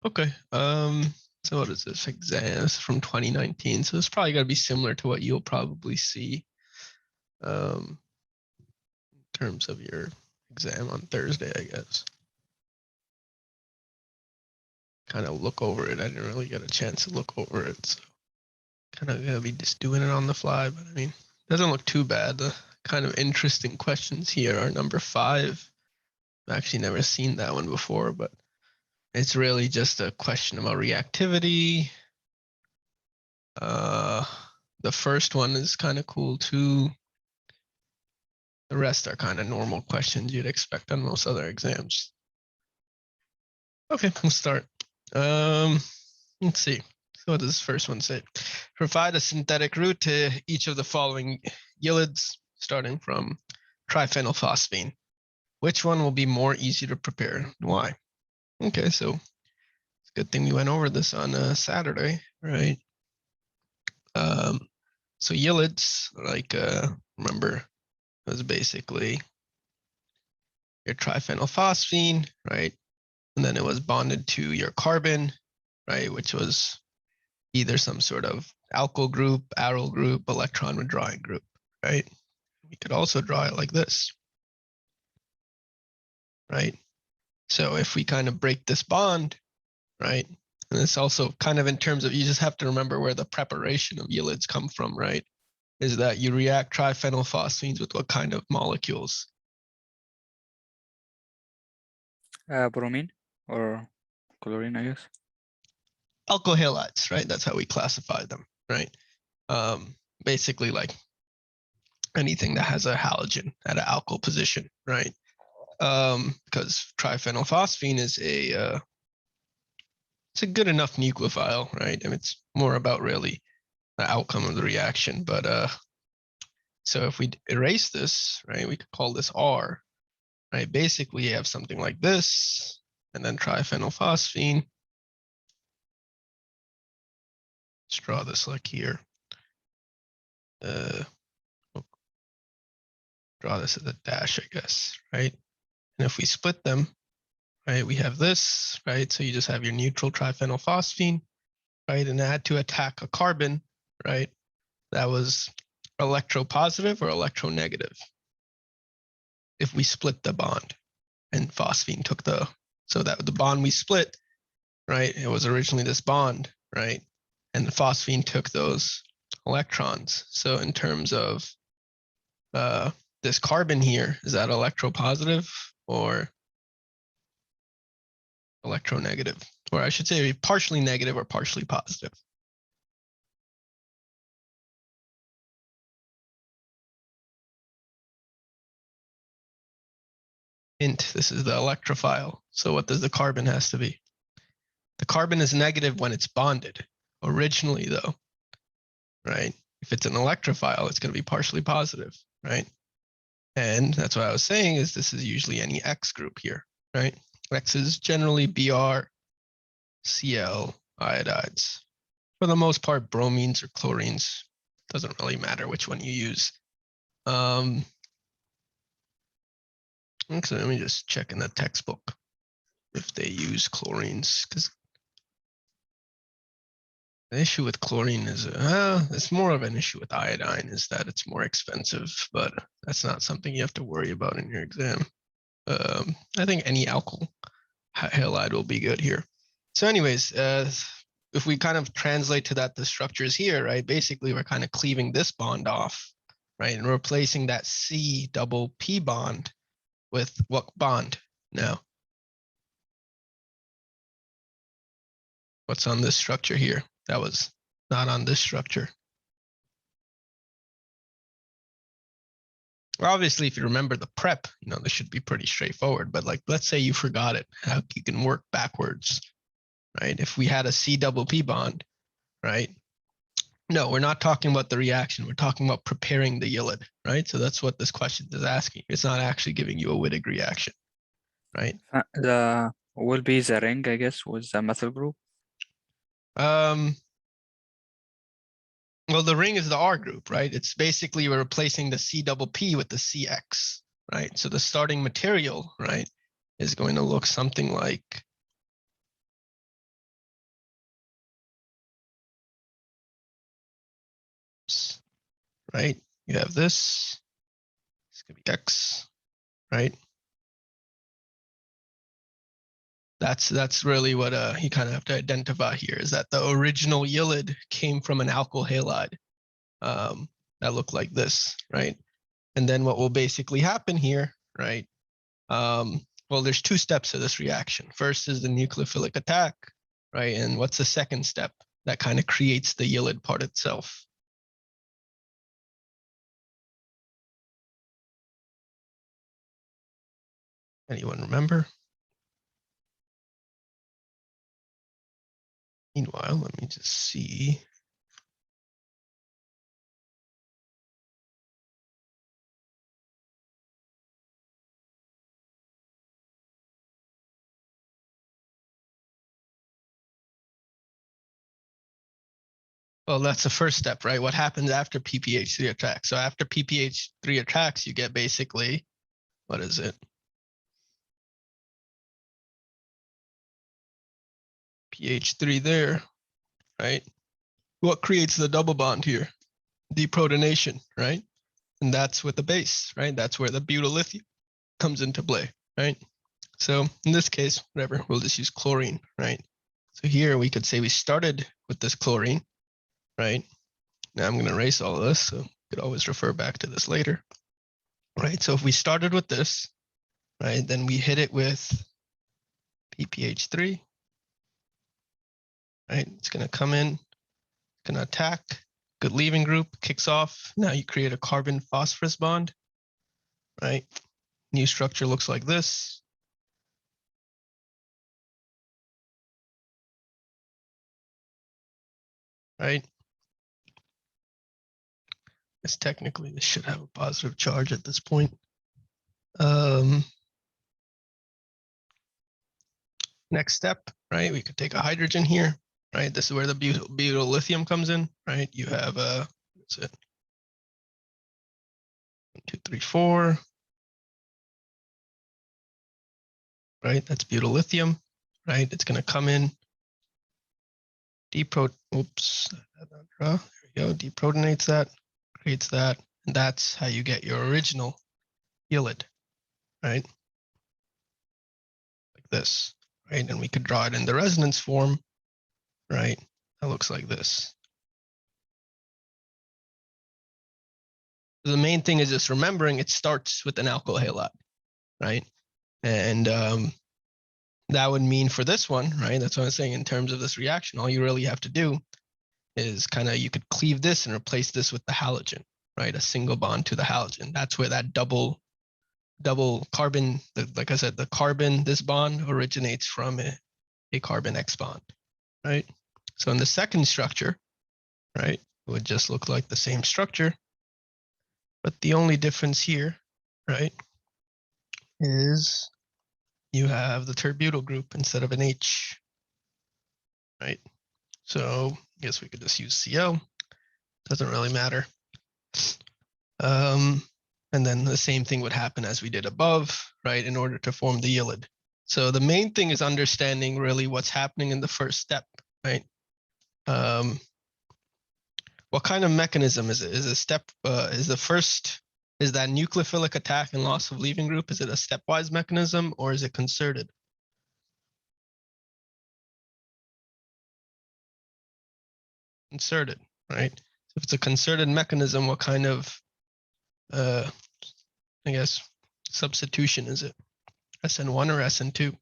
Okay. So what is this exam? This is from 2019. So it's probably going to be similar to what you'll probably see in terms of your exam on Thursday, I guess. Kind of look over it. I didn't really get a chance to look over it, so kind of gonna be just doing it on the fly. But I mean, it doesn't look too bad. The kind of interesting questions here are number 5. I've actually never seen that one before, but it's really just a question about reactivity. The first one is kind of cool too. The rest are kind of normal questions you'd expect on most other exams. Okay, we'll start. Let's see. So what does this first one say? Provide a synthetic route to each of the following ylids, starting from triphenylphosphine. Which one will be more easy to prepare? Why? Okay, so it's a good thing we went over this on Saturday, right? So ylids, like remember, it was basically your triphenylphosphine, right? And then it was bonded to your carbon, right? Which was either some sort of alkyl group, aryl group, electron withdrawing group, right? We could also draw it like this, right? So if we kind of break this bond, right? And it's also kind of in terms of, you just have to remember where the preparation of ylids come from, right? Is that you react triphenylphosphines with what kind of molecules? Bromine or chlorine, I guess. Alkyl halides, right? That's how we classify them, right? Basically like anything that has a halogen at an alkyl position, right? Because triphenylphosphine is it's a good enough nucleophile, right? And it's more about really the outcome of the reaction. But so if we erase this, right, we could call this R, right? Basically, you have something like this, and then triphenylphosphine. Let's draw this like here. Draw this as a dash, I guess, right? And if we split them, right, we have this, right? So you just have your neutral triphenylphosphine, right? And had to attack a carbon, right? That was electropositive or electronegative. If we split the bond and phosphine took so that the bond we split, right? It was originally this bond, right? And the phosphine took those electrons. So in terms of this carbon here, is that electropositive or electronegative? Or I should say partially negative or partially positive. Hint, this is the electrophile. So what does the carbon has to be? The carbon is negative when it's bonded. Originally though, right? If it's an electrophile, it's going to be partially positive, right? And that's what I was saying is this is usually any X group here, right? X is generally Br, Cl, iodides. For the most part, bromines or chlorines, doesn't really matter which one you use. Actually, let me just check in the textbook if they use chlorines, because the issue with chlorine is, it's more of an issue with iodine, is that it's more expensive, but that's not something you have to worry about in your exam. I think any alkyl halide will be good here. So anyways, if we kind of translate to that, the structures here, right? Basically, we're kind of cleaving this bond off, right? And replacing that C double P bond with what bond now? What's on this structure here? That was not on this structure. Well, obviously, if you remember the prep, this should be pretty straightforward, but like, let's say you forgot it, how you can work backwards, right? If we had a C double P bond, right? No, we're not talking about the reaction. We're talking about preparing the yilid, right? So that's what this question is asking. It's not actually giving you a Wittig reaction, right? The will be the ring, I guess, with the methyl group. Well, the ring is the R group, right? It's basically we're replacing the C double P with the CX, right? So the starting material, right, is going to look something like right? You have this. This could be X, right? That's really what you kind of have to identify here, is that the original yelid came from an alkyl halide that looked like this, right? And then what will basically happen here, right? Well, there's two steps to this reaction. First is the nucleophilic attack, right? And what's the second step that kind of creates the yelid part itself? Anyone remember? Meanwhile, let me just see. Well, that's the first step, right? What happens after PPH3 attacks? So after PPH3 attacks, you get basically, what is it? PH3 there, right? What creates the double bond here? Deprotonation, right? And that's with the base, right? That's where the butyl lithium comes into play, right? So in this case, whatever, we'll just use chlorine, right? So here we could say we started with this chlorine, right? Now I'm going to erase all of this, so you could always refer back to this later, right? So if we started with this, right, then we hit it with PPH3, right? It's going to come in, going to attack, good leaving group, kicks off. Now you create a carbon phosphorus bond, right? New structure looks like this. Right? It's technically, this should have a positive charge at this point. Next step, right? We could take a hydrogen here, right? This is where the butyl lithium comes in, right? You have what's it? 1, 2, 3, 4. Right? That's butyl lithium, right? It's going to come in, oops, there we go, deprotonates that, creates that, and that's how you get your original yelid, right? Like this, right? And we could draw it in the resonance form, right? That looks like this. The main thing is just remembering it starts with an alkyl halide, right? And that would mean for this one, right? That's what I'm saying in terms of this reaction, all you really have to do is kind of, you could cleave this and replace this with the halogen, right? A single bond to the halogen. That's where that double carbon, like I said, the carbon, this bond originates from a carbon X bond, right? So in the second structure, right, it would just look like the same structure, but the only difference here, right, is you have the terbutyl group instead of an H, right? So I guess we could just use Cl. Doesn't really matter. And then the same thing would happen as we did above, right, in order to form the yelid. So the main thing is understanding really what's happening in the first step, right? What kind of mechanism is it? Is a step, is that nucleophilic attack and loss of leaving group, is it a stepwise mechanism or is it concerted? Concerted, right? So if it's a concerted mechanism, what kind of, I guess, substitution is it? SN1 or SN2?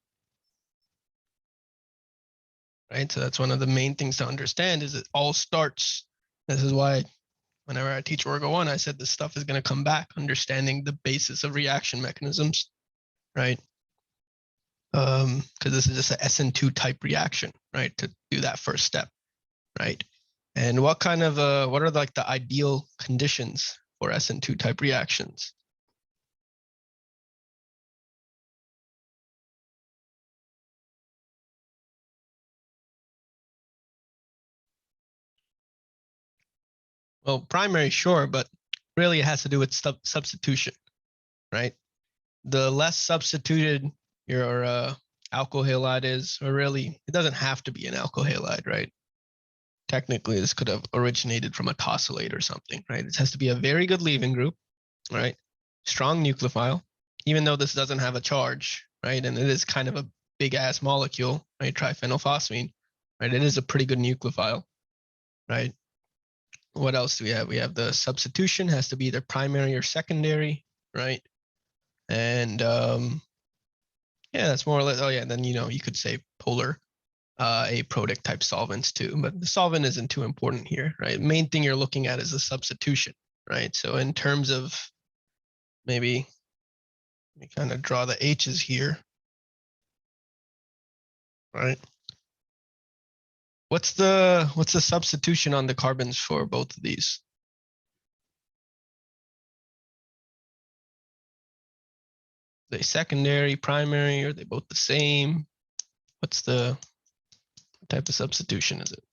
Right, so that's one of the main things to understand, is it all starts. This is why whenever I teach Orgo 1, I said this stuff is going to come back, understanding the basis of reaction mechanisms, right? Because this is just a SN2 type reaction, right? To do that first step, right? And what kind of, what are like the ideal conditions for SN2 type reactions? Well, primary, sure, but really it has to do with substitution, right? The less substituted your alkyl halide is, or really, it doesn't have to be an alkyl halide, right? technically this could have originated from a tosylate or something, right? It has to be a very good leaving group, right? Strong nucleophile, even though this doesn't have a charge, right? And it is kind of a big ass molecule, right? Triphenylphosphine, right? It is a pretty good nucleophile, right? What else do we have? We have the substitution has to be either primary or secondary, right? And yeah, that's more or less. Oh yeah, then you could say polar aprotic type solvents too, but the solvent isn't too important here, right? Main thing you're looking at is the substitution, right? So in terms of maybe we kind of draw the H's here, right? What's the substitution on the carbons for both of these? Are they secondary, primary? Are they both the same? What's the type of substitution is it?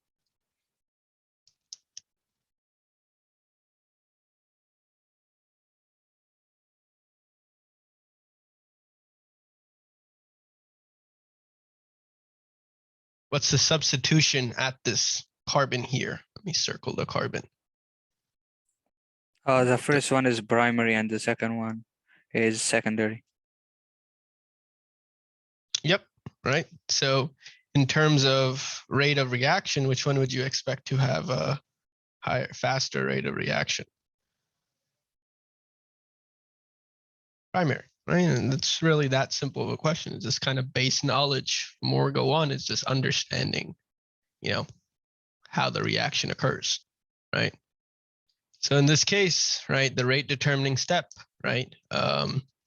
What's the substitution at this carbon here? Let me circle the carbon. The first one is primary and the second one is secondary. Yep, right. So in terms of rate of reaction, which one would you expect to have a higher, faster rate of reaction? Primary, right? And it's really that simple of a question. It's just kind of base knowledge. The more we go on, it's just understanding, how the reaction occurs, right? So in this case, right, the rate determining step, right,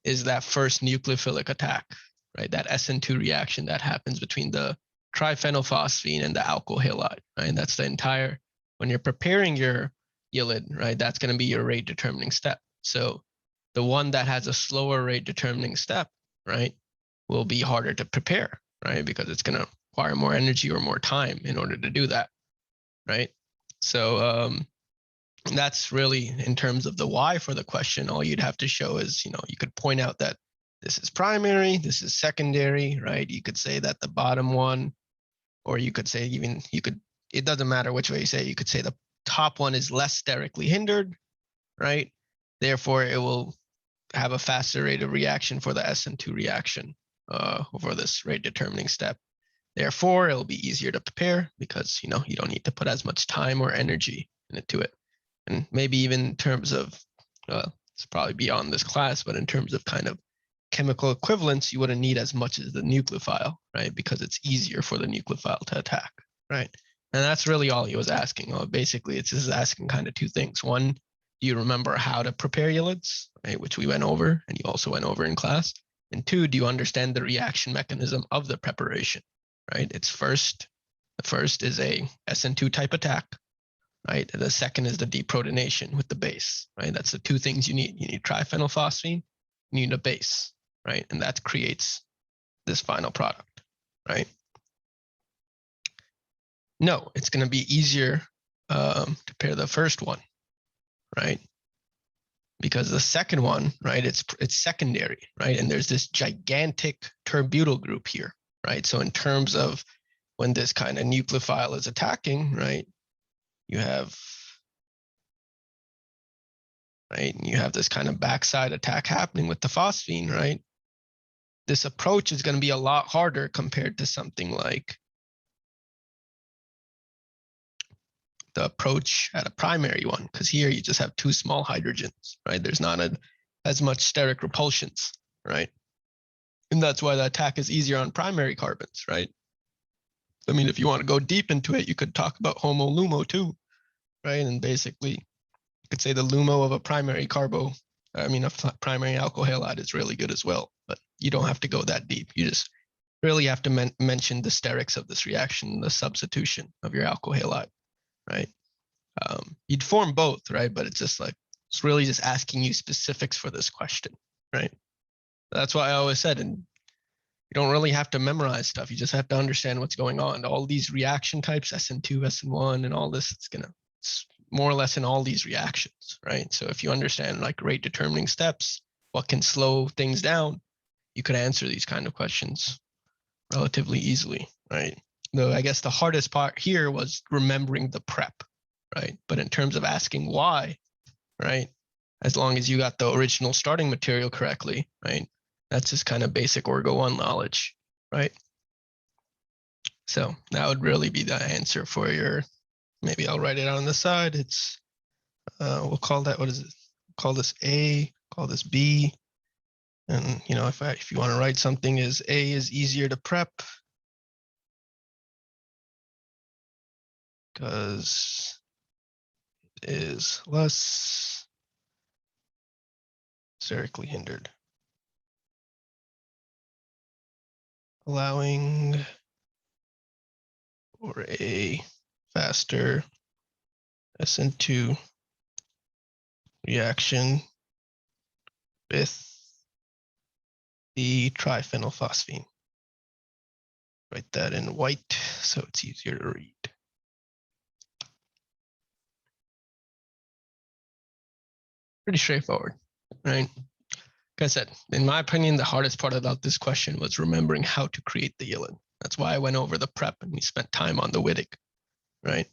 is that first nucleophilic attack, right? That SN2 reaction that happens between the triphenylphosphine and the alkyl halide, right? That's the entire, when you're preparing your yelid, right, that's going to be your rate determining step. So the one that has a slower rate determining step, right, will be harder to prepare, right? Because it's going to require more energy or more time in order to do that, right? So that's really in terms of the why for the question. All you'd have to show is, you could point out that this is primary, this is secondary, right? You could say that the bottom one, or you could say it doesn't matter which way you say it. You could say the top one is less sterically hindered, right? Therefore, it will have a faster rate of reaction for the SN2 reaction over this rate determining step. Therefore, it'll be easier to prepare because, you don't need to put as much time or energy into it. And maybe even in terms of, it's probably beyond this class, but in terms of kind of chemical equivalence, you wouldn't need as much as the nucleophile, right? Because it's easier for the nucleophile to attack, right? And that's really all he was asking. Basically, it's just asking kind of two things. One, do you remember how to prepare yelids, right? Which we went over and you also went over in class. And two, do you understand the reaction mechanism of the preparation, right? The first is a SN2 type attack, right? And the second is the deprotonation with the base, right? That's the two things you need. You need triphenylphosphine, you need a base, right? And that creates this final product, right? No, it's going to be easier to pair the first one, right? Because the second one, right, it's secondary, right? And there's this gigantic terbutyl group here, right? So in terms of when this kind of nucleophile is attacking, right, you have this kind of backside attack happening with the phosphine, right? This approach is going to be a lot harder compared to something like the approach at a primary one, because here you just have two small hydrogens, right? There's not as much steric repulsions, right? And that's why the attack is easier on primary carbons, right? I mean, if you want to go deep into it, you could talk about homo-LUMO too, right? And basically, you could say the LUMO of a primary a primary alkyl halide is really good as well, but you don't have to go that deep. You just really have to mention the sterics of this reaction, the substitution of your alkyl halide, right? You'd form both, right? But it's really just asking you specifics for this question, right? That's why I always said, and you don't really have to memorize stuff. You just have to understand what's going on. All these reaction types, SN2, SN1, and all this, it's more or less in all these reactions, right? So if you understand like rate determining steps, what can slow things down, you could answer these kind of questions relatively easily, right? I guess the hardest part here was remembering the prep, right? But in terms of asking why, right? As long as you got the original starting material correctly, right? That's just kind of basic Orgo 1 knowledge, right? So that would really be the answer for your, maybe I'll write it on the side. It's, we'll call that, what is it? Call this A, call this B. And, you know, if you want to write something as A is easier to prep, because it is less sterically hindered, allowing for a faster SN2 reaction with the triphenylphosphine. Write that in white so it's easier to read. Pretty straightforward, right? Like I said, in my opinion, the hardest part about this question was remembering how to create the Yilin. That's why I went over the prep and we spent time on the Wittig, right?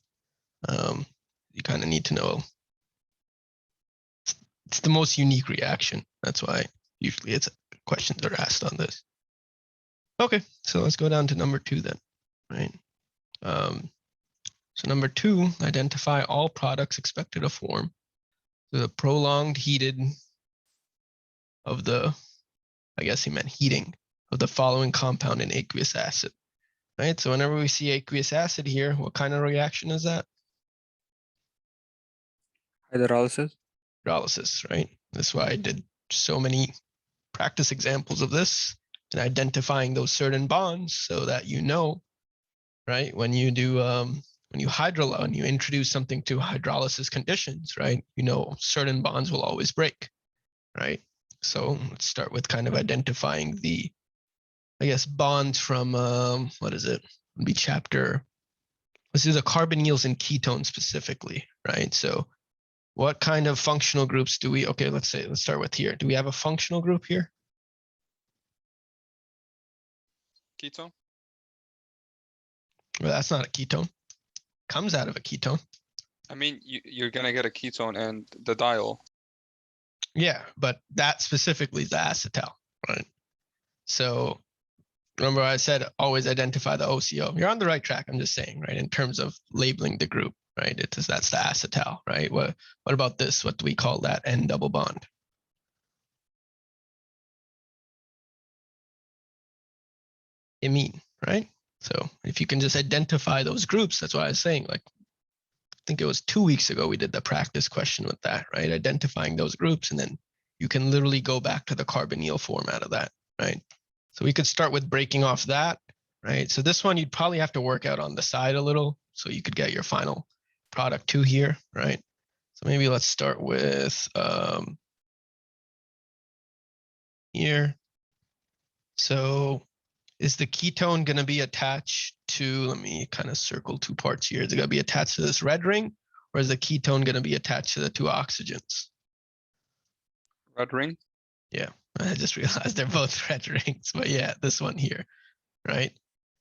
You kind of need to know. It's the most unique reaction. That's why usually questions are asked on this. Okay, so let's go down to number 2 then, right? So number 2, identify all products expected to form. So the prolonged heated of the, I guess he meant heating of the following compound in aqueous acid, right? So whenever we see aqueous acid here, what kind of reaction is that? Hydrolysis. Hydrolysis, right? That's why I did so many practice examples of this and identifying those certain bonds so that you know, right? When you do, when you hydrolyze and you introduce something to hydrolysis conditions, right? You know, certain bonds will always break, right? So let's start with kind of identifying the, I guess, bonds from, what is it? It'll be chapter. This is a carbonyls and ketones specifically, right? So what kind of functional groups do we, okay, let's start with here. Do we have a functional group here? Ketone? Well, that's not a ketone. Comes out of a ketone. I mean, you're gonna get a ketone and the diol. Yeah, but that specifically is the acetal, right? So remember I said always identify the OCO. You're on the right track, I'm just saying, right? In terms of labeling the group, right? That's the acetal, right? What about this? What do we call that? N double bond. Imine, right? So if you can just identify those groups, that's why I was saying, like, I think it was 2 weeks ago we did the practice question with that, right? Identifying those groups, and then you can literally go back to the carbonyl format of that, right? So we could start with breaking off that, right? So this one you'd probably have to work out on the side a little so you could get your final product 2 here, right? So maybe let's start with here. So is the ketone going to be attached to, let me kind of circle 2 parts here. Is it going to be attached to this red ring, or is the ketone going to be attached to the 2 oxygens? Red ring? Yeah, I just realized they're both red rings, but yeah, this one here, right?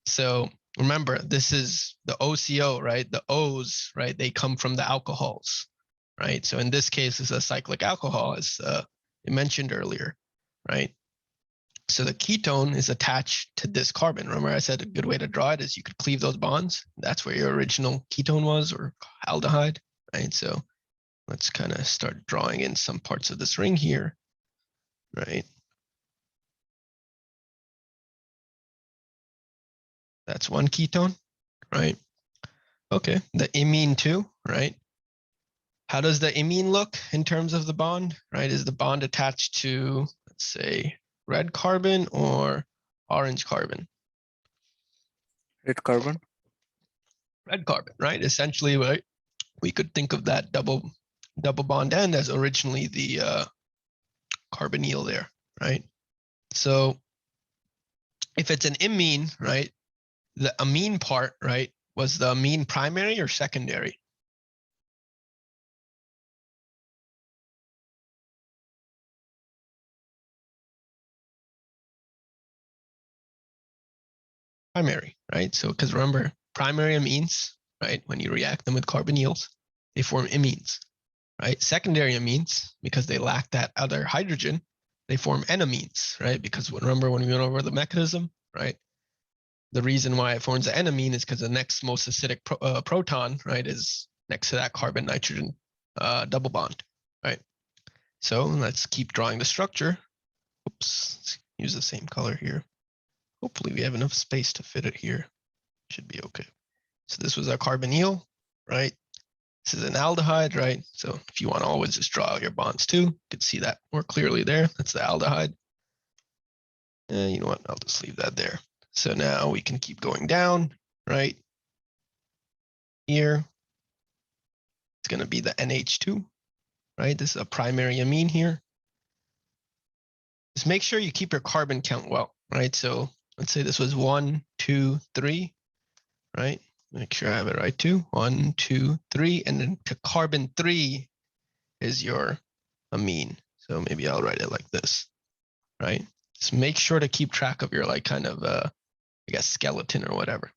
So remember, this is the OCO, right? The O's, right? They come from the alcohols, right? So in this case, it's a cyclic alcohol, as you mentioned earlier, right? So the ketone is attached to this carbon. Remember I said a good way to draw it is you could cleave those bonds. That's where your original ketone was, or aldehyde, right? So let's kind of start drawing in some parts of this ring here, right? That's one ketone, right? Okay, the imine too, right? How does the imine look in terms of the bond, right? Is the bond attached to, let's say, red carbon or orange carbon? Red carbon. Red carbon, right? Essentially, right? We could think of that double bond end as originally the carbonyl there, right? So if it's an imine, right? The amine part, right? Was the amine primary or secondary? primary, right? So, because remember, primary amines, right? When you react them with carbonyls, they form imines, right? Secondary amines, because they lack that other hydrogen, they form N-amines, right? Because remember when we went over the mechanism, right? The reason why it forms an N-amine is because the next most acidic proton, right, is next to that carbon-nitrogen double bond, right? So let's keep drawing the structure. Oops, let's use the same color here. Hopefully we have enough space to fit it here. Should be okay. So this was our carbonyl, right? This is an aldehyde, right? So if you want to always just draw out your bonds too, you can see that more clearly there. That's the aldehyde. And you know what? I'll just leave that there. So now we can keep going down, right? Here, it's going to be the NH2, right? This is a primary amine here. Just make sure you keep your carbon count well, right? So let's say this was 1, 2, 3, right? Make sure I have it right too. 1, 2, 3, and then to carbon 3 is your amine. So maybe I'll write it like this, right? Just make sure to keep track of your like kind of, I guess, skeleton or whatever.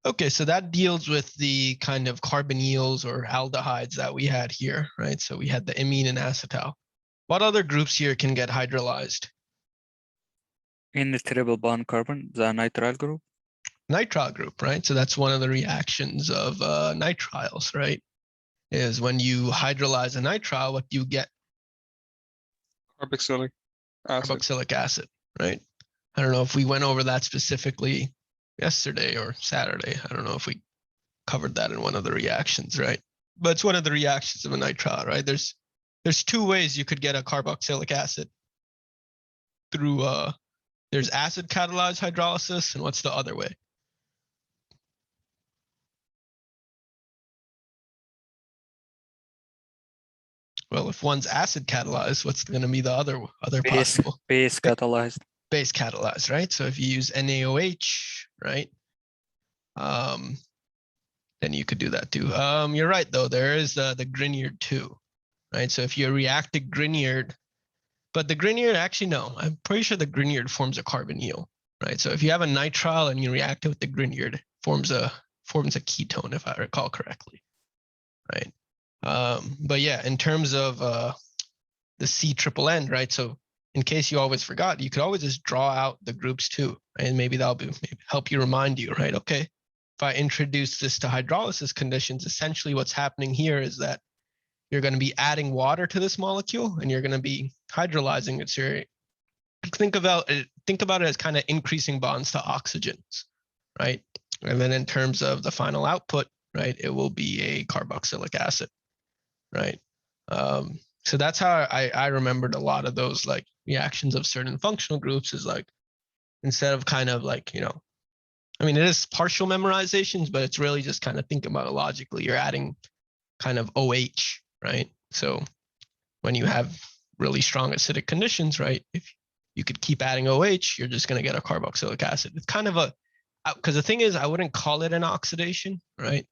Okay, so that deals with the kind of carbonyls or aldehydes that we had here, right? So we had the imine and acetal. What other groups here can get hydrolyzed? In the triple bond carbon, the nitrile group. Nitrile group, right? So that's one of the reactions of nitriles, right? Is when you hydrolyze a nitrile, what do you get? Carboxylic acid. Carboxylic acid, right? I don't know if we went over that specifically yesterday or Saturday. I don't know if we covered that in one of the reactions, right? But it's one of the reactions of a nitrile, right? There's two ways you could get a carboxylic acid through there's acid catalyzed hydrolysis, and what's the other way? Well, if one's acid catalyzed, what's going to be the other possible? Base catalyzed. Base catalyzed, right? So if you use NaOH, right? Then you could do that too. You're right though. There is the Grignard too, right? So if you react to Grignard, but the Grignard actually no, I'm pretty sure the Grignard forms a carbonyl, right? So if you have a nitrile and you react it with the Grignard, forms a ketone if I recall correctly, right? But yeah, in terms of the C triple N, right? So in case you always forgot, you could always just draw out the groups too, right? And maybe that'll help you remind you, right? Okay, if I introduce this to hydrolysis conditions, essentially what's happening here is that you're going to be adding water to this molecule and you're going to be hydrolyzing it. So think about it as kind of increasing bonds to oxygens, right? And then in terms of the final output, right, it will be a carboxylic acid, right? So that's how I remembered a lot of those like reactions of certain functional groups is like, instead of kind of like, you know, I mean, it is partial memorizations, but it's really just kind of think about it logically. You're adding kind of OH, right? So when you have really strong acidic conditions, right, if you could keep adding OH, you're just going to get a carboxylic acid. It's kind of because the thing is, I wouldn't call it an oxidation, right?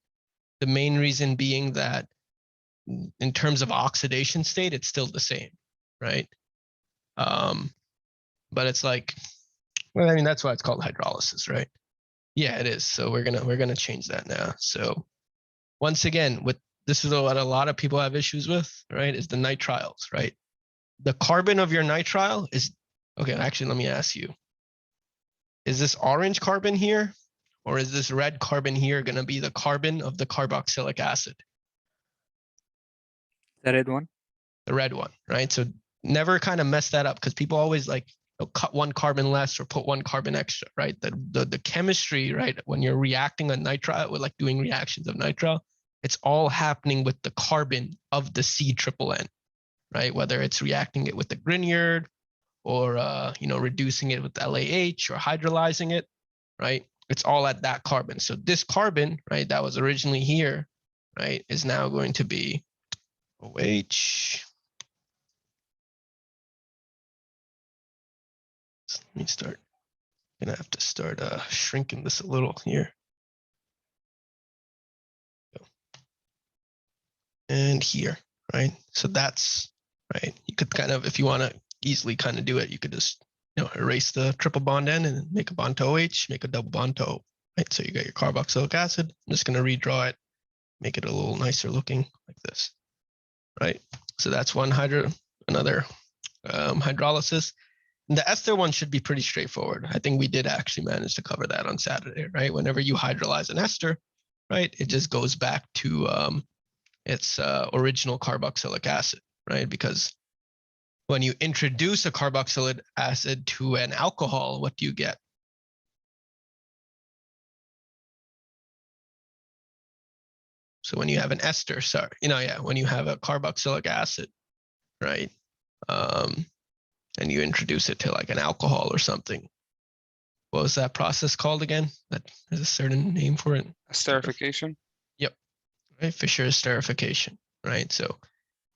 The main reason being that in terms of oxidation state, it's still the same, right? But it's like, well, I mean, that's why it's called hydrolysis, right? Yeah, it is. So we're gonna change that now. So once again, this is what a lot of people have issues with, right? Is the nitriles, right? The carbon of your nitrile is okay. Actually, let me ask you: is this orange carbon here, or is this red carbon here going to be the carbon of the carboxylic acid? The red one. The red one, right? So never kind of mess that up because people always like cut one carbon less or put one carbon extra, right? The chemistry, right? When you're reacting a nitrile with like doing reactions of nitrile, it's all happening with the carbon of the C triple N, right? Whether it's reacting it with the Grignard or reducing it with LAH or hydrolyzing it, right? It's all at that carbon. So this carbon, right, that was originally here, right, is now going to be OH. Let me start. I'm gonna have to start shrinking this a little here. And here, right? So that's right. You could kind of, if you want to easily kind of do it, you could just erase the triple bond N and make a bond to OH, make a double bond to O, right? So you got your carboxylic acid. I'm just going to redraw it, make it a little nicer looking like this, right? So that's another hydrolysis. And the ester one should be pretty straightforward. I think we did actually manage to cover that on Saturday, right? Whenever you hydrolyze an ester, right, it just goes back to its original carboxylic acid, right? Because when you introduce a carboxylic acid to an alcohol, what do you get? So when you have an ester, when you have a carboxylic acid, right? And you introduce it to like an alcohol or something. What was that process called again? That there's a certain name for it. Esterification. Yep. Right. Fischer esterification. Right. So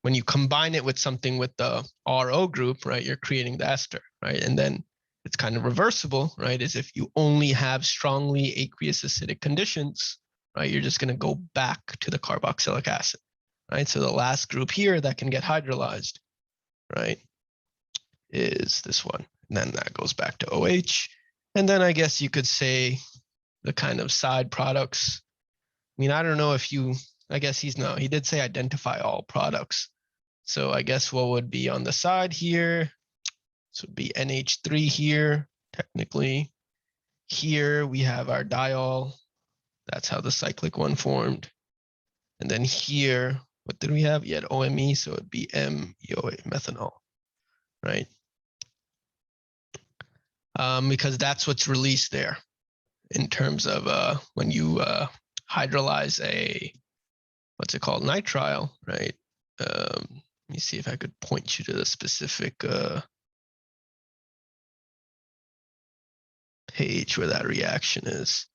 when you combine it with something with the RO group, right, you're creating the ester, right? And then it's kind of reversible, right? Is if you only have strongly aqueous acidic conditions, right, you're just going to go back to the carboxylic acid, right? So the last group here that can get hydrolyzed, right, is this one. And then that goes back to OH. And then I guess you could say the kind of side products. I mean, I don't know if I guess he did say identify all products. So I guess what would be on the side here, this would be NH3 here, technically. Here we have our diol. That's how the cyclic one formed. And then here, what did we have? You had OME, so it'd be MEOA, methanol, right? Because that's what's released there in terms of when you hydrolyze what's it called, nitrile, right? Let me see if I could point you to the specific page where that reaction is.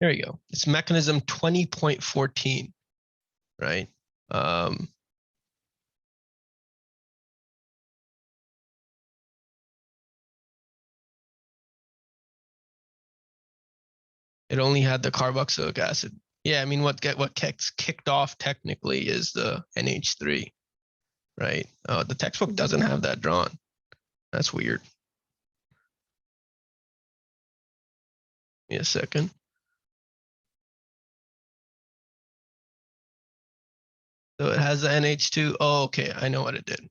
There you go. It's mechanism 20.14, right? It only had the carboxylic acid. Yeah, I mean, what gets kicked off technically is the NH3, right? The textbook doesn't have that drawn. That's weird. Give me a second. So it has the NH2. Oh, okay, I know what it did.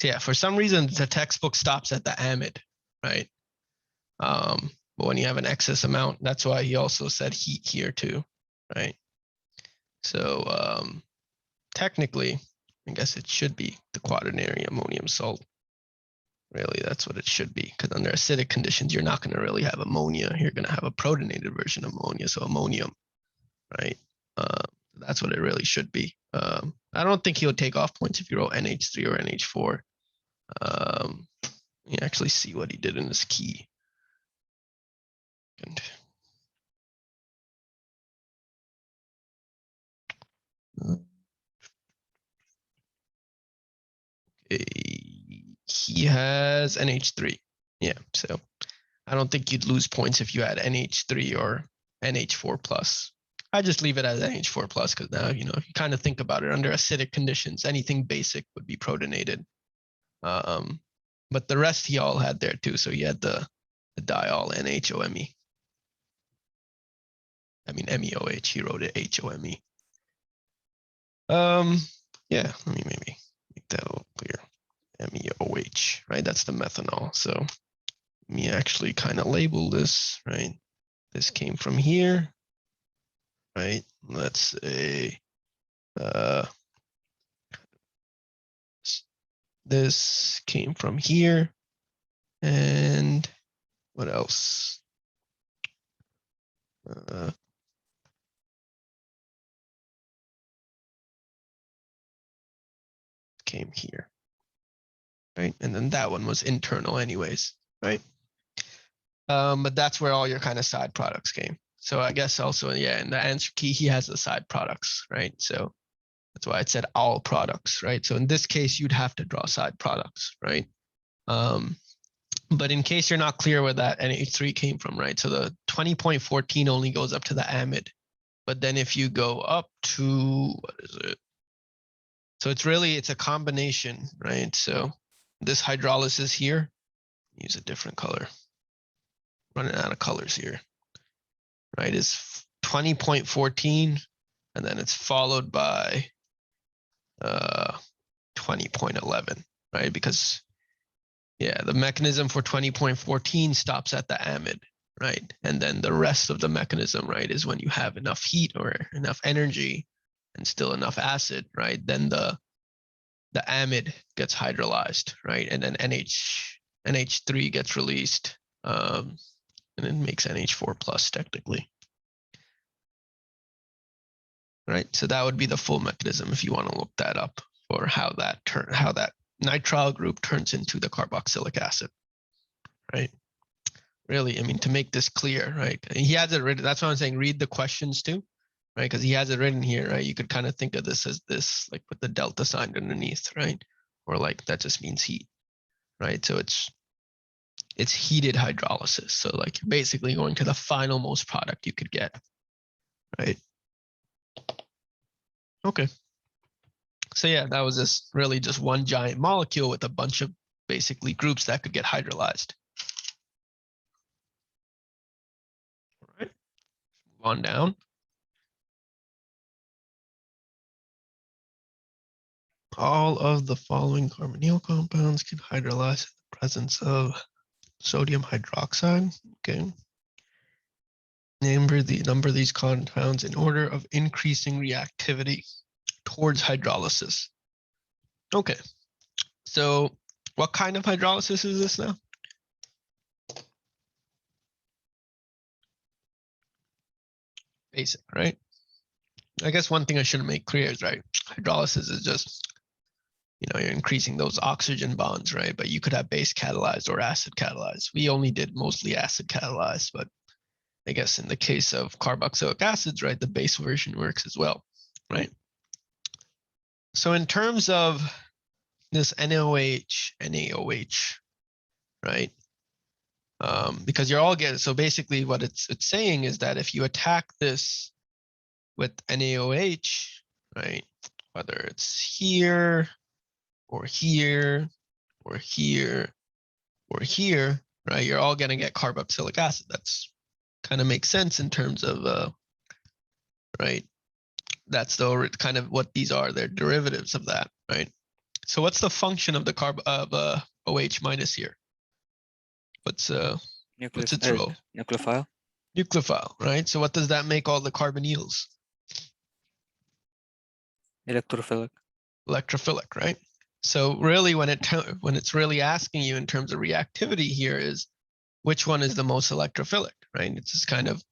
So yeah, for some reason the textbook stops at the amide, right? But when you have an excess amount, that's why he also said heat here too, right? So technically, I guess it should be the quaternary ammonium salt. Really, that's what it should be, because under acidic conditions, you're not going to really have ammonia. You're going to have a protonated version of ammonia, so ammonium, right? That's what it really should be. I don't think he'll take off points if you roll NH3 or NH4. You actually see what he did in his key. And he has NH3. Yeah, so I don't think you'd lose points if you had NH3 or NH4 plus. I just leave it as NH4 plus because now, if you kind of think about it, under acidic conditions, anything basic would be protonated. But the rest he all had there too. So he had the diol NHOME. I mean, MEOH, he wrote it HOME. Yeah, let me maybe make that a little clear. MEOH, right? That's the methanol. So let me actually kind of label this, right? This came from here, right? Let's say this came from here. And what else? Came here, right? And then that one was internal anyways, right? But that's where all your kind of side products came. So I guess also, yeah, in the answer key, he has the side products, right? So that's why it said all products, right? So in this case, you'd have to draw side products, right? But in case you're not clear where that NH3 came from, right? So the 20.14 only goes up to the amide. But then if you go up to, what is it? So it's a combination, right? So this hydrolysis here, use a different color. Running out of colors here, right? Is 20.14, and then it's followed by 20.11, right? Because yeah, the mechanism for 20.14 stops at the amide, right? And then the rest of the mechanism, right, is when you have enough heat or enough energy and still enough acid, right? Then the amide gets hydrolyzed, right? And then NH3 gets released, and it makes NH4 plus technically. Right, so that would be the full mechanism if you want to look that up, or how that nitrile group turns into the carboxylic acid, right? Really, I mean, to make this clear, right? And he has it written. That's why I'm saying read the questions too, right? Because he has it written here, right? You could kind of think of this as this, like with the delta sign underneath, right? Or like that just means heat, right? So it's heated hydrolysis. So like you're basically going to the final most product you could get, right? Okay. So yeah, that was just really just one giant molecule with a bunch of basically groups that could get hydrolyzed. All right, move on down. All of the following carbonyl compounds can hydrolyze in the presence of sodium hydroxide. Okay. Number these compounds in order of increasing reactivity towards hydrolysis. Okay. So what kind of hydrolysis is this now? Basic, right? I guess one thing I should make clear is, right, hydrolysis is just, you're increasing those oxygen bonds, right? But you could have base catalyzed or acid catalyzed. We only did mostly acid catalyzed, but I guess in the case of carboxylic acids, right, the base version works as well, right? So in terms of this NaOH, right? Because you're all getting, so basically what it's saying is that if you attack this with NaOH, right, whether it's here or here or here or here, right, you're all going to get carboxylic acid. That's kind of makes sense in terms of, right, that's the kind of what these are. They're derivatives of that, right? So what's the function of the OH minus here? What's its role? Nucleophile. Nucleophile, right? So what does that make all the carbonyls? Electrophilic. Electrophilic, right? So really when it's really asking you in terms of reactivity here is which one is the most electrophilic, right? It's just kind of,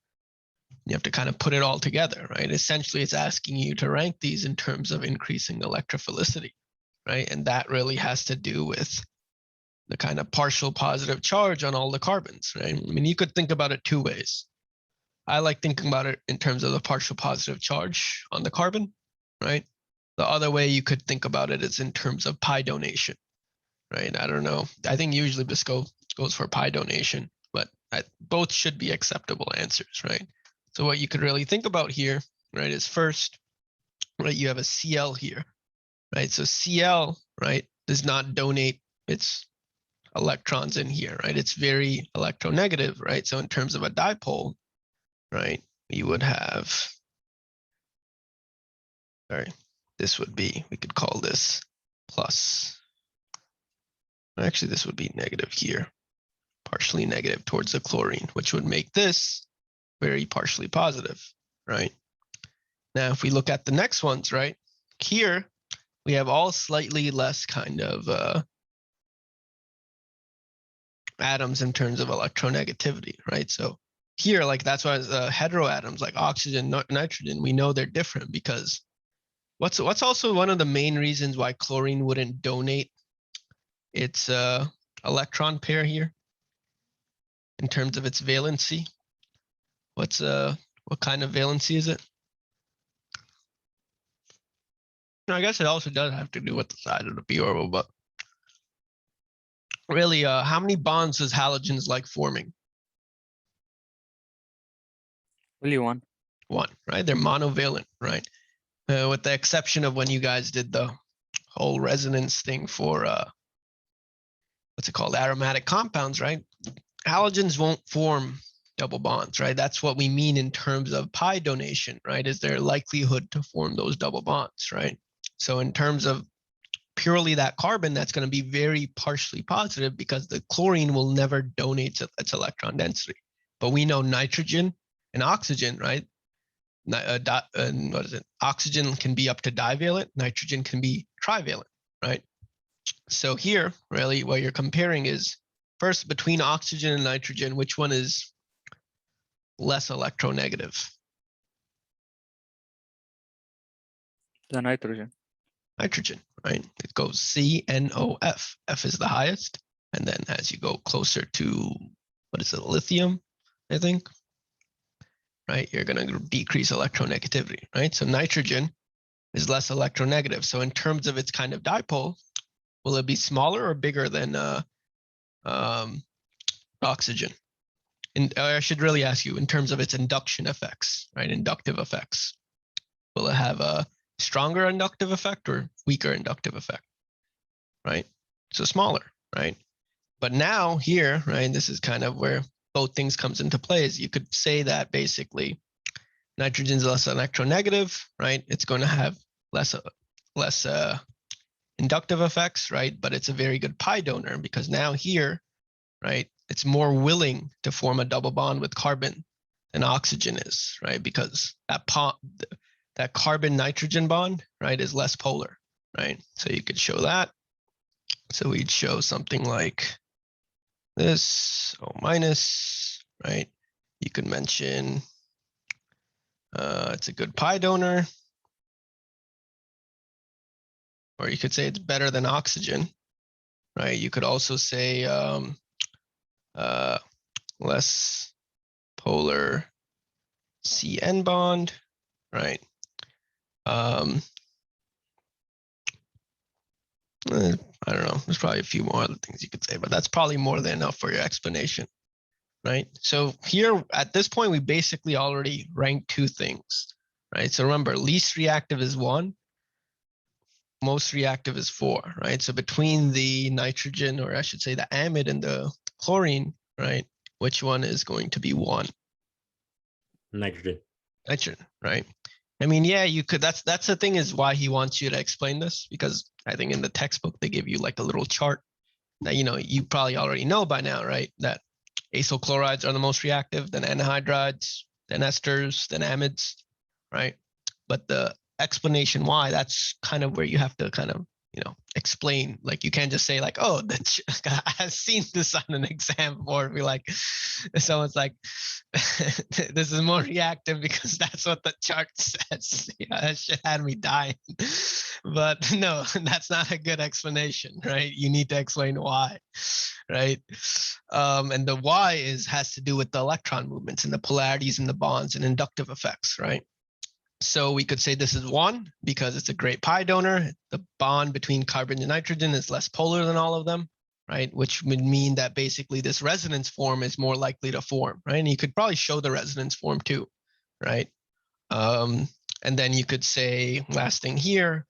you have to kind of put it all together, right? Essentially it's asking you to rank these in terms of increasing electrophilicity, right? And that really has to do with the kind of partial positive charge on all the carbons, right? I mean, you could think about it two ways. I like thinking about it in terms of the partial positive charge on the carbon, right? The other way you could think about it is in terms of pi donation, right? I don't know. I think usually this goes for pi donation, but both should be acceptable answers, right? So what you could really think about here, right, is first, right, you have a Cl here, right? So Cl, right, does not donate its electrons in here, right? It's very electronegative, right? So in terms of a dipole, right, you would have, sorry, this would be, we could call this plus. Actually, this would be negative here, partially negative towards the chlorine, which would make this very partially positive, right? Now, if we look at the next ones, right, here, we have all slightly less kind of atoms in terms of electronegativity, right? So here, like that's why heteroatoms like oxygen, nitrogen, we know they're different because what's also one of the main reasons why chlorine wouldn't donate its electron pair here in terms of its valency. What kind of valency is it? I guess it also does have to do with the size of the p orbital, but really, how many bonds does halogens like forming? Only one. One, right? They're monovalent, right? With the exception of when you guys did the whole resonance thing for what's it called, aromatic compounds, right? Halogens won't form double bonds, right? That's what we mean in terms of pi donation, right? Is their likelihood to form those double bonds, right? So in terms of purely that carbon, that's going to be very partially positive because the chlorine will never donate its electron density. But we know nitrogen and oxygen, right? What is it? Oxygen can be up to divalent, nitrogen can be trivalent, right? So here, really, what you're comparing is first between oxygen and nitrogen, which one is less electronegative? The nitrogen. Nitrogen, right? It goes CNOF. F is the highest. And then as you go closer to, what is it, lithium, I think, right? You're going to decrease electronegativity, right? So nitrogen is less electronegative. So in terms of its kind of dipole, will it be smaller or bigger than oxygen? And I should really ask you in terms of its induction effects, right? Inductive effects. Will it have a stronger inductive effect or weaker inductive effect, right? So smaller, right? But now here, right, this is kind of where both things comes into play. Is you could say that basically nitrogen is less electronegative, right? It's going to have less inductive effects, right? But it's a very good pi donor because now here, right, it's more willing to form a double bond with carbon than oxygen is, right? Because that carbon nitrogen bond, right, is less polar, right? So you could show that. So we'd show something like this, O minus, right? You could mention it's a good pi donor, or you could say it's better than oxygen, right? You could also say less polar CN bond, right? I don't know. There's probably a few more other things you could say, but that's probably more than enough for your explanation, right? So here at this point, we basically already ranked two things, right? So remember, least reactive is 1, most reactive is 4, right? So between the nitrogen, or I should say the amide and the chlorine, right? Which one is going to be 1? Nitrogen. Nitrogen, right? I mean, yeah, you could. That's the thing is why he wants you to explain this, because I think in the textbook they give you like a little chart that you probably already know by now, right? That acyl chlorides are the most reactive, then anhydrides, then esters, then amides, right? But the explanation why, that's kind of where you have to kind of explain. Like you can't just say like, oh, I've seen this on an exam before. Be like, someone's like, this is more reactive because that's what the chart says. Yeah, that shit had me dying. But no, that's not a good explanation, right? You need to explain why, right? And the why has to do with the electron movements and the polarities and the bonds and inductive effects, right? So we could say this is 1 because it's a great pi donor. The bond between carbon and nitrogen is less polar than all of them, right? Which would mean that basically this resonance form is more likely to form, right? And you could probably show the resonance form too, right? And then you could say last thing here,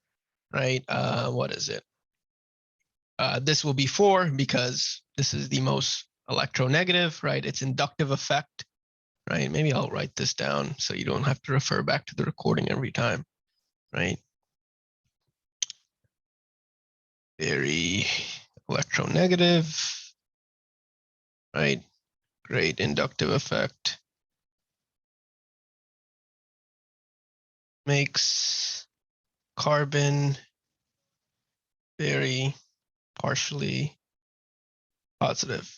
right? What is it? This will be 4 because this is the most electronegative, right? Its inductive effect, right? Maybe I'll write this down so you don't have to refer back to the recording every time, right? Very electronegative, right? Great inductive effect. Makes carbon very partially positive,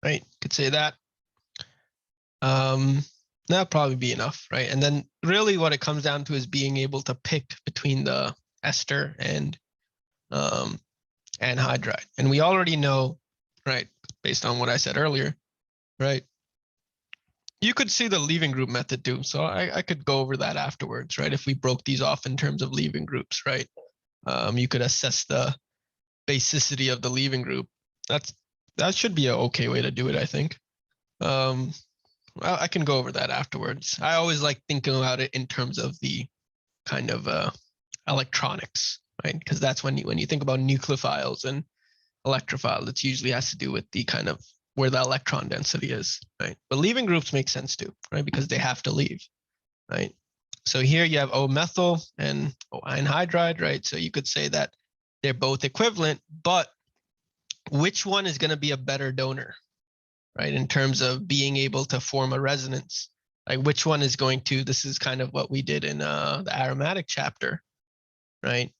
right? Could say that. That'll probably be enough, right? And then really what it comes down to is being able to pick between the ester and anhydride. And we already know, right, based on what I said earlier, right? You could see the leaving group method too. So I could go over that afterwards, right? If we broke these off in terms of leaving groups, right? You could assess the basicity of the leaving group. That should be an okay way to do it, I think. I can go over that afterwards. I always like thinking about it in terms of the kind of electronics, right? Because that's when you think about nucleophiles and electrophile. That usually has to do with the kind of where the electron density is, right? But leaving groups make sense too, right? Because they have to leave, right? So here you have O-methyl and O-anhydride, right? So you could say that they're both equivalent, but which one is going to be a better donor, right? In terms of being able to form a resonance, like which one is going to, this is kind of what we did in the aromatic chapter, right?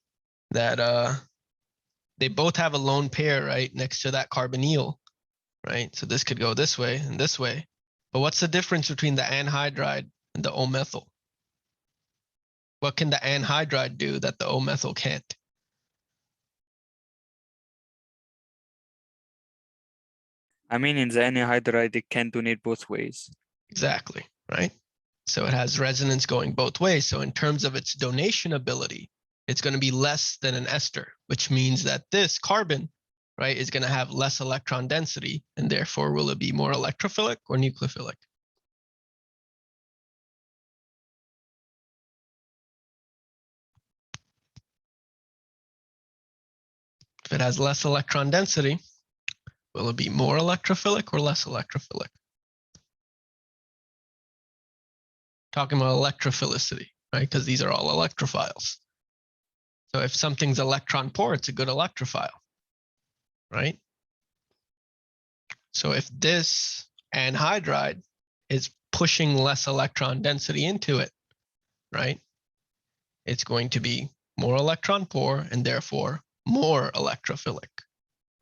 That they both have a lone pair, right? Next to that carbonyl, right? So this could go this way and this way. But what's the difference between the anhydride and the O-methyl? What can the anhydride do that the O-methyl can't? I mean, in the anhydride, it can donate both ways. Exactly, right? So it has resonance going both ways. So in terms of its donation ability, it's going to be less than an ester, which means that this carbon, right, is going to have less electron density, and therefore will it be more electrophilic or nucleophilic? If it has less electron density, will it be more electrophilic or less electrophilic? Talking about electrophilicity, right? Because these are all electrophiles. So if something's electron poor, it's a good electrophile, right? So if this anhydride is pushing less electron density into it, right? It's going to be more electron poor and therefore more electrophilic,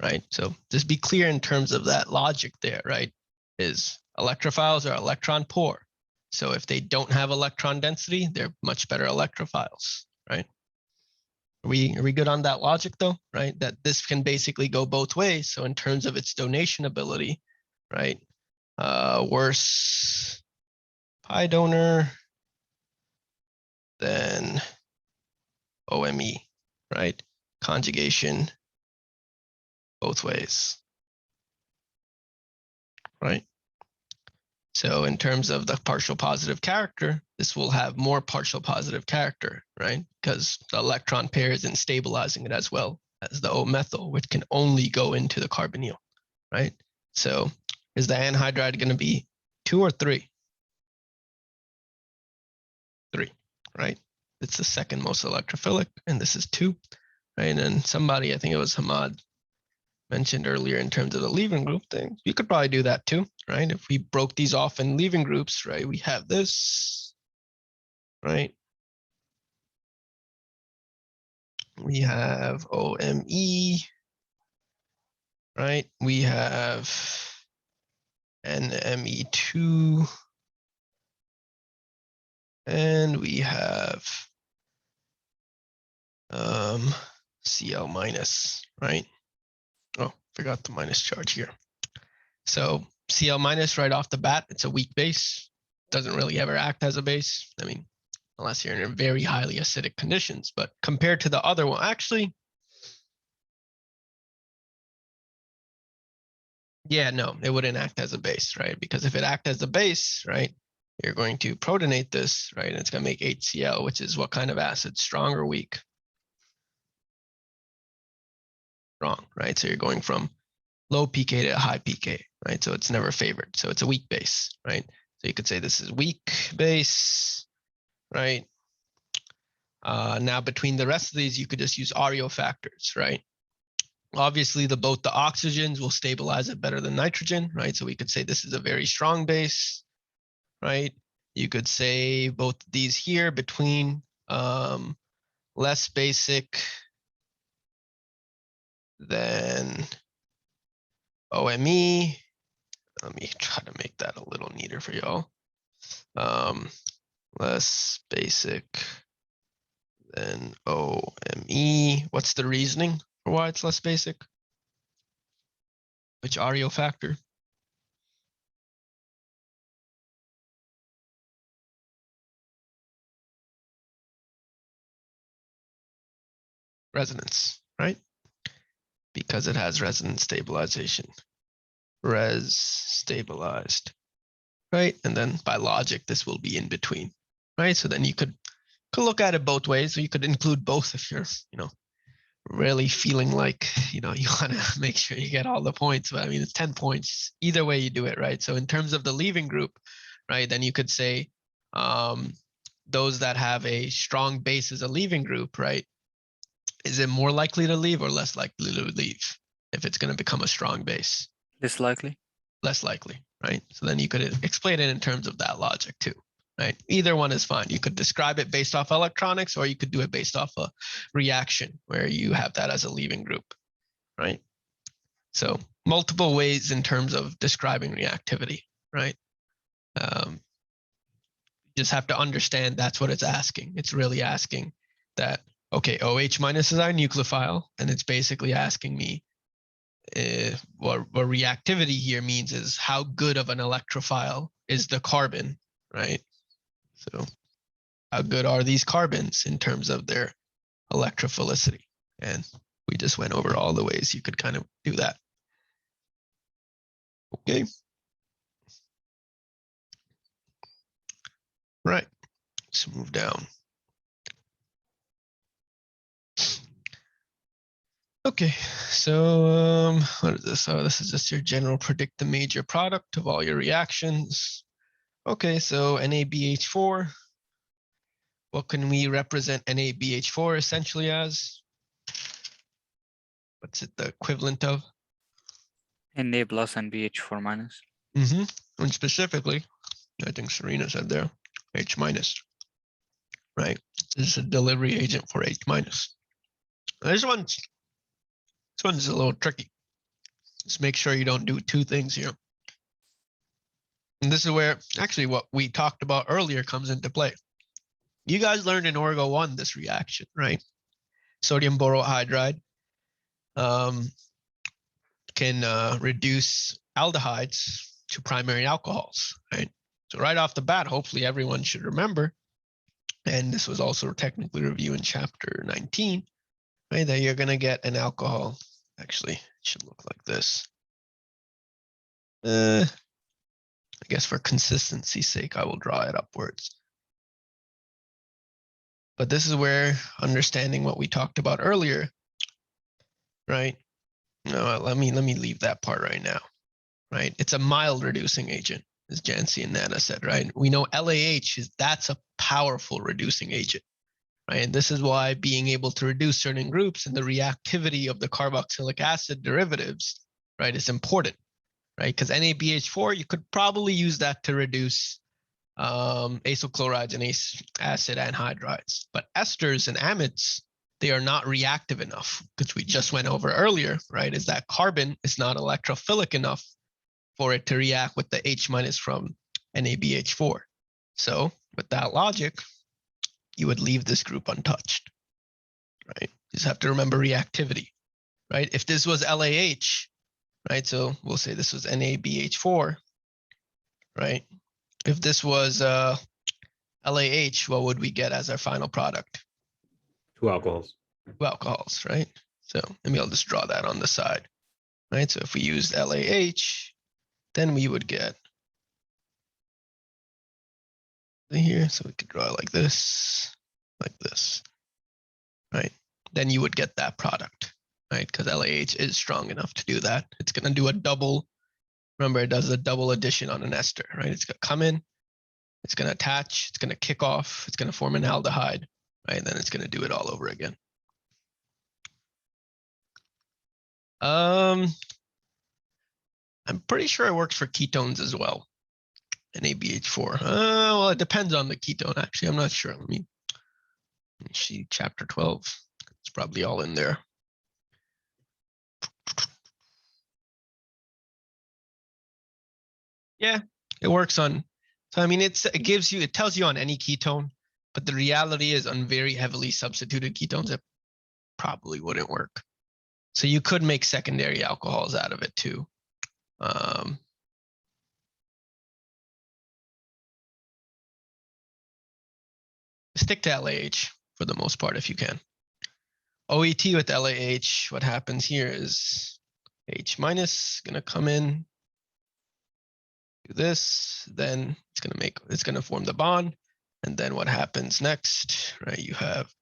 right? So just be clear in terms of that logic there, right? Is electrophiles are electron poor. So if they don't have electron density, they're much better electrophiles, right? Are we good on that logic though, right? That this can basically go both ways. So in terms of its donation ability, right? Worse pi donor than OME, right? Conjugation both ways, right? So in terms of the partial positive character, this will have more partial positive character, right? Because the electron pair isn't stabilizing it as well as the O-methyl, which can only go into the carbonyl, right? So is the anhydride going to be 2 or 3? 3, right? It's the second most electrophilic, and this is 2, right? And then somebody, I think it was Hamad, mentioned earlier in terms of the leaving group thing, you could probably do that too, right? If we broke these off in leaving groups, right? We have this, right? We have OME, right? We have NME2, and we have Cl minus, right? Oh, forgot the minus charge here. So Cl minus right off the bat, it's a weak base. Doesn't really ever act as a base. I mean, unless you're in very highly acidic conditions, but compared to the other one, actually, yeah, no, it wouldn't act as a base, right? Because if it acted as a base, right, you're going to protonate this, right? And it's going to make HCl, which is what kind of acid? Strong or weak? Strong, right? So you're going from low pK to high pK, right? So it's never favored. So it's a weak base, right? So you could say this is weak base, right? Now between the rest of these, you could just use Ario factors, right? Obviously, both the oxygens will stabilize it better than nitrogen, right? So we could say this is a very strong base, right? You could say both these here between less basic than OME. Let me try to make that a little neater for y'all. Less basic than OME. What's the reasoning for why it's less basic? Which Ario factor? Resonance, right? Because it has resonance stabilization. Res stabilized, right? And then by logic, this will be in between, right? So then you could look at it both ways. So you could include both if you're, really feeling like, you want to make sure you get all the points, but I mean, it's 10 points either way you do it, right? So in terms of the leaving group, right, then you could say those that have a strong base as a leaving group, right? Is it more likely to leave or less likely to leave if it's going to become a strong base? Less likely. Less likely, right? So then you could explain it in terms of that logic too, right? Either one is fine. You could describe it based off electronics, or you could do it based off a reaction where you have that as a leaving group, right? So multiple ways in terms of describing reactivity, right? You just have to understand that's what it's asking. It's really asking that, okay, OH minus is our nucleophile, and it's basically asking me what reactivity here means is how good of an electrophile is the carbon, right? So how good are these carbons in terms of their electrophilicity? And we just went over all the ways you could kind of do that. Okay. Right, let's move down. Okay, so what is this? Oh, this is just your general predict the major product of all your reactions. Okay, so NaBH4. What can we represent NaBH4 essentially as? What's it the equivalent of? Na plus and BH4 minus. And specifically, I think Serena said there, H minus, right? This is a delivery agent for H minus. This one's a little tricky. Just make sure you don't do two things here. And this is where actually what we talked about earlier comes into play. You guys learned in Orgo 1 this reaction, right? Sodium borohydride can reduce aldehydes to primary alcohols, right? So right off the bat, hopefully everyone should remember, and this was also technically reviewed in chapter 19, right? That you're going to get an alcohol. Actually, it should look like this. I guess for consistency's sake, I will draw it upwards. But this is where understanding what we talked about earlier, right? No, let me leave that part right now, right? It's a mild reducing agent, as Jancy and Nana said, right? We know LAH that's a powerful reducing agent, right? And this is why being able to reduce certain groups and the reactivity of the carboxylic acid derivatives, right, is important, right? Because NaBH4, you could probably use that to reduce acyl chlorides and acid anhydrides. But esters and amides, they are not reactive enough, because we just went over earlier, right? Is that carbon is not electrophilic enough for it to react with the H minus from NaBH4. So with that logic, you would leave this group untouched, right? You just have to remember reactivity, right? If this was LAH, right? So we'll say this was NaBH4, right? If this was LAH, what would we get as our final product? 2 alcohols. 2 alcohols, right? So maybe I'll just draw that on the side, right? So if we used LAH, then we would get here. So we could draw it like this, right? Then you would get that product, right? Because LAH is strong enough to do that. It's going to do a double. Remember, it does a double addition on an ester, right? It's going to come in, it's going to attach, it's going to kick off, it's going to form an aldehyde, right? And then it's going to do it all over again. I'm pretty sure it works for ketones as well. NaBH4. Well, it depends on the ketone, actually. I'm not sure. Let me see chapter 12. It's probably all in there. Yeah, it works on. So I mean, it tells you on any ketone, but the reality is on very heavily substituted ketones, it probably wouldn't work. So you could make secondary alcohols out of it too. Stick to LAH for the most part if you can. OET with LAH, what happens here is H minus gonna come in, do this, then it's gonna form the bond. And then what happens next, right? You have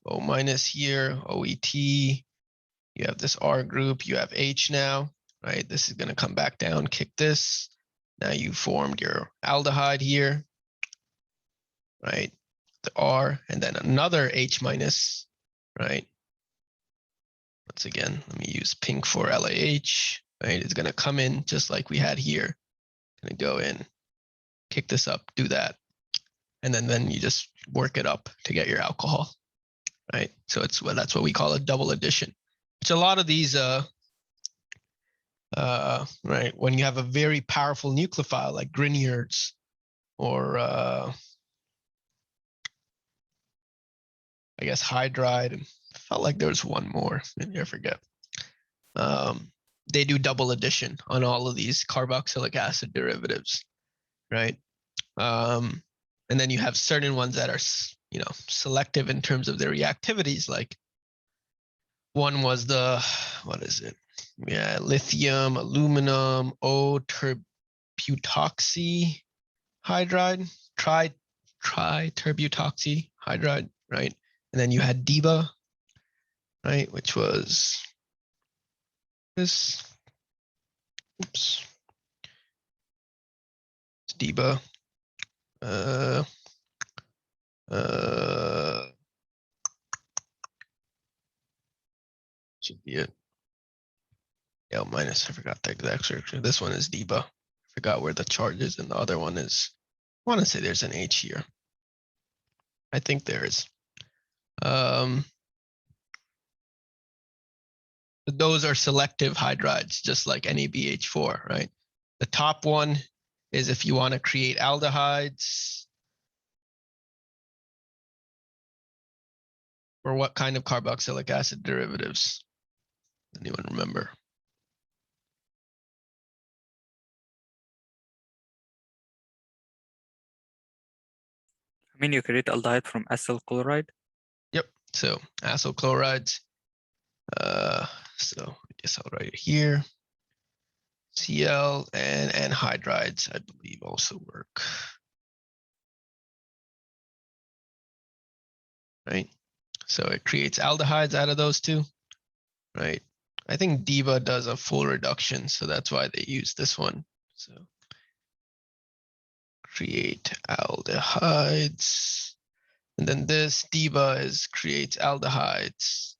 O minus here, OET, You have this R group, you have H now, right? This is gonna come back down, kick this. Now you formed your aldehyde here, right? The R, and then another H minus, right? Once again, let me use pink for LAH, right? It's gonna come in just like we had here. Gonna go in, kick this up, do that. And then you just work it up to get your alcohol, right? So that's what we call a double addition. Which a lot of these, right, when you have a very powerful nucleophile like Grignard's or I guess hydride. Felt like there was one more, maybe I forget. They do double addition on all of these carboxylic acid derivatives, right? And then you have certain ones that are, selective in terms of their reactivities. Like one was what is it? Yeah, lithium, aluminum, O-terbutoxy hydride, tri-terbutoxy hydride, right? And then you had DIBA, right, which was this. Oops. It's DIBA. Should be it. L minus, I forgot the exact structure. This one is DIBA. I forgot where the charge is, and the other one is, I want to say there's an H here. I think there is. Those are selective hydrides, just like NABH4, right? The top one is if you want to create aldehydes. Or what kind of carboxylic acid derivatives? Anyone remember? I mean, you create aldehyde from acyl chloride. Yep. So acyl chlorides. So I guess I'll write it here. Cl and anhydrides, I believe, also work. Right. So it creates aldehydes out of those two. Right. I think DIBA does a full reduction, so that's why they use this one. So create aldehydes. And then this DIBA creates aldehydes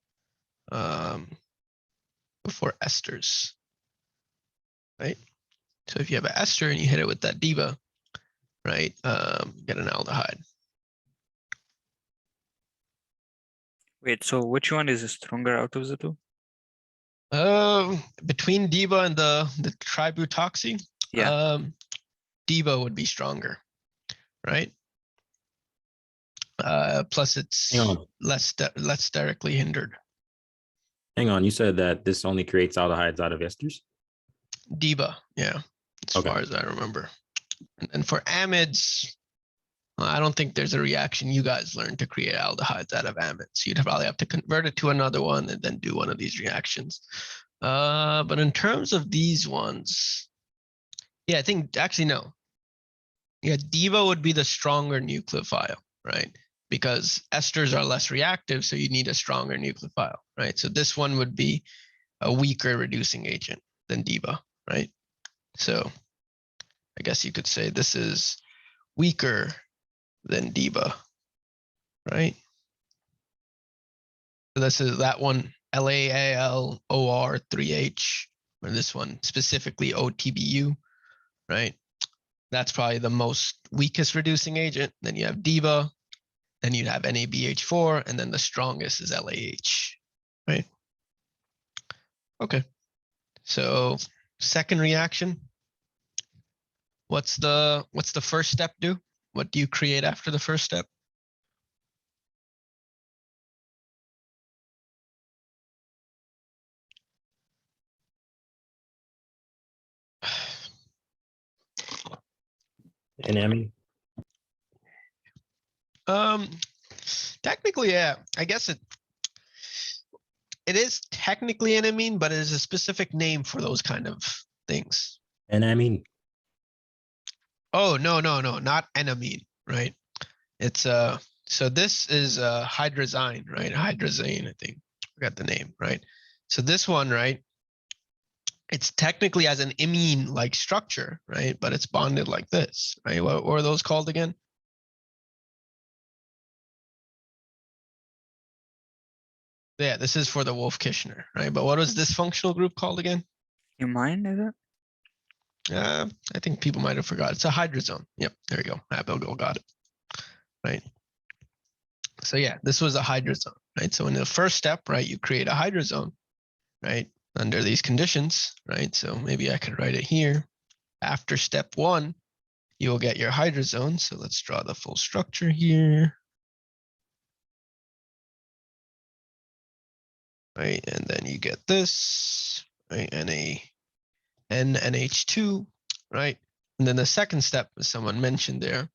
before esters, right? So if you have an ester and you hit it with that DIBA, right, you get an aldehyde. Wait, so which one is stronger out of the two? Between DIBA and the tributoxy, Yeah. DIBA would be stronger, right? Plus it's Hang on. less sterically hindered. Hang on. You said that this only creates aldehydes out of esters? DIBA, yeah, as Okay. far as I remember. And for amides, I don't think there's a reaction you guys learned to create aldehydes out of amides. You'd probably have to convert it to another one and then do one of these reactions. But in terms of these ones, yeah, I think actually no. Yeah, DIBA would be the stronger nucleophile, right? Because esters are less reactive, so you need a stronger nucleophile, right? So this one would be a weaker reducing agent than DIBA, right? So I guess you could say this is weaker than DIBA, right? So this is that one, LAALOR3H, or this one specifically OTBU, right? That's probably the most weakest reducing agent. Then you have DIBA, then you'd have NABH4, and then the strongest is LAH, right? Okay. So second reaction. What's the first step do? What do you create after the first step? NME? Technically, yeah. I guess it is technically an amine, but it is a specific name for those kind of things. NME? Oh, no, not enamine, right? It's so this is hydrazine, right? Hydrazine, I think. Forgot the name, right? So this one, right? It's technically as an imine-like structure, right? But it's bonded like this, right? What are those called again? Yeah, this is for the Wolff-Kishner, right? But what was this functional group called again? You mind, is it? I think people might have forgot. It's a hydrazone. Yep, there you go. Abelgo got it. Right. So yeah, this was a hydrazone, right? So in the first step, right, you create a hydrazone, right, under these conditions, right? So maybe I could write it here. After step one, you will get your hydrazone. So let's draw the full structure here. Right, and then you get this, right, NH2, right? And then the second step, as someone mentioned there,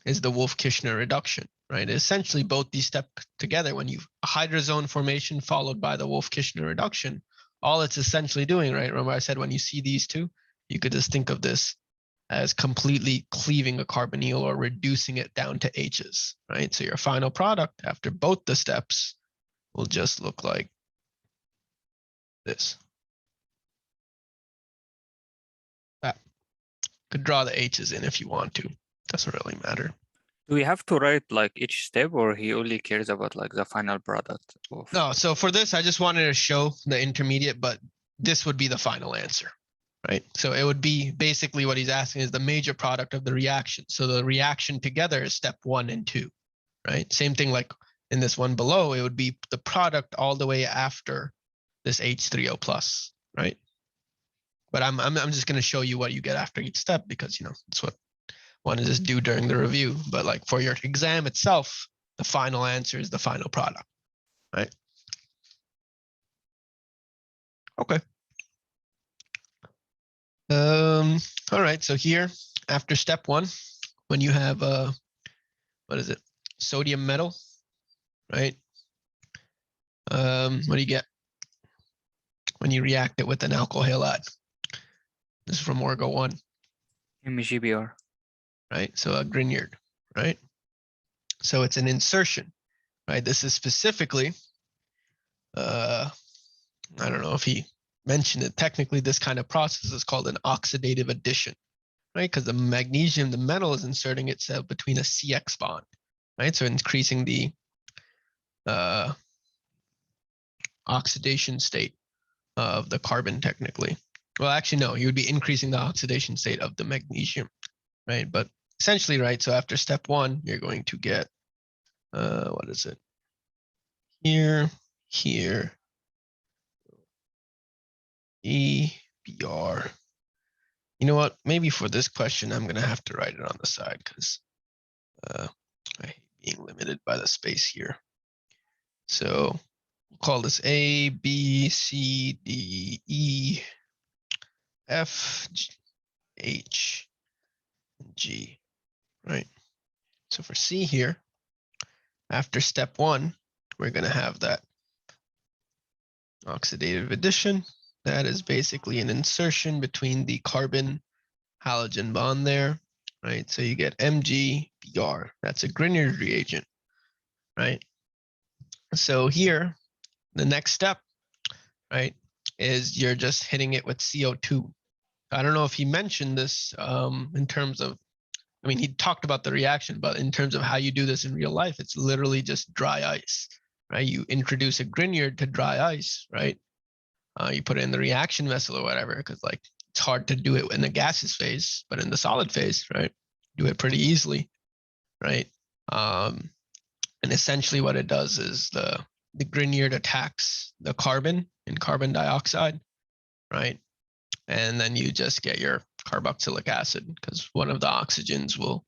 is the Wolff-Kishner reduction, right? Essentially, both these steps together, when you hydrazone formation followed by the Wolff-Kishner reduction, all it's essentially doing, right? Remember I said when you see these two, you could just think of this as completely cleaving a carbonyl or reducing it down to H's, right? So your final product after both the steps will just look like this. That could draw the H's in if you want to. Doesn't really matter. Do we have to write like each step, or he only cares about like the final product of? No, so for this, I just wanted to show the intermediate, but this would be the final answer, right? So it would be basically what he's asking is the major product of the reaction. So the reaction together is step 1 and 2, right? Same thing like in this one below, it would be the product all the way after this H3O plus, right? But I'm just going to show you what you get after each step because, you know, it's what one is just do during the review. But like for your exam itself, the final answer is the final product, right? Okay. All right. So here, after step 1, when you have what is it? Sodium metal, right? What do you get when you react it with an alkyl halide? This is from Orgo 1, MGBR. right? So a Grignard, right? So it's an insertion, right? This is specifically, I don't know if he mentioned it. Technically, this kind of process is called an oxidative addition, right? Because the magnesium, the metal is inserting itself between a CX bond, right? So increasing the oxidation state of the carbon technically. Well, actually, no, you would be increasing the oxidation state of the magnesium, right? But essentially, right, so after step 1, you're going to get, what is it? Here, EBR. You know what? Maybe for this question, I'm going to have to write it on the side because I hate being limited by the space here. So we'll call this A, B, C, D, E, F, H, and G, right? So for C here, after step 1, we're going to have that oxidative addition. That is basically an insertion between the carbon halogen bond there, right? So you get MgBr. That's a Grignard reagent, right? So here, the next step, right, is you're just hitting it with CO2. I don't know if he mentioned this in terms of, I mean, he talked about the reaction, but in terms of how you do this in real life, it's literally just dry ice, right? You introduce a Grignard to dry ice, right? You put it in the reaction vessel or whatever, because like it's hard to do it in the gaseous phase, but in the solid phase, right? Do it pretty easily, right? And essentially what it does is the Grignard attacks the carbon in carbon dioxide, right? And then you just get your carboxylic acid because one of the oxygens will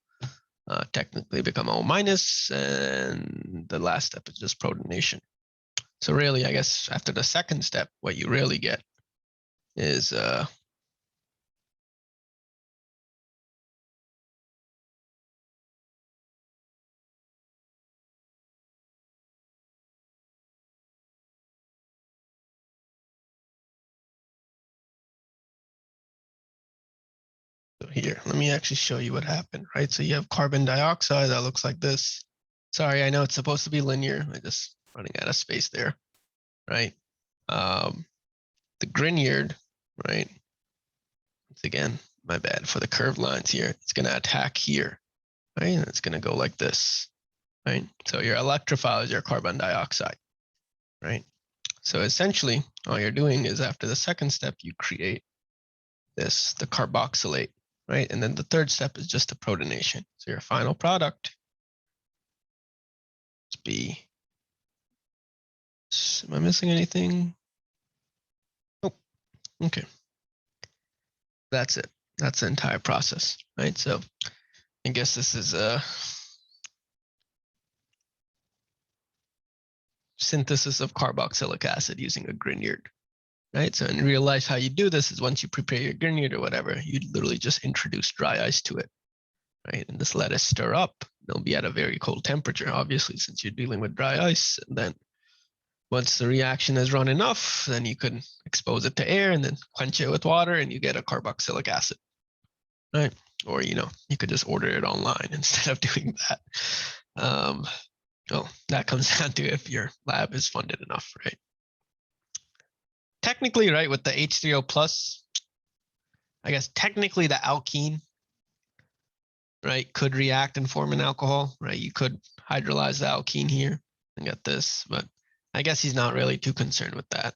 technically become O minus, and the last step is just protonation. So really, I guess after the second step, what you really get is so here, let me actually show you what happened, right? So you have carbon dioxide that looks like this. Sorry, I know it's supposed to be linear. I just running out of space there, right? The Grignard, right? Once again, my bad for the curved lines here. It's going to attack here, right? And it's going to go like this, right? So your electrophile is your carbon dioxide, right? So essentially, all you're doing is after the second step, you create this, the carboxylate, right? And then the third step is just the protonation. So your final product is B. Am I missing anything? Oh, okay. That's it. That's the entire process, right? So I guess this is a synthesis of carboxylic acid using a Grignard, right? So in real life, how you do this is once you prepare your Grignard or whatever, you literally just introduce dry ice to it, right? And just let it stir up. It'll be at a very cold temperature, obviously, since you're dealing with dry ice. And then once the reaction has run enough, then you can expose it to air and then quench it with water and you get a carboxylic acid, right? Or, you could just order it online instead of doing that. Well, that comes down to if your lab is funded enough, right? Technically, right, with the H3O plus, I guess technically the alkene, right, could react and form an alcohol, right? You could hydrolyze the alkene here and get this, but I guess he's not really too concerned with that.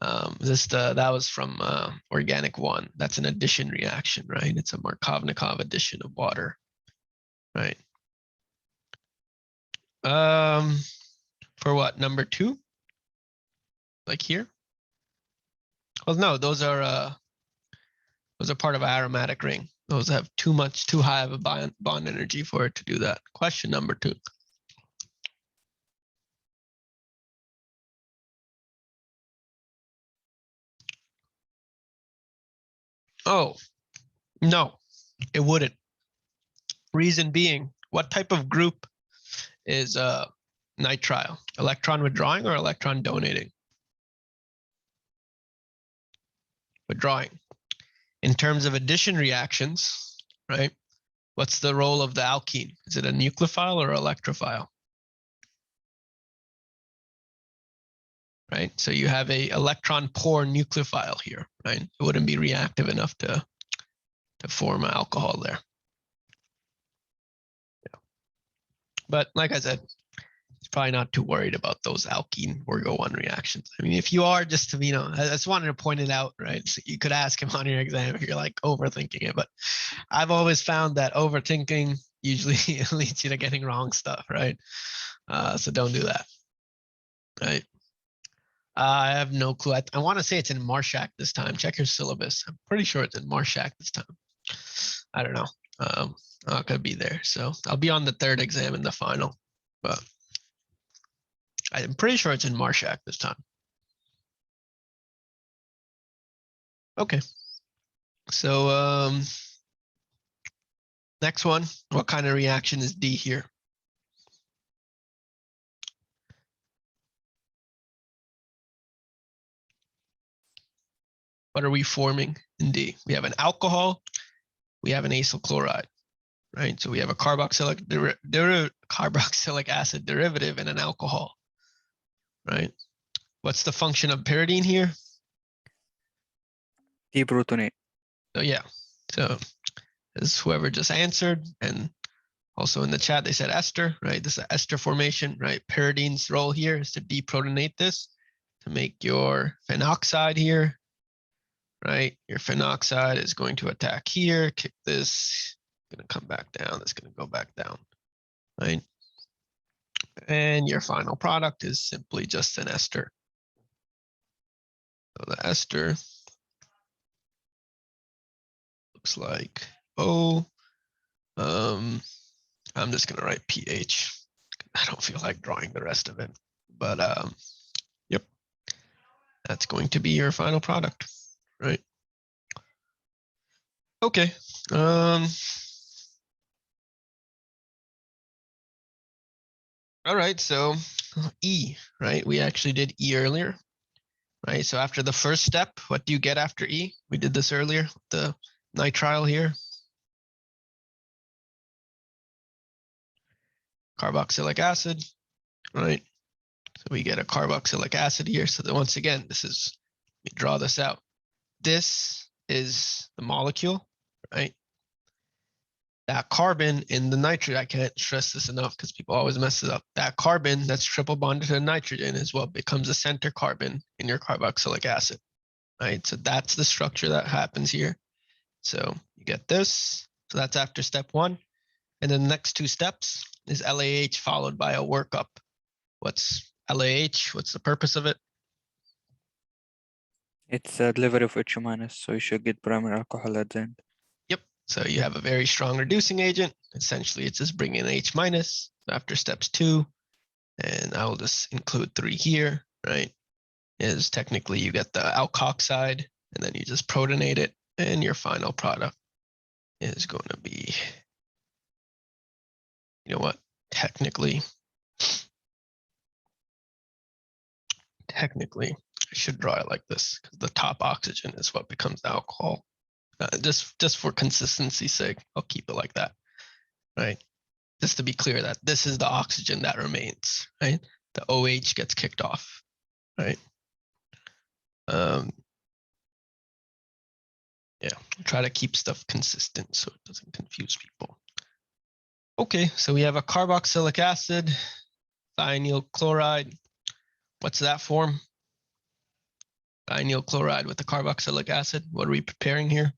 That was from Organic 1. That's an addition reaction, right? It's a Markovnikov addition of water, right? For what, number 2? Like here? Well, no, those are part of an aromatic ring. Those have too high of a bond energy for it to do that. Question number 2. Oh, no, it wouldn't. Reason being, what type of group is nitrile? Electron withdrawing or electron donating? Withdrawing. In terms of addition reactions, right? What's the role of the alkene? Is it a nucleophile or electrophile? Right, so you have a electron poor nucleophile here, right? It wouldn't be reactive enough to form an alcohol there. Yeah. But like I said, he's probably not too worried about those alkene Orgo-1 reactions. I mean, if you are, just to, I just wanted to point it out, right? So you could ask him on your exam if you're like overthinking it, but I've always found that overthinking usually leads you to getting wrong stuff, right? So don't do that, right? I have no clue. I want to say it's in Marshak this time. Check your syllabus. I'm pretty sure it's in Marshak this time. I don't know. I'm not gonna be there, so I'll be on the third exam in the final, but I'm pretty sure it's in Marshak this time. Okay. So next one, what kind of reaction is D here? What are we forming in D? We have an alcohol, we have an acyl chloride, right? So we have a carboxylic acid derivative and an alcohol, right? What's the function of pyridine here? Deprotonate. So yeah, so this is whoever just answered, and also in the chat they said ester, right? This is ester formation, right? Pyridine's role here is to deprotonate this to make your phenoxide here, right? Your phenoxide is going to attack here, kick this, gonna come back down, that's gonna go back down, right? And your final product is simply just an ester. So the ester looks like O. I'm just gonna write pH. I don't feel like drawing the rest of it, but yep, that's going to be your final product, right? Okay. All right, so E, right? We actually did E earlier, right? So after the first step, what do you get after E? We did this earlier, the nitrile here. Carboxylic acid, right? we get a carboxylic acid here. So that once again, this is, let me draw this out. This is the molecule, right? That carbon in the nitrogen, I can't stress this enough because people always mess it up. That carbon that's triple bonded to nitrogen is what becomes a center carbon in your carboxylic acid, right? So that's the structure that happens here. So you get this. So that's after step 1. And then the next 2 steps is LAH followed by a workup. What's LAH? What's the purpose of it? It's a delivery of H minus, so you should get primary alcohol at the end. Yep. So you have a very strong reducing agent. Essentially, it's just bringing H minus after steps 2. And I will just include 3 here, right? Is technically you get the alkoxide and then you just protonate it and your final product is going to be, you know what, technically, I should draw it like this because the top oxygen is what becomes the alcohol. Just for consistency's sake, I'll keep it like that, right? Just to be clear that this is the oxygen that remains, right? The OH gets kicked off, right? Yeah, try to keep stuff consistent so it doesn't confuse people. Okay, so we have a carboxylic acid, thionyl chloride. What's that form? Thionyl chloride with the carboxylic acid. What are we preparing here?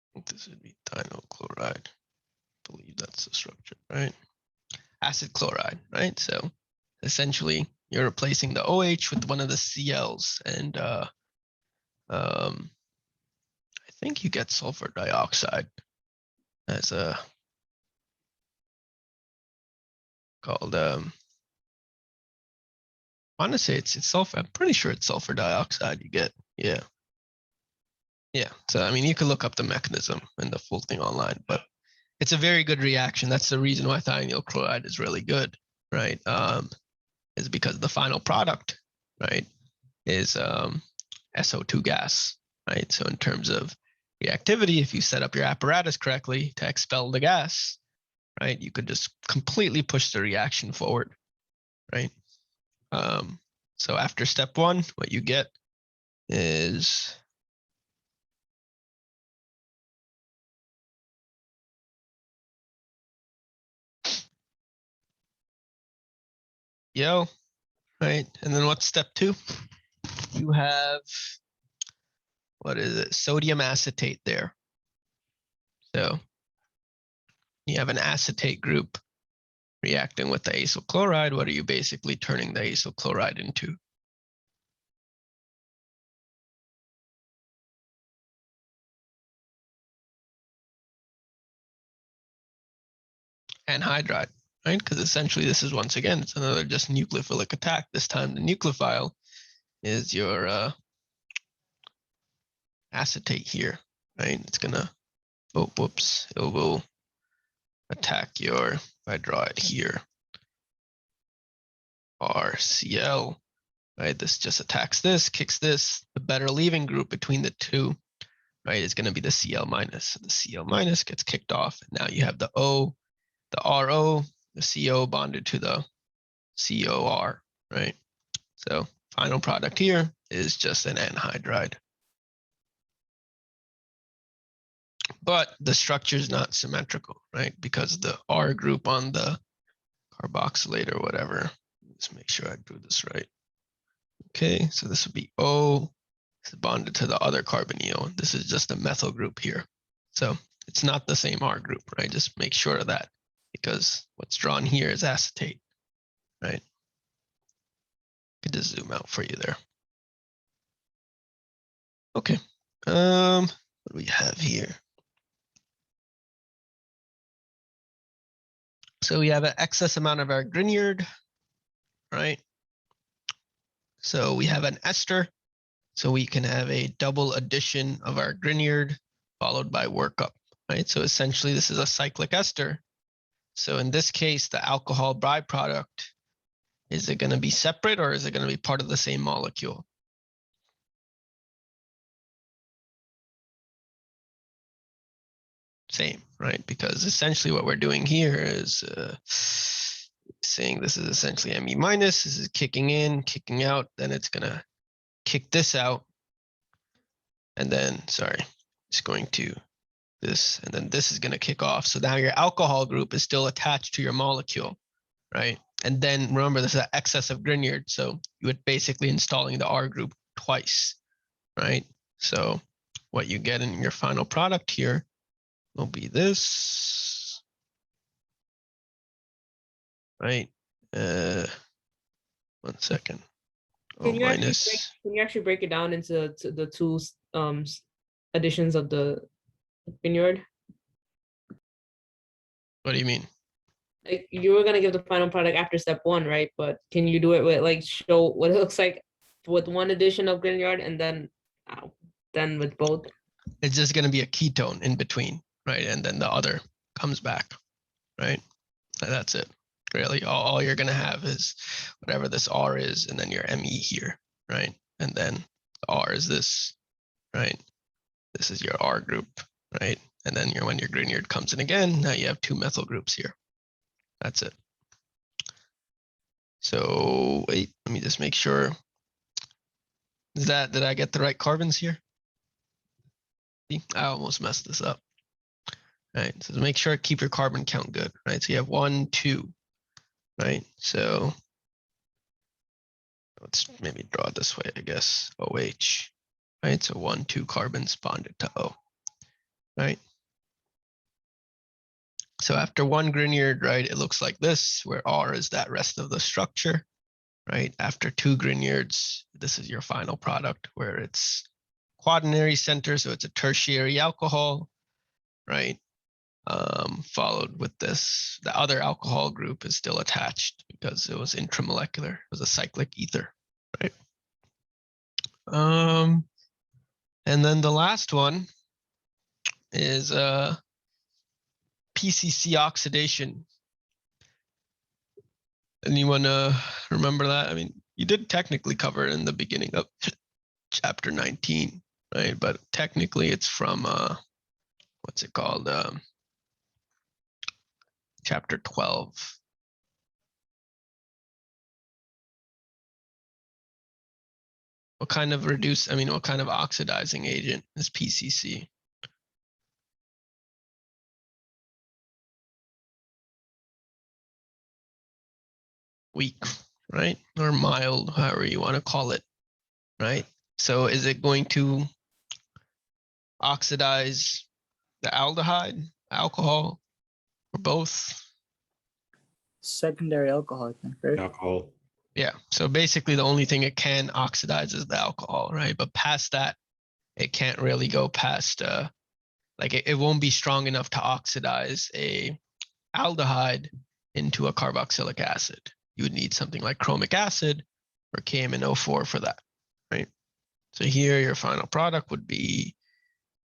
I think this would be thionyl chloride. I believe that's the structure, right? Acid chloride, right? So essentially you're replacing the OH with one of the CLs, and I think you get sulfur dioxide as a called I want to say it's sulfur. I'm pretty sure it's sulfur dioxide you get. Yeah. Yeah. So I mean you can look up the mechanism and the full thing online, but it's a very good reaction. That's the reason why thionyl chloride is really good, right? Is because the final product, right, is SO2 gas, right? So in terms of reactivity, if you set up your apparatus correctly to expel the gas, right, you could just completely push the reaction forward, right? So after step 1, what you get is right? And then what's step 2? You have, what is it? Sodium acetate there. So you have an acetate group reacting with the acyl chloride. What are you basically turning the acyl chloride into? Anhydride, right? Because essentially this is, once again, it's another just nucleophilic attack. This time the nucleophile is your acetate here, right? It's gonna, oh, whoops, it will attack your, if I draw it here, RCl, right? This just attacks this, kicks this. The better leaving group between the two, right, is gonna be the Cl minus. So the Cl minus gets kicked off. And now you have the O, the RO, the CO bonded to the COR, right? So final product here is just an anhydride. But the structure is not symmetrical, right? Because the R group on the carboxylate or whatever, let's make sure I drew this right. Okay, so this would be O, this is bonded to the other carbonyl. This is just a methyl group here. So it's not the same R group, right? Just make sure of that because what's drawn here is acetate, right? Could just zoom out for you there. Okay, what do we have here? So we have an excess amount of our Grignard, right? So we have an ester, so we can have a double addition of our Grignard followed by workup, right? So essentially this is a cyclic ester. So in this case, the alcohol byproduct, is it going to be separate or is it going to be part of the same molecule? same, right? Because essentially what we're doing here is saying this is essentially ME minus, this is kicking in, kicking out, then it's gonna kick this out. And then, sorry, it's going to this, and then this is gonna kick off. So now your alcohol group is still attached to your molecule, right? And then remember, this is an excess of Grignard, so you would basically installing the R group twice, right? So what you get in your final product here will be this, right? 1 second. Can you actually Minus, break it down into the two additions of the Grignard? what do you mean? Like you were gonna give the final product after step 1, right? But can you do it with like show what it looks like with one addition of Grignard and then with both? It's just gonna be a ketone in between, right? And then the other comes back, right? That's it. Really, all you're gonna have is whatever this R is, and then your ME here, right? And then the R is this, right? This is your R group, right? And then when your Grignard comes in again, now you have 2 methyl groups here. That's it. So wait, let me just make sure. Did I get the right carbons here? See, I almost messed this up. Right, so make sure keep your carbon count good, right? So you have 1, 2, right? So let's maybe draw it this way, I guess. OH, right? So 1, 2 carbons bonded to O, right? So after 1 Grignard, right, it looks like this, where R is that rest of the structure, right? After 2 Grignards, this is your final product where it's quaternary center, so it's a tertiary alcohol, right? Followed with this, the other alcohol group is still attached because it was intramolecular, it was a cyclic ether, right? And then the last one is Pcc oxidation. Anyone remember that? I mean, you did technically cover it in the beginning of chapter 19, right? But technically it's from what's it called? Chapter 12. What kind of what kind of oxidizing agent is PCC? Weak, right? Or mild, however you want to call it, right? So is it going to oxidize the aldehyde, alcohol, or both? Secondary alcohol, I think, right? Alcohol. Yeah, so basically the only thing it can oxidize is the alcohol, right? But past that, it can't really go past, like it won't be strong enough to oxidize a aldehyde into a carboxylic acid. You would need something like chromic acid or KMnO4 for that, right? So here your final product would be,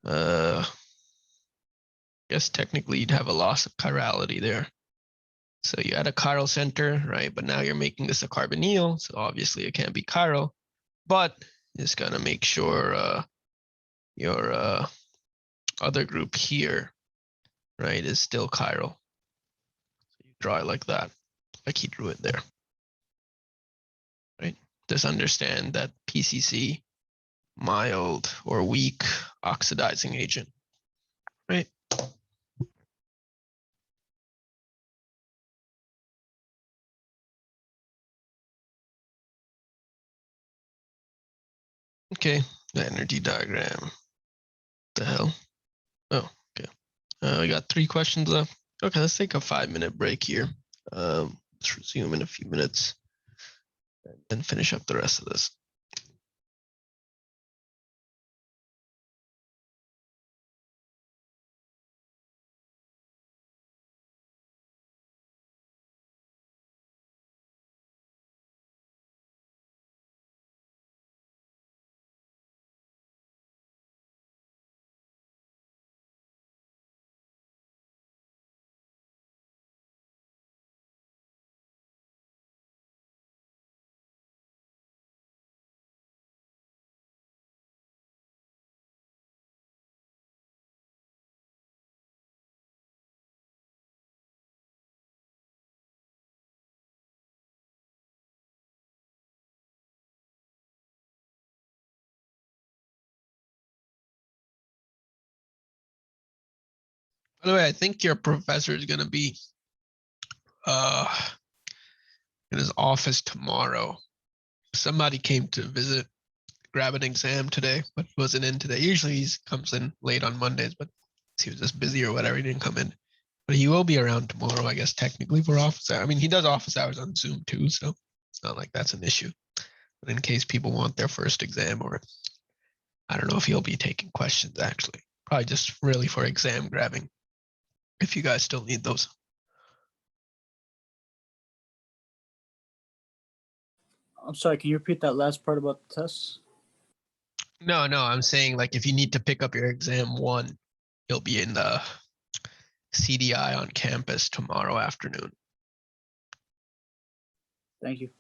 I guess technically you'd have a loss of chirality there. So you had a chiral center, right? But now you're making this a carbonyl, so obviously it can't be chiral, but it's gonna make sure your other group here, right, is still chiral. So you draw it like that, like he drew it there, right? Just understand that PCC, mild or weak oxidizing agent, right? Okay, the energy diagram. What the hell? Oh, okay. We got 3 questions left. Okay, let's take a 5-minute break here. Let's resume in a few minutes and finish up the rest of this. By the way, I think your professor is gonna be in his office tomorrow. Somebody came to visit, grab an exam today, but he wasn't in today. Usually he comes in late on Mondays, but he was just busy or whatever. He didn't come in. But he will be around tomorrow, I guess, technically for office hours. I mean, he does office hours on Zoom too, so it's not like that's an issue. But in case people want their first exam, or I don't know if he'll be taking questions actually. Probably just really for exam grabbing, if you guys still need those. I'm sorry, can you repeat that last part about the tests? No, I'm saying like if you need to pick up your exam one, he'll be in the CDI on campus tomorrow afternoon. Thank you.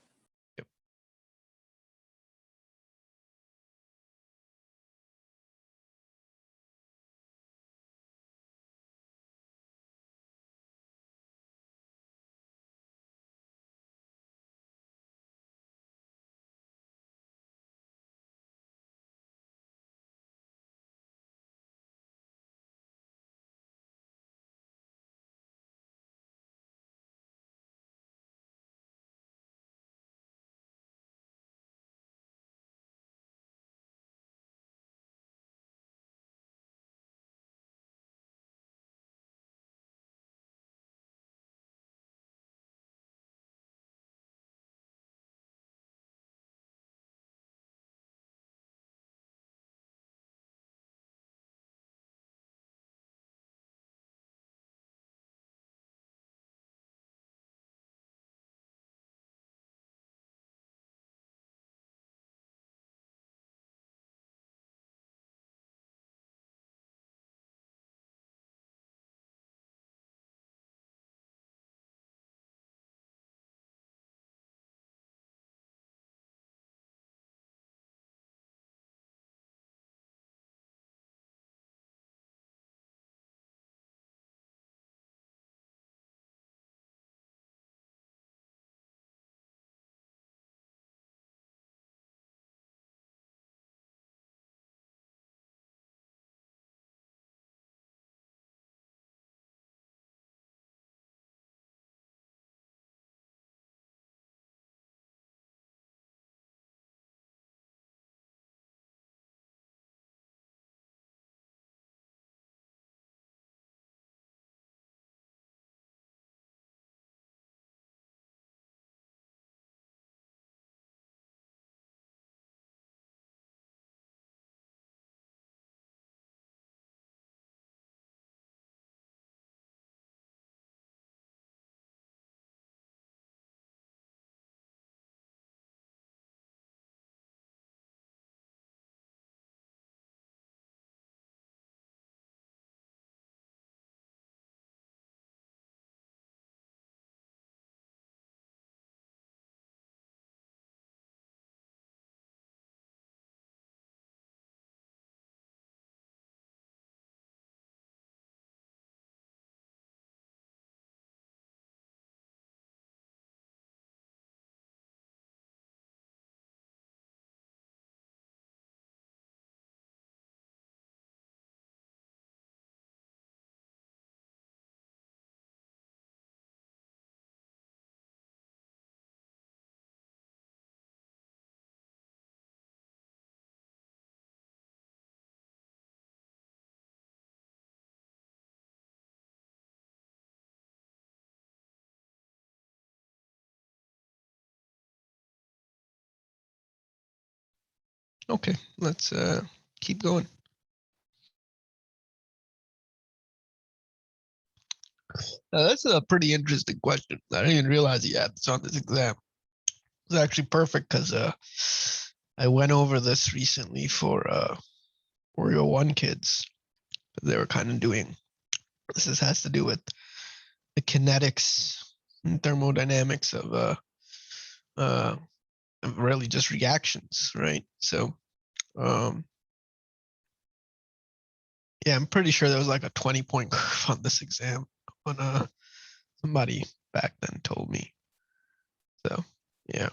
Okay, let's keep going. That's a pretty interesting question. I didn't even realize he had this on this exam. It's actually perfect because I went over this recently for Oreo 1 kids. They were kind of doing, this has to do with the kinetics and thermodynamics of really just reactions, right? So yeah, I'm pretty sure there was like a 20-point curve on this exam when somebody back then told me. So yeah,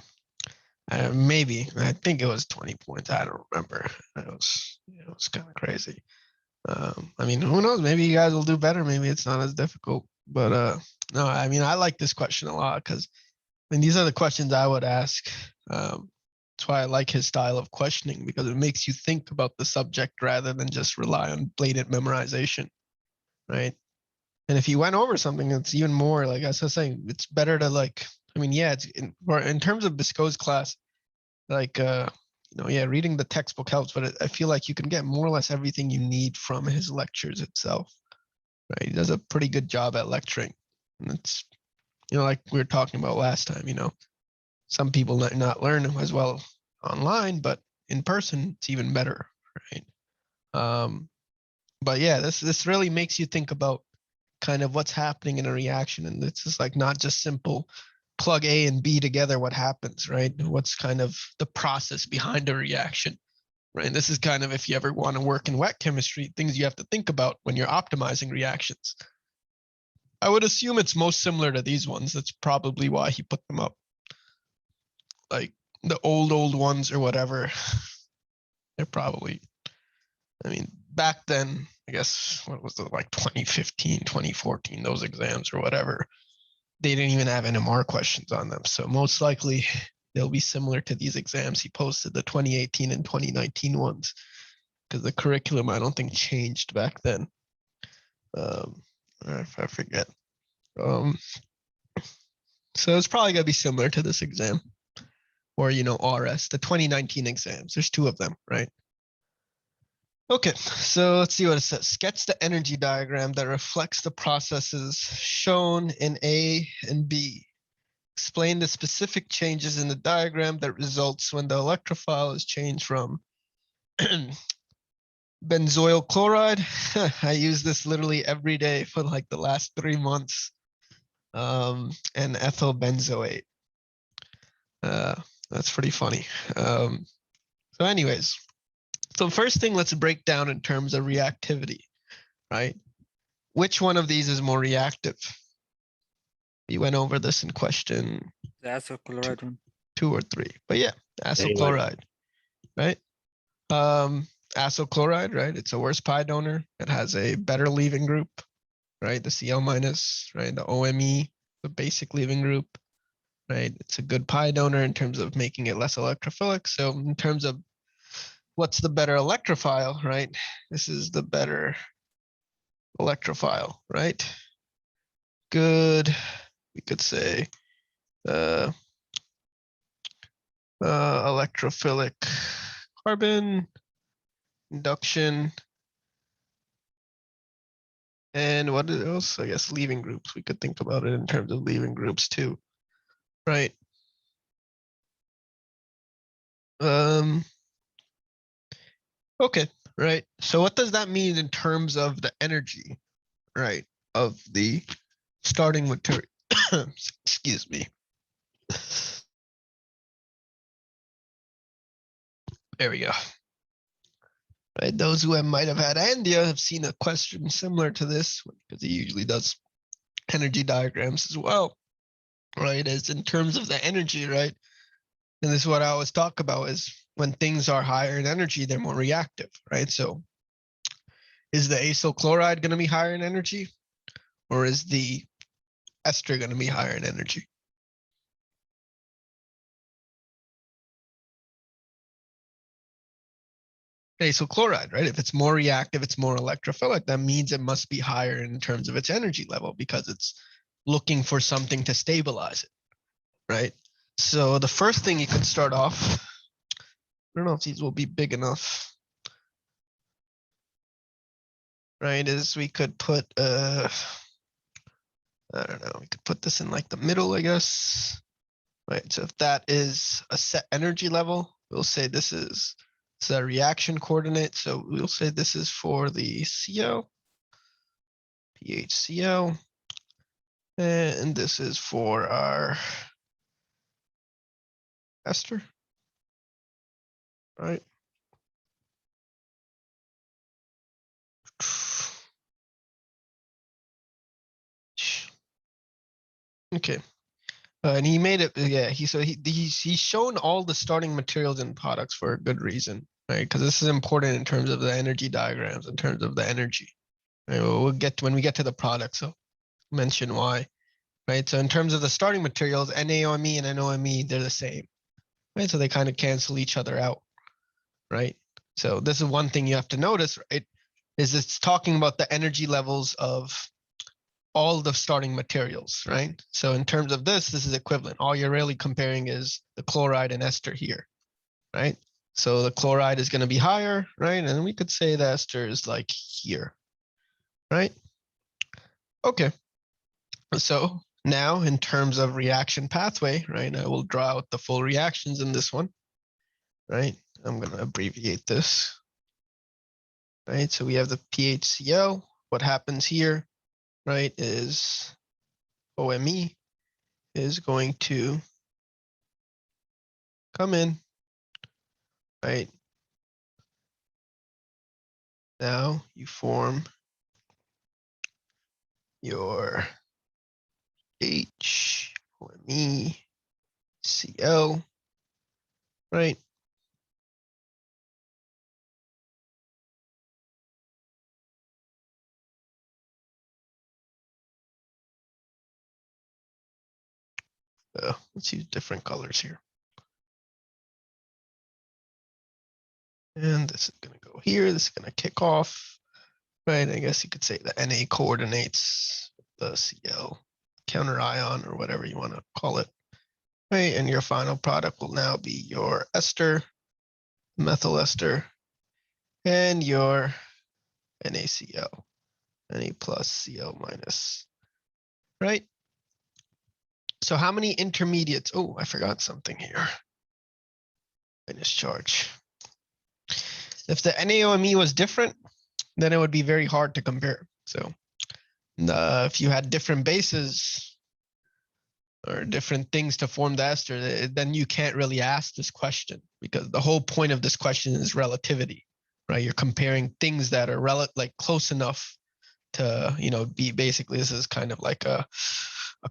maybe I think it was 20 points. I don't remember. It was kind of crazy. I mean, who knows? Maybe you guys will do better. Maybe it's not as difficult. But no, I mean, I like this question a lot because I mean, these are the questions I would ask. That's why I like his style of questioning because it makes you think about the subject rather than just rely on blatant memorization, right? And if you went over something, it's even more like I was saying, it's better to like. I mean, yeah, it's in terms of Bisco's class, like yeah, reading the textbook helps, but I feel like you can get more or less everything you need from his lectures itself. Right, he does a pretty good job at lecturing, and it's like we were talking about last time. Some people not learn as well online, but in person it's even better, right? But yeah, this really makes you think about kind of what's happening in a reaction, and it's just like not just simple plug A and B together, what happens, right? What's kind of the process behind a reaction, right? This is kind of if you ever want to work in wet chemistry, things you have to think about when you're optimizing reactions. I would assume it's most similar to these ones. That's probably why he put them up. Like the old ones or whatever, they're probably, I mean, back then, I guess, what was it, like 2015, 2014, those exams or whatever, they didn't even have NMR questions on them. So most likely they'll be similar to these exams he posted, the 2018 and 2019 ones, because the curriculum, I don't think changed back then. If I forget. So it's probably gonna be similar to this exam. Or, RS, the 2019 exams. There's two of them, right? Okay, so let's see what it says. Sketch the energy diagram that reflects the processes shown in A and B. Explain the specific changes in the diagram that results when the electrophile is changed from benzoyl chloride. I use this literally every day for like the last 3 months. And ethyl benzoate. That's pretty funny. So anyways, so first thing, let's break down in terms of reactivity, right? Which one of these is more reactive? We went over this in question The acyl chloride one. 2 or 3, but yeah, acyl Anyway. chloride, right? Acyl chloride, right? It's a worse pi donor. It has a better leaving group, right? The Cl minus, right? The OMe, the basic leaving group, right? It's a good pi donor in terms of making it less electrophilic. So in terms of what's the better electrophile, right? This is the better electrophile, right? Good, we could say, electrophilic carbon, induction, and what else? I guess leaving groups. We could think about it in terms of leaving groups too, right? Okay, right. So what does that mean in terms of the energy, right, of the starting material? Excuse me. There we go. Right, those who might have had Andia have seen a question similar to this because he usually does energy diagrams as well, right? As in terms of the energy, right? And this is what I always talk about is when things are higher in energy, they're more reactive, right? So is the acyl chloride going to be higher in energy or is the ester going to be higher in energy? Acyl chloride, right? If it's more reactive, it's more electrophilic. That means it must be higher in terms of its energy level because it's looking for something to stabilize it, right? So the first thing you could start off, I don't know if these will be big enough, right? Is we could put, I don't know, we could put this in like the middle, I guess. Right, so if that is a set energy level, we'll say this is the reaction coordinate. So we'll say this is for the CO, PHCl, and this is for our ester, right? Okay. And he made it, yeah, he's shown all the starting materials and products for a good reason, right? Because this is important in terms of the energy diagrams, in terms of the energy. Right? We'll get to, when we get to the product, so mention why. Right? So in terms of the starting materials, NaOMe and NOMe, they're the same. Right? So they kind of cancel each other out. Right? So this is one thing you have to notice, right? Is it's talking about the energy levels of all the starting materials, right? So in terms of this is equivalent. All you're really comparing is the chloride and ester here, right? So the chloride is going to be higher, right? And we could say the ester is like here, right? Okay. So now in terms of reaction pathway, right? I will draw out the full reactions in this one, right? I'm going to abbreviate this, right? So we have the PHCl. What happens here, right, is OMe is going to come in, right? Now you form your HOMe Cl, right? Let's use different colors here. And this is going to go here. This is going to kick off, right? I guess you could say the Na coordinates the Cl counter ion or whatever you want to call it, right? And your final product will now be your ester, methyl ester, and your NaCl, Na plus Cl minus, right? So how many intermediates? Oh, I forgot something here. Minus charge. If the NaOMe was different, then it would be very hard to compare. So if you had different bases or different things to form the ester, then you can't really ask this question because the whole point of this question is relativity, right? You're comparing things that are like close enough to, be basically, this is kind of like a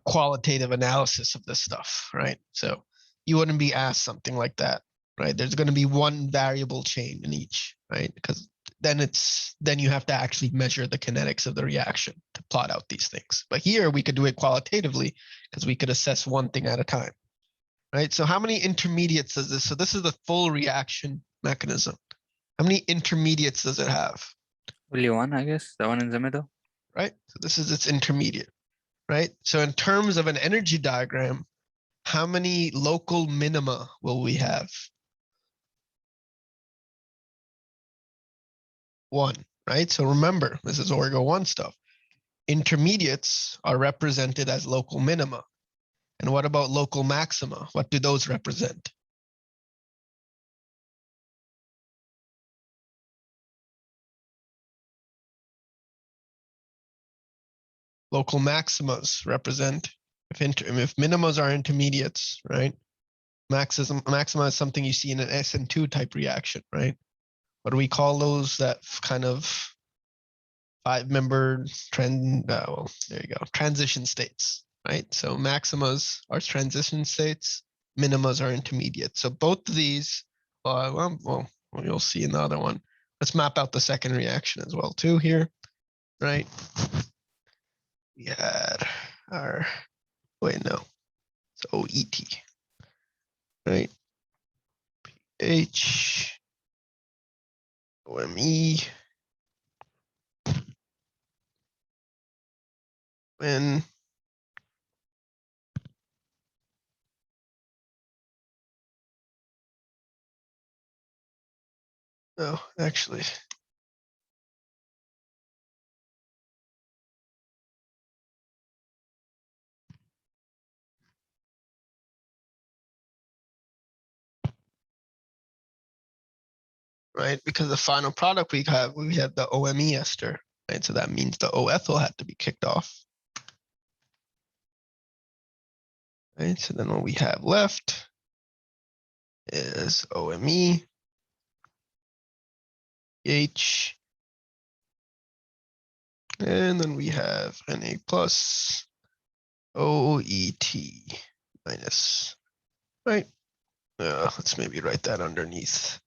qualitative analysis of this stuff, right? So you wouldn't be asked something like that, right? There's going to be one variable change in each, right? Because then you have to actually measure the kinetics of the reaction to plot out these things. But here we could do it qualitatively because we could assess one thing at a time, right? So how many intermediates does this? So this is the full reaction mechanism. How many intermediates does it have? Only one, I guess. The one in the middle. Right? So this is its intermediate, right? So in terms of an energy diagram, how many local minima will we have? One, right? So remember, this is Orgo 1 stuff. Intermediates are represented as local minima. And what about local maxima? What do those represent? Local maximas represent, if minimas are intermediates, right? Maxima is something you see in an SN2 type reaction, right? What do we call those that kind of 5-member trend? Well, there you go. Transition states, right? So maximas are transition states, minimas are intermediate. So both of these, well, you'll see in the other one. Let's map out the second reaction as well too here, right? We had our, wait, no, it's OET, right? H, OME, when oh, actually, right? Because the final product we had the OME ester, right? So that means the O-ethyl had to be kicked off. Right, so then what we have left is OME, H, and then we have Na plus OET minus, right? Let's maybe write that underneath.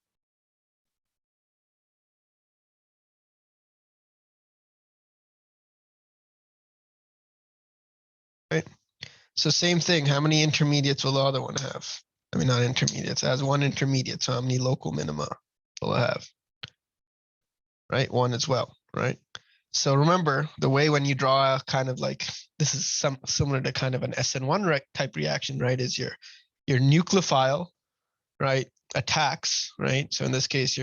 right? So same thing, how many intermediates will the other one have? I mean, not intermediates, it has one intermediate, so how many local minima will it have? Right, one as well, right? So remember, the way when you draw a kind of like, this is similar to kind of an SN1 type reaction, right? Is your nucleophile, right, attacks, right? So in this case,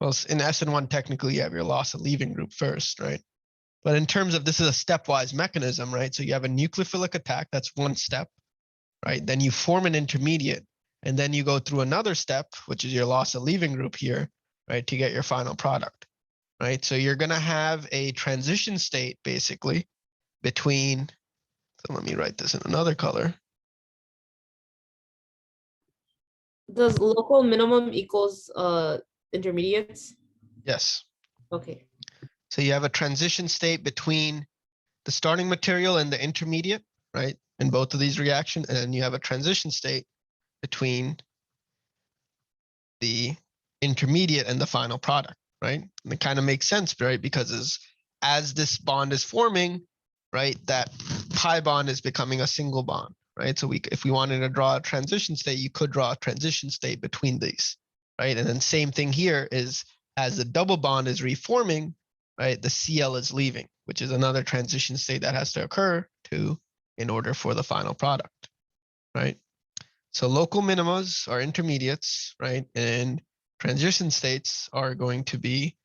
well, in SN1, technically you have your loss of leaving group first, right? But in terms of, this is a stepwise mechanism, right? So you have a nucleophilic attack, that's one step, right? Then you form an intermediate, and then you go through another step, which is your loss of leaving group here, right, to get your final product, right? So you're gonna have a transition state basically between, so let me write this in another color. Does local minimum equals intermediates? Yes. Okay. So you have a transition state between the starting material and the intermediate, right? In both of these reactions, and then you have a transition state between the intermediate and the final product, right? And it kind of makes sense, right? Because as this bond is forming, right, that pi bond is becoming a single bond, right? So if we wanted to draw a transition state, you could draw a transition state between these, right? And then same thing here is, as the double bond is reforming, right, the Cl is leaving, which is another transition state that has to occur in order for the final product, right? So local minimas are intermediates, right? And transition states are going to be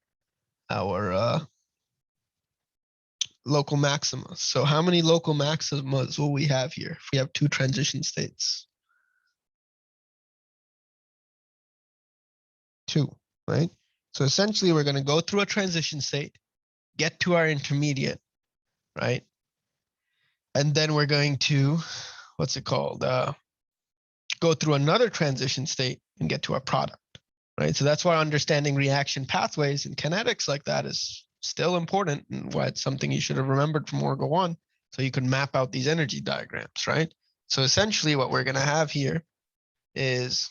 our local maxima. So how many local maximas will we have here if we have two transition states? Two, right? So essentially we're going to go through a transition state, get to our intermediate, right? And then we're going to, what's it called? Go through another transition state and get to our product, right? So that's why understanding reaction pathways and kinetics like that is still important, and why it's something you should have remembered from Orgo 1, so you can map out these energy diagrams, right? So essentially what we're going to have here is,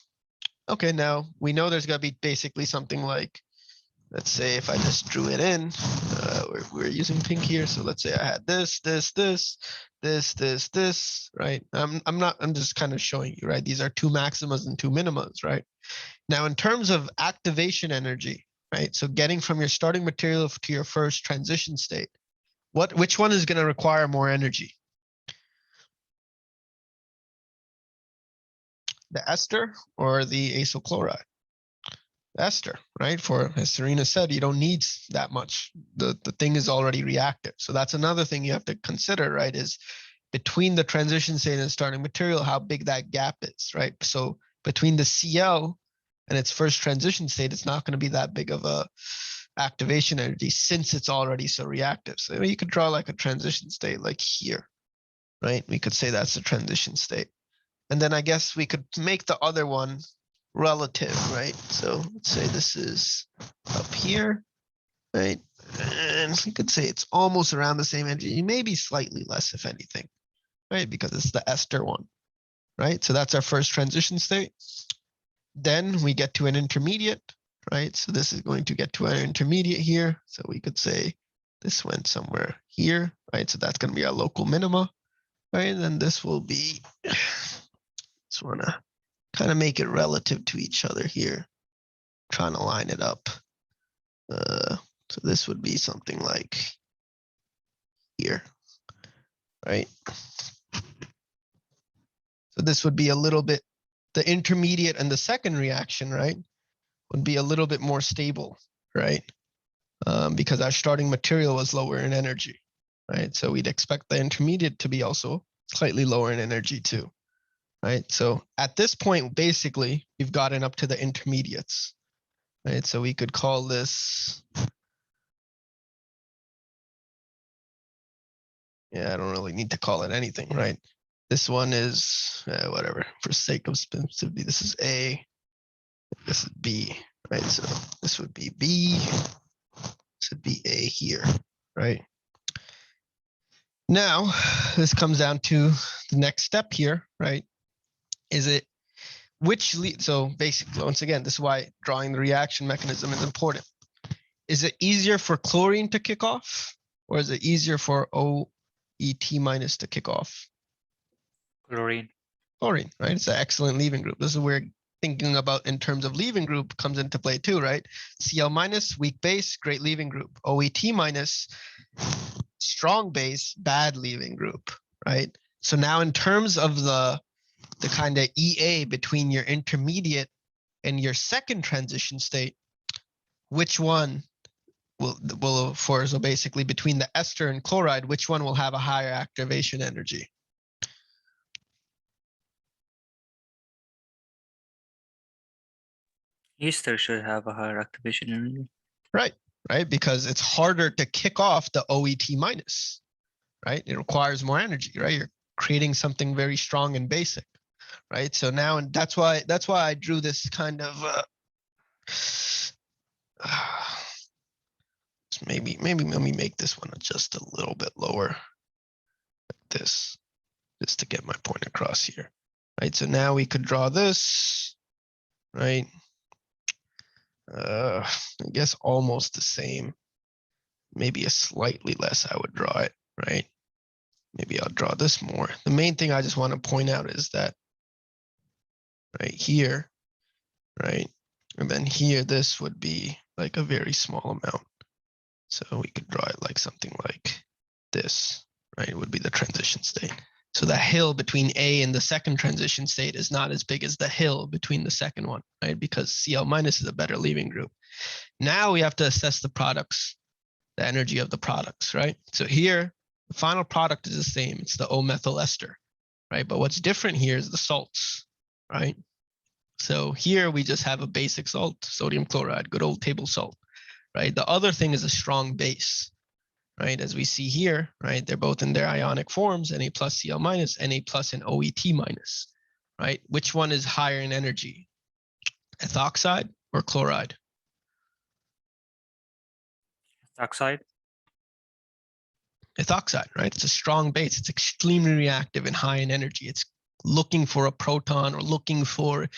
okay, now we know there's going to be basically something like, let's say if I just drew it in, we're using pink here. So let's say I had this, right? I'm just kind of showing you, right? These are two maximas and two minimas, right? Now, in terms of activation energy, right? So getting from your starting material to your first transition state, which one is going to require more energy? The ester or the acyl chloride? Ester, right? For, as Serena said, you don't need that much. The thing is already reactive. So that's another thing you have to consider, right? Is between the transition state and starting material, how big that gap is, right? So between the Cl and its first transition state, it's not going to be that big of a activation energy since it's already so reactive. So you could draw like a transition state like here, right? We could say that's the transition state. And then I guess we could make the other one relative, right? So let's say this is up here, right? And we could say it's almost around the same energy, maybe slightly less if anything, right? Because it's the ester one, right? So that's our first transition state. Then we get to an intermediate, right? So this is going to get to an intermediate here. So we could say this went somewhere here, right? So that's going to be our local minima, right? And then this will be, just want to kind of make it relative to each other here, trying to line it up. So this would be something like here, right? So this would be a little bit, the intermediate and the second reaction, right, would be a little bit more stable, right? Because our starting material was lower in energy, right? So we'd expect the intermediate to be also slightly lower in energy too, right? So at this point, basically, we've gotten up to the intermediates, right? So we could call this, yeah, I don't really need to call it anything, right? This one is whatever, for sake of simplicity, this is A, this is B, right? So this would be B, this would be A here, right? Now, this comes down to the next step here, right? Is it so basically, once again, this is why drawing the reaction mechanism is important. Is it easier for chlorine to kick off, or is it easier for OET minus to kick off? Chlorine. Chlorine, right? It's an excellent leaving group. This is where thinking about in terms of leaving group comes into play too, right? Cl minus, weak base, great leaving group. OET minus, strong base, bad leaving group, right? So now in terms of the kind of EA between your intermediate and your second transition state, which one so basically between the ester and chloride, which one will have a higher activation energy? Ester should have a higher activation energy. Right, because it's harder to kick off the OET minus, right? It requires more energy, right? You're creating something very strong and basic, right? So now, and that's why I drew this kind of maybe let me make this one just a little bit lower, like this, just to get my point across here, right? So now we could draw this, right? I guess almost the same. Maybe a slightly less I would draw it, right? Maybe I'll draw this more. The main thing I just want to point out is that right here, right? And then here, this would be like a very small amount. So we could draw it like something like this, right? It would be the transition state. So the hill between A and the second transition state is not as big as the hill between the second one, right? Because Cl minus is a better leaving group. Now we have to assess the products, the energy of the products, right? So here, the final product is the same. It's the O-methyl ester, right? But what's different here is the salts, right? So here we just have a basic salt, sodium chloride, good old table salt, right? The other thing is a strong base, right? As we see here, right? They're both in their ionic forms, Na plus Cl minus, Na plus and OET minus, right? Which one is higher in energy, ethoxide or chloride? Oxide. Ethoxide, right? It's a strong base. It's extremely reactive and high in energy. It's looking for a proton or looking for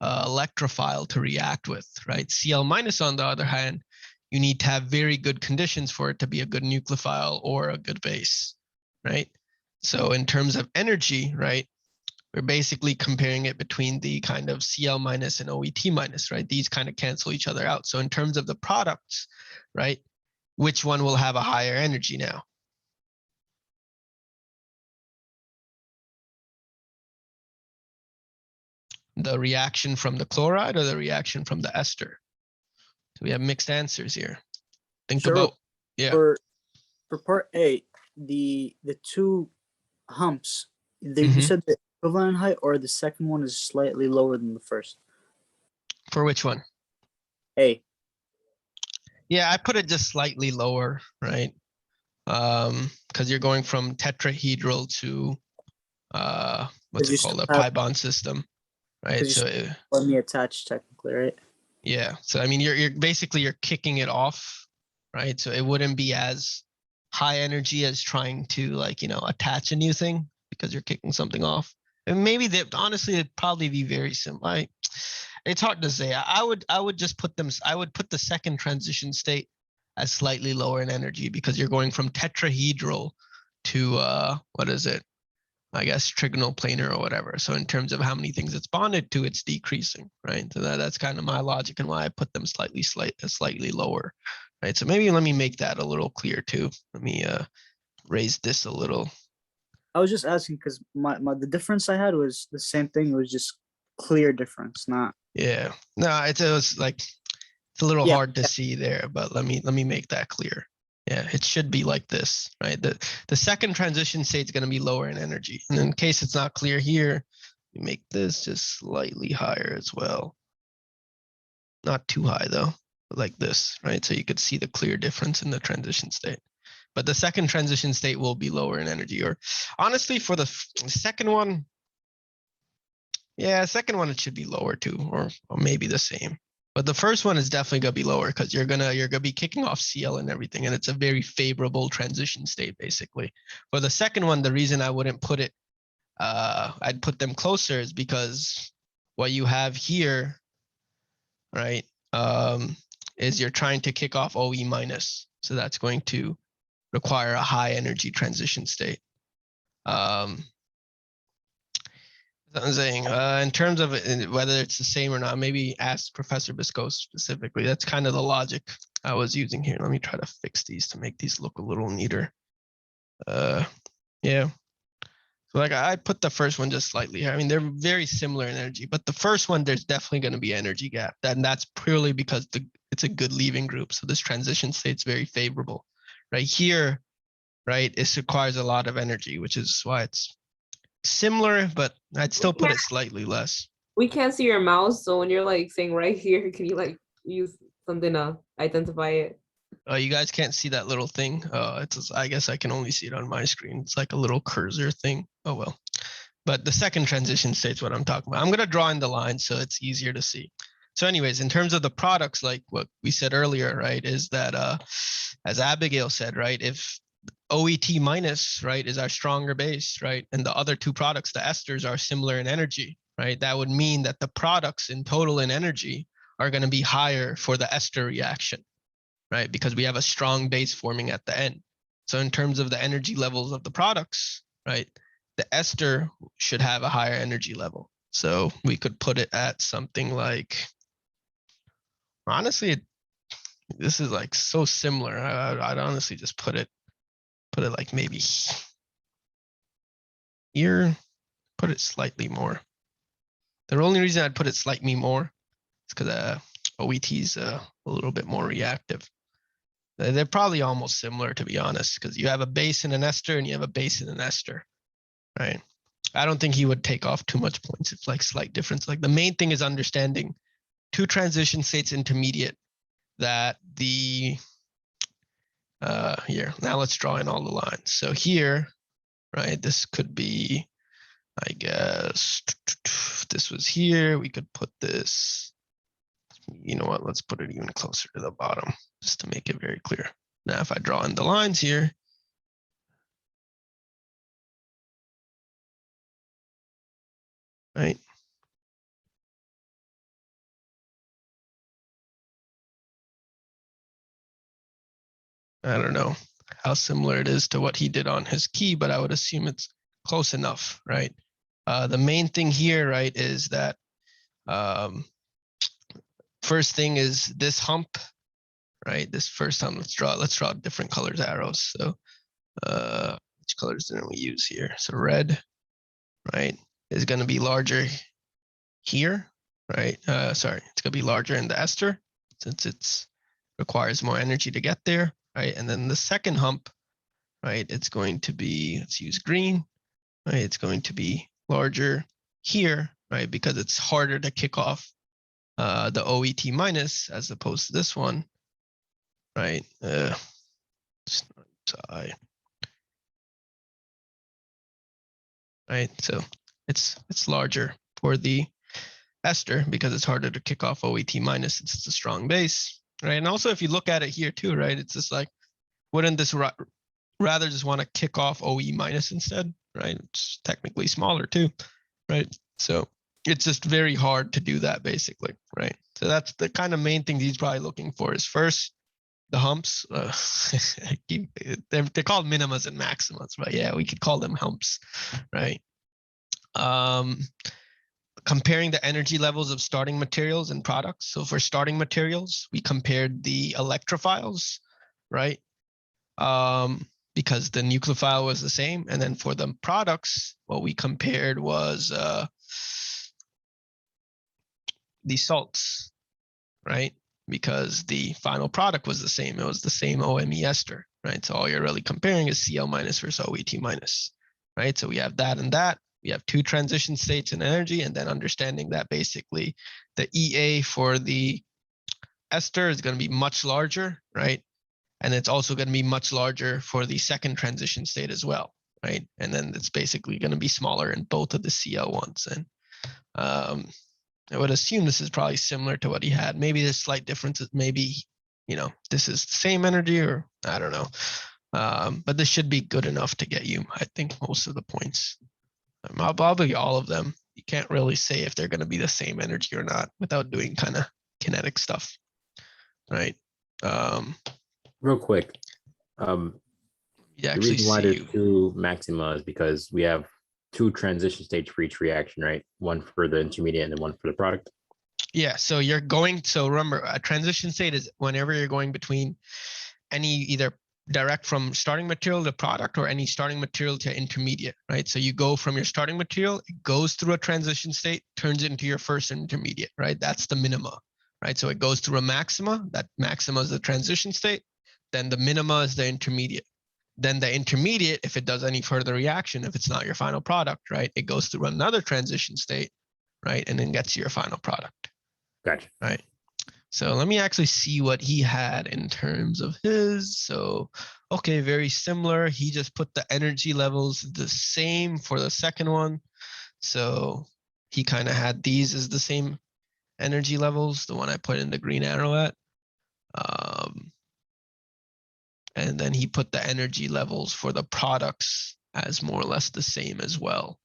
electrophile to react with, right? Cl minus, on the other hand, you need to have very good conditions for it to be a good nucleophile or a good base, right? So in terms of energy, right, we're basically comparing it between the kind of Cl minus and OET minus, right? These kind of cancel each other out. So in terms of the products, right, which one will have a higher energy now? The reaction from the chloride or the reaction from the ester? So we have mixed answers here. Think Sure. about, yeah. For part A, the two humps, you Mhm. said the equivalent height, or the second one is slightly lower than the first? For which one? A. Yeah, I put it just slightly lower, right? Because you're going from tetrahedral to what's you it called, still a have- pi bond system, right? 'cause you So Let me attach technically, right? yeah, so I mean, you're basically you're kicking it off, right? So it wouldn't be as high energy as trying to, like, you know, attach a new thing because you're kicking something off. And maybe they honestly it'd probably be very similar. It's hard to say. I would just put them. I would put the second transition state as slightly lower in energy because you're going from tetrahedral to what is it? I guess trigonal planar or whatever. So in terms of how many things it's bonded to, it's decreasing, right? So that's kind of my logic and why I put them slightly lower, right? So maybe let me make that a little clear too. Let me raise this a little. I was just asking because the difference I had was the same thing. It was just clear difference, not. Yeah, no, it was like it's a little Yeah, hard to see there, but let me make that clear. Yeah, it should be like this, right? The second transition state is going to be lower in energy. And in case it's not clear here, you make this just slightly higher as well. Not too high though, but like this, right? So you could see the clear difference in the transition state. But the second transition state will be lower in energy. Or honestly, for the second one, yeah, second one, it should be lower too, or maybe the same. But the first one is definitely gonna be lower because you're gonna be kicking off Cl and everything, and it's a very favorable transition state basically. For the second one, the reason I wouldn't put it, I'd put them closer is because what you have here, right, is you're trying to kick off OE minus, so that's going to require a high energy transition state. I'm saying, in terms of whether it's the same or not, maybe ask Professor Biscoe specifically. That's kind of the logic I was using here. Let me try to fix these to make these look a little neater. Yeah. So like I put the first one just slightly here. I mean, they're very similar in energy, but the first one, there's definitely going to be energy gap. And that's purely because it's a good leaving group. So this transition state's very favorable. Right here, right, it requires a lot of energy, which is why it's similar, but I'd still put it slightly less. We can't see your mouse, so when you're like saying right here, can you like use something to identify it? You guys can't see that little thing. I guess I can only see it on my screen. It's like a little cursor thing. Oh well. But the second transition state's what I'm talking about. I'm gonna draw in the line so it's easier to see. So anyways, in terms of the products, like what we said earlier, right, is that as Abigail said, right, if OET minus, right, is our stronger base, right, and the other two products, the esters, are similar in energy, right, that would mean that the products in total in energy are going to be higher for the ester reaction, right, because we have a strong base forming at the end. So in terms of the energy levels of the products, right, the ester should have a higher energy level. So we could put it at something like, honestly, this is like so similar. I'd honestly just put it like maybe here, put it slightly more. The only reason I'd put it slightly more is because OET is a little bit more reactive. They're probably almost similar, to be honest, because you have a base in an ester and you have a base in an ester, right? I don't think he would take off too much points. It's like slight difference. Like the main thing is understanding two transition states intermediate that the here, now let's draw in all the lines. So here, right, this could be, I guess, if this was here, we could put this, you know what, let's put it even closer to the bottom just to make it very clear. Now, if I draw in the lines here, right, I don't know how similar it is to what he did on his key, but I would assume it's close enough, right? The main thing here, right, is that first thing is this hump, right? This first hump, let's draw different colors arrows. So which colors didn't we use here? So red, right, is going to be larger here, right? Sorry, it's going to be larger in the ester since it's requires more energy to get there, right? And then the second hump, right, it's going to be, let's use green, right? It's going to be larger here, right? Because it's harder to kick off the OET minus as opposed to this one, right? Right, so it's larger for the ester because it's harder to kick off OET minus since it's a strong base, right? And also if you look at it here too, right, it's just like, wouldn't this rather just want to kick off OE minus instead, right? It's technically smaller too, right? So it's just very hard to do that basically, right? So that's the kind of main thing he's probably looking for is first, the humps. They're called minimas and maximas, but yeah, we could call them humps, right? Comparing the energy levels of starting materials and products. So for starting materials, we compared the electrophiles, right? Because the nucleophile was the same. And then for the products, what we compared was the salts, right? Because the final product was the same. It was the same OME ester, right? So all you're really comparing is Cl minus versus OET minus, right? So we have that and that. We have two transition states in energy, and then understanding that basically the EA for the ester is going to be much larger, right? And it's also going to be much larger for the second transition state as well, right? And then it's basically going to be smaller in both of the Cl ones. And I would assume this is probably similar to what he had. Maybe there's slight differences. Maybe, you know, this is the same energy or I don't know. But this should be good enough to get you, I think, most of the points. Probably all of them. You can't really say if they're going to be the same energy or not without doing kind of kinetic stuff, right? Real quick. You The actually reason why see there's two maxima is because we have two transition states for each reaction, right? One for the intermediate and then one for the product. Yeah, so you're going, so remember, a transition state is whenever you're going between any either direct from starting material to product or any starting material to intermediate, right? So you go from your starting material, it goes through a transition state, turns into your first intermediate, right? That's the minima, right? So it goes through a maxima, that maxima is the transition state, then the minima is the intermediate. Then the intermediate, if it does any further reaction, if it's not your final product, right? It goes through another transition state, right? And then gets to your final product. Gotcha. Right. So let me actually see what he had in terms of his. So, okay, very similar. He just put the energy levels the same for the second one. So he kind of had these as the same energy levels, the one I put in the green arrow at. And then he put the energy levels for the products as more or less the same as well.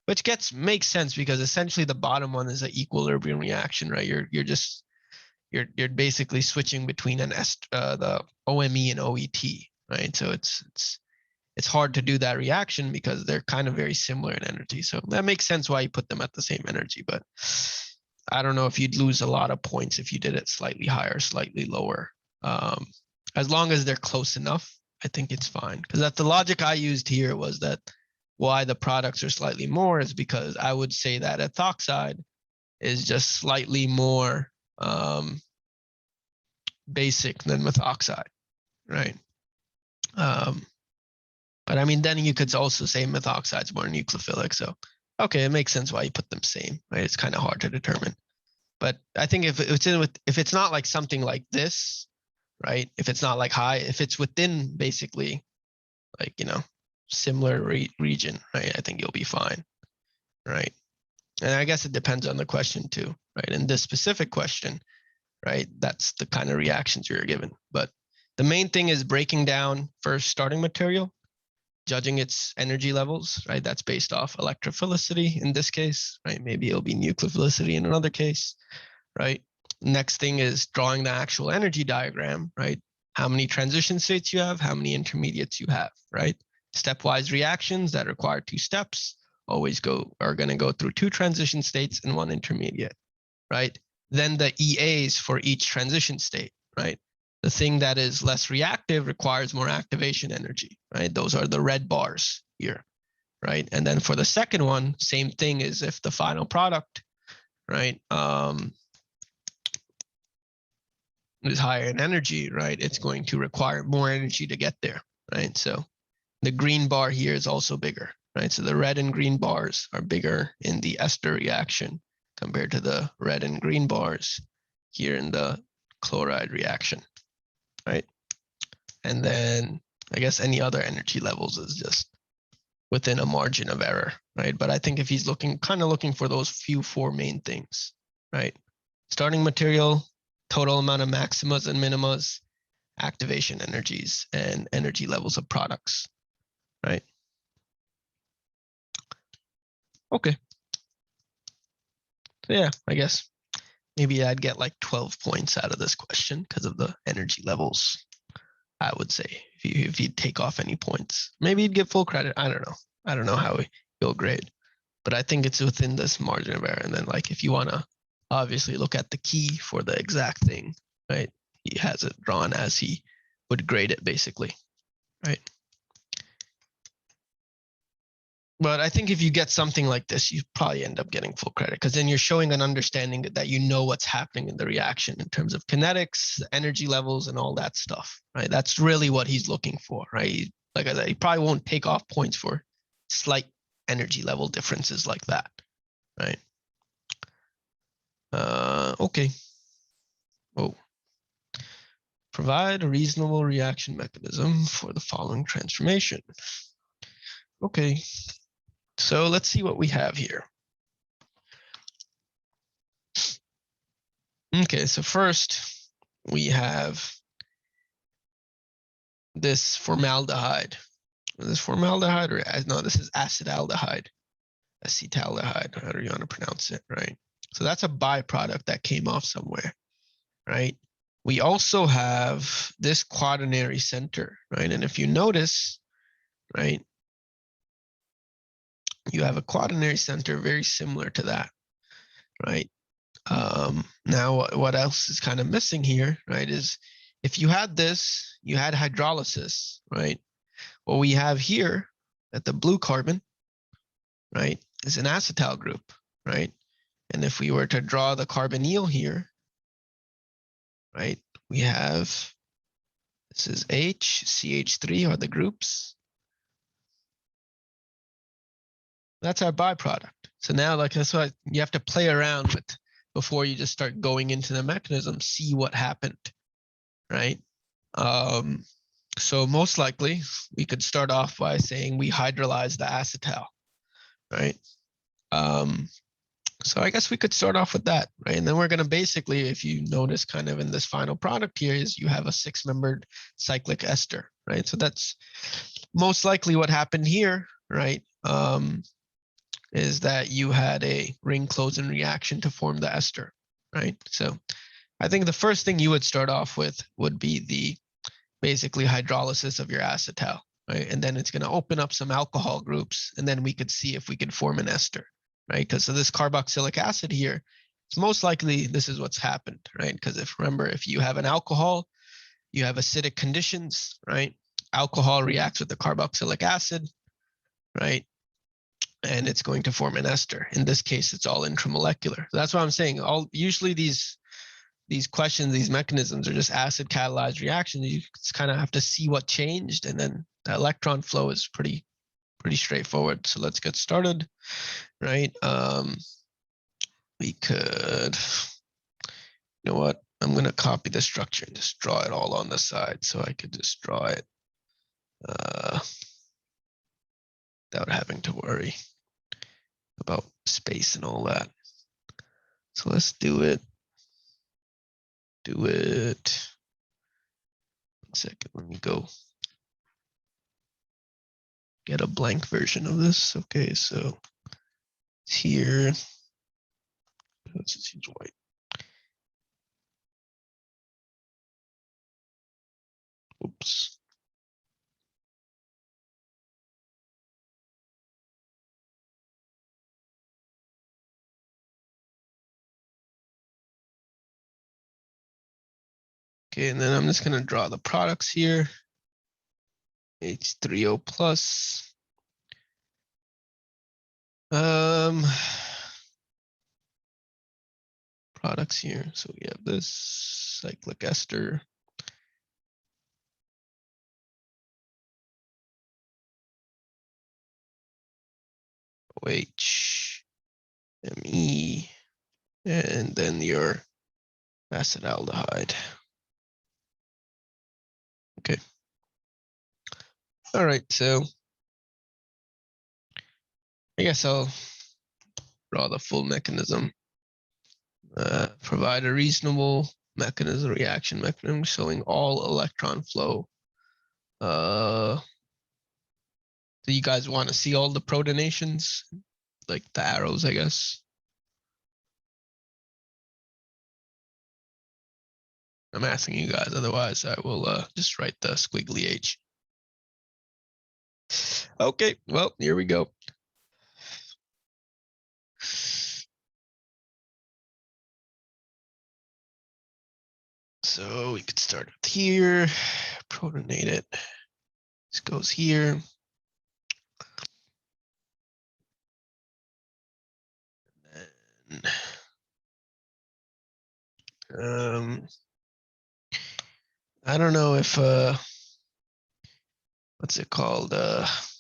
Which makes sense because essentially the bottom one is an equilibrium reaction, right? You're basically switching between the OME and OET, right? So it's hard to do that reaction because they're kind of very similar in energy. So that makes sense why you put them at the same energy, but I don't know if you'd lose a lot of points if you did it slightly higher, slightly lower. As long as they're close enough, I think it's fine. Because that's the logic I used here was that why the products are slightly more is because I would say that ethoxide is just slightly more basic than methoxide, right? But I mean, then you could also say methoxide's more nucleophilic. So, okay, it makes sense why you put them same, right? It's kind of hard to determine. But I think if it's not like something like this, right? If it's not like high, if it's within basically like, similar region, right? I think you'll be fine, right? And I guess it depends on the question too, right? In this specific question, right? That's the kind of reactions you're given. But the main thing is breaking down first starting material, judging its energy levels, right? That's based off electrophilicity in this case, right? Maybe it'll be nucleophilicity in another case, right? Next thing is drawing the actual energy diagram, right? How many transition states you have, how many intermediates you have, right? Stepwise reactions that require 2 steps are going to go through 2 transition states and 1 intermediate, right? Then the EAs for each transition state, right? The thing that is less reactive requires more activation energy, right? Those are the red bars here, right? And then for the second one, same thing as if the final product, right, is higher in energy, right? It's going to require more energy to get there, right? So the green bar here is also bigger, right? So the red and green bars are bigger in the ester reaction compared to the red and green bars here in the chloride reaction, right? And then I guess any other energy levels is just within a margin of error, right? But I think if he's kind of looking for those 4 main things, right? Starting material, total amount of maximas and minimas, activation energies, and energy levels of products, right? Okay. So yeah, I guess maybe I'd get like 12 points out of this question because of the energy levels, I would say, if you'd take off any points. Maybe you'd get full credit. I don't know. I don't know how you'll grade, but I think it's within this margin of error. And then like, if you want to obviously look at the key for the exact thing, right? He has it drawn as he would grade it basically, right? But I think if you get something like this, you probably end up getting full credit because then you're showing an understanding that you know what's happening in the reaction in terms of kinetics, energy levels, and all that stuff, right? That's really what he's looking for, right? Like I said, he probably won't take off points for slight energy level differences like that, right? Okay. Oh. Provide a reasonable reaction mechanism for the following transformation. Okay. So let's see what we have here. Okay, so first we have this formaldehyde. This formaldehyde, or no, this is acetaldehyde. Acetaldehyde, however you want to pronounce it, right? So that's a byproduct that came off somewhere, right? We also have this quaternary center, right? And if you notice, right, you have a quaternary center very similar to that, right? Now, what else is kind of missing here, right, is if you had this, you had hydrolysis, right? What we have here at the blue carbon, right, is an acetal group, right? And if we were to draw the carbonyl here, right, we have, this is H, CH3 are the groups. That's our byproduct. So now, like, that's what you have to play around with before you just start going into the mechanism, see what happened, right? So most likely we could start off by saying we hydrolyze the acetal, right? So I guess we could start off with that, right? And then we're gonna basically, if you notice kind of in this final product here, is you have a 6-membered cyclic ester, right? So that's most likely what happened here, right? Is that you had a ring closing reaction to form the ester, right? So I think the first thing you would start off with would be the basically hydrolysis of your acetal, right? And then it's going to open up some alcohol groups, and then we could see if we could form an ester, right? Because of this carboxylic acid here, it's most likely this is what's happened, right? Because remember, if you have an alcohol, you have acidic conditions, right? Alcohol reacts with the carboxylic acid, right? And it's going to form an ester. In this case, it's all intramolecular. That's what I'm saying. Usually these questions, these mechanisms are just acid catalyzed reactions. You just kind of have to see what changed, and then the electron flow is pretty straightforward. So let's get started, right? We could, you know what? I'm going to copy the structure and just draw it all on the side, so I could just draw it without having to worry about space and all that. So let's do it. One second, let me go get a blank version of this. Okay, so it's here. Let's just use white. Oops. Okay, and then I'm just going to draw the products here. H3O plus. Products here. So we have this cyclic ester. OH, Me, and then your acetaldehyde. Okay. All right, so I guess I'll draw the full mechanism. Provide a reasonable mechanism, reaction mechanism showing all electron flow. Do you guys want to see all the protonations? Like the arrows, I guess. I'm asking you guys, otherwise I will just write the squiggly H. Okay, well, here we go. So we could start with here, protonate it. This goes here. And, I don't know if what's it called? If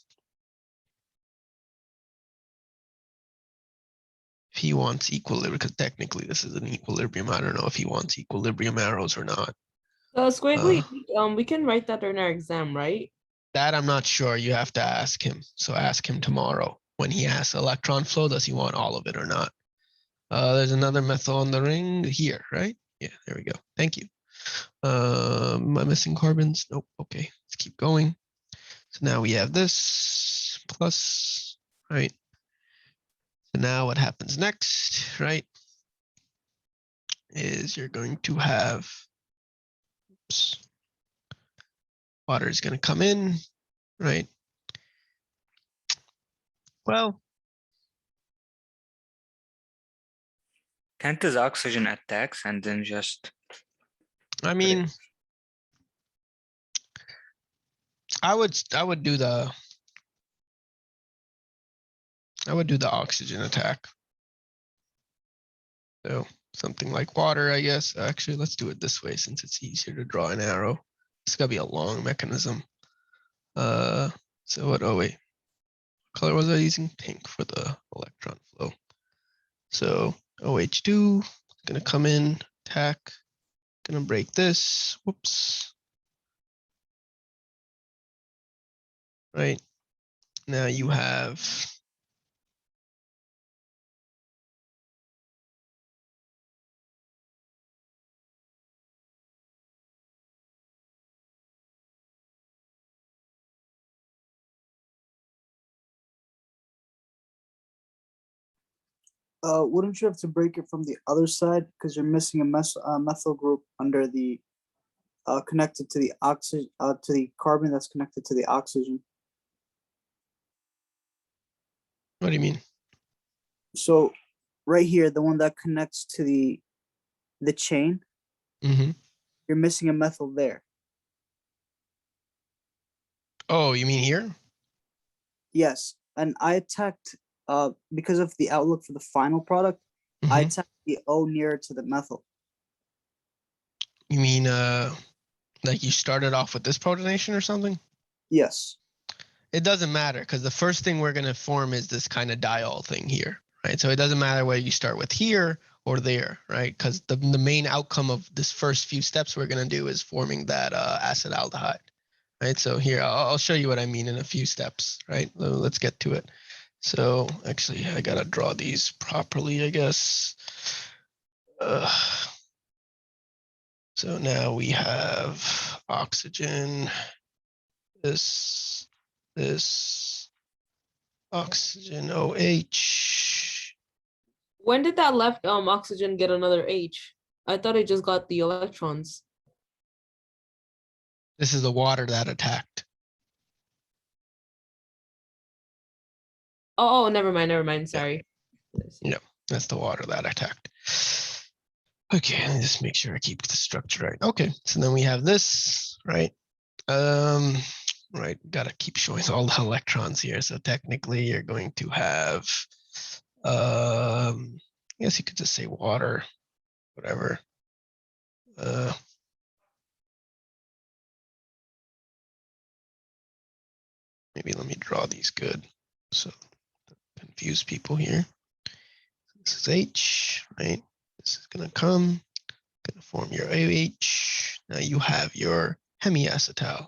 he wants equilibrium, because technically this is an equilibrium. I don't know if he wants equilibrium arrows or not. Squiggly, we can write that in our exam, right? That I'm not sure. You have to ask him. So ask him tomorrow when he asks electron flow. Does he want all of it or not? There's another methyl on the ring here, right? Yeah, there we go. Thank you. Am I missing carbons? Nope. Okay, let's keep going. So now we have this plus, right? So now what happens next, right? Is you're going to have, oops, water is going to come in, right? Well, Can't this oxygen attacks and then just I mean, I would do the oxygen attack. So something like water, I guess. Actually, let's do it this way since it's easier to draw an arrow. It's gotta be a long mechanism. So what? Oh wait, color was I using? Pink for the electron flow. So OH2 gonna come in, attack, gonna break this. Whoops. Right now you have Wouldn't you have to break it from the other side because you're missing a methyl group under the connected to the oxygen to the carbon that's connected to the oxygen. what do you mean? So right here, the one that connects to the chain, Mm-hmm. you're missing a methyl there. Oh, you mean here? Yes, and I attacked because of the outlook for the final product. I Mhm. attacked the O nearer to the methyl. You mean like you started off with this protonation or something? Yes. It doesn't matter because the first thing we're going to form is this kind of diol thing here, right? So it doesn't matter whether you start with here or there, right? Because the main outcome of this first few steps we're going to do is forming that acetaldehyde, right? So here, I'll show you what I mean in a few steps, right? Let's get to it. So actually, I got to draw these properly, I guess. So now we have oxygen, this, oxygen OH. When did that left oxygen get another H? I thought it just got the electrons. This is the water that attacked. Oh, never mind. Sorry. Yeah, that's the water that attacked. Okay, let me just make sure I keep the structure right. Okay, so then we have this, right? Right, gotta keep showing all the electrons here. So technically you're going to have, I guess you could just say water, whatever. Maybe let me draw these good. So confuse people here. This is H, right? This is gonna come, gonna form your OH. Now you have your hemiacetal,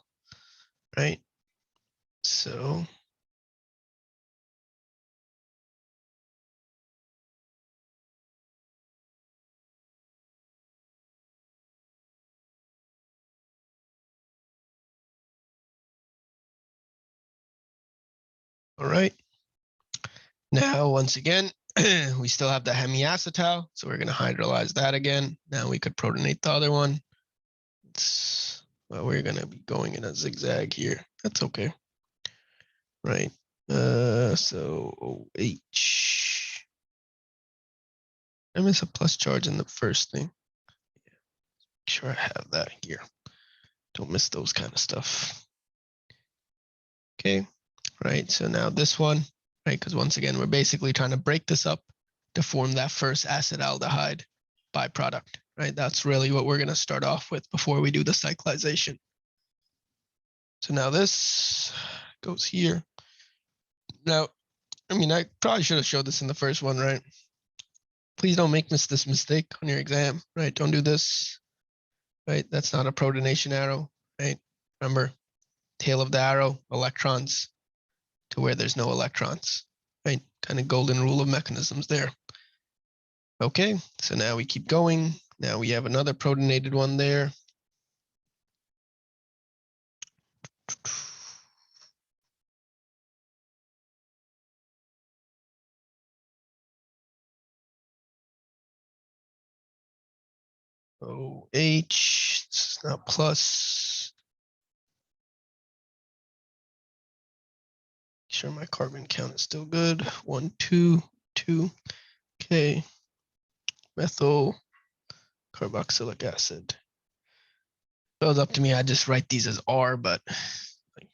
right? So all right. Now, once again, we still have the hemiacetal, so we're going to hydrolyze that again. Now we could protonate the other one. Well, we're going to be going in a zigzag here. That's okay. Right. So OH. I miss a plus charge in the first thing. Make sure I have that here. Don't miss those kind of stuff. Okay. Right. So now this one, right? Because once again, we're basically trying to break this up to form that first acetaldehyde byproduct, right? That's really what we're going to start off with before we do the cyclization. So now this goes here. Now, I mean, I probably should have showed this in the first one, right? Please don't make this mistake on your exam, right? Don't do this, right? That's not a protonation arrow, right? Remember, tail of the arrow, electrons to where there's no electrons, right? Kind of golden rule of mechanisms there. Okay, so now we keep going. Now we have another protonated one there. OH, this is not plus. Make sure my carbon count is still good. 1, 2, 2. Okay. methyl carboxylic acid. If it was up to me, I'd just write these as R, but like,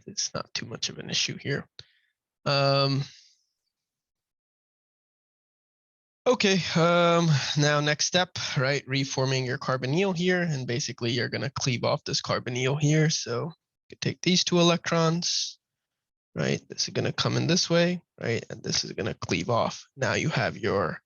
it's not too much of an issue here. Okay, now next step, right? Reforming your carbonyl here, and basically you're gonna cleave off this carbonyl here. So you could take these 2 electrons, right? This is gonna come in this way, right? And this is gonna cleave off. Now you have your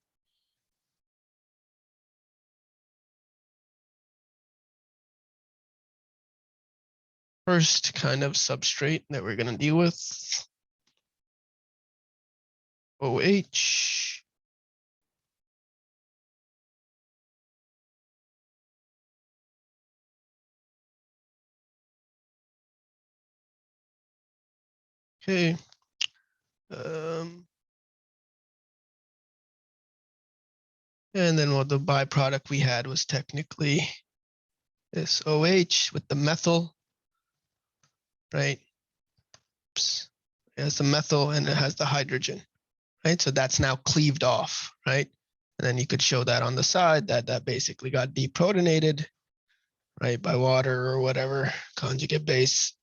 first kind of substrate that we're gonna deal with. OH. Okay. And then what the byproduct we had was technically this OH with the methyl, right? Oops. It has the methyl and it has the hydrogen, right? So that's now cleaved off, right? And then you could show that on the side that that basically got deprotonated, right? By water or whatever conjugate base.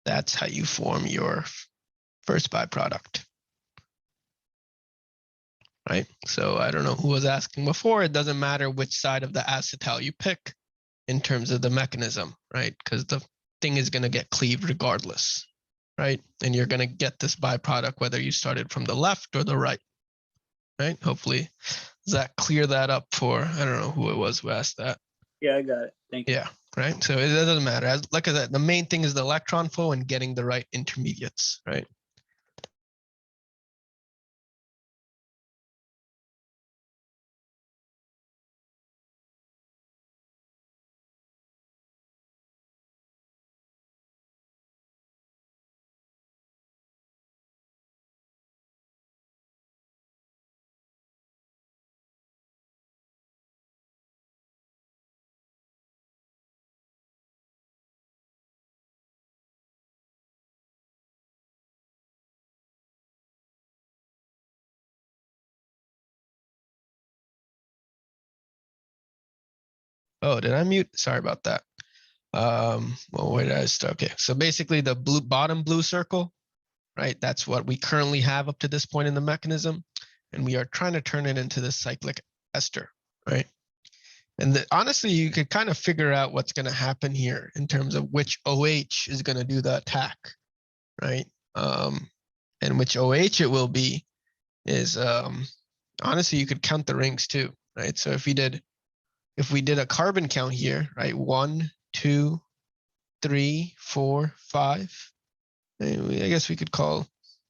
That's how you form your first byproduct, right? So I don't know who was asking before. It doesn't matter which side of the acetal you pick in terms of the mechanism, right? Because the thing is going to get cleaved regardless, right? And you're going to get this byproduct whether you started from the left or the right, right? Hopefully, does that clear that up for, I don't know who it was who asked that. Yeah, I got it. Thank you. Yeah, right. So it doesn't matter. As like I said, the main thing is the electron flow and getting the right intermediates, right? Oh, did I mute? Sorry about that. Well, where did I start? Okay, so basically the blue bottom blue circle, right? That's what we currently have up to this point in the mechanism. And we are trying to turn it into this cyclic ester, right? And honestly, you could kind of figure out what's going to happen here in terms of which OH is going to do the attack, right? And which OH it will be is, honestly, you could count the rings too, right? So if we did a carbon count here, right? 1, 2, 3, 4, 5. I guess we could call,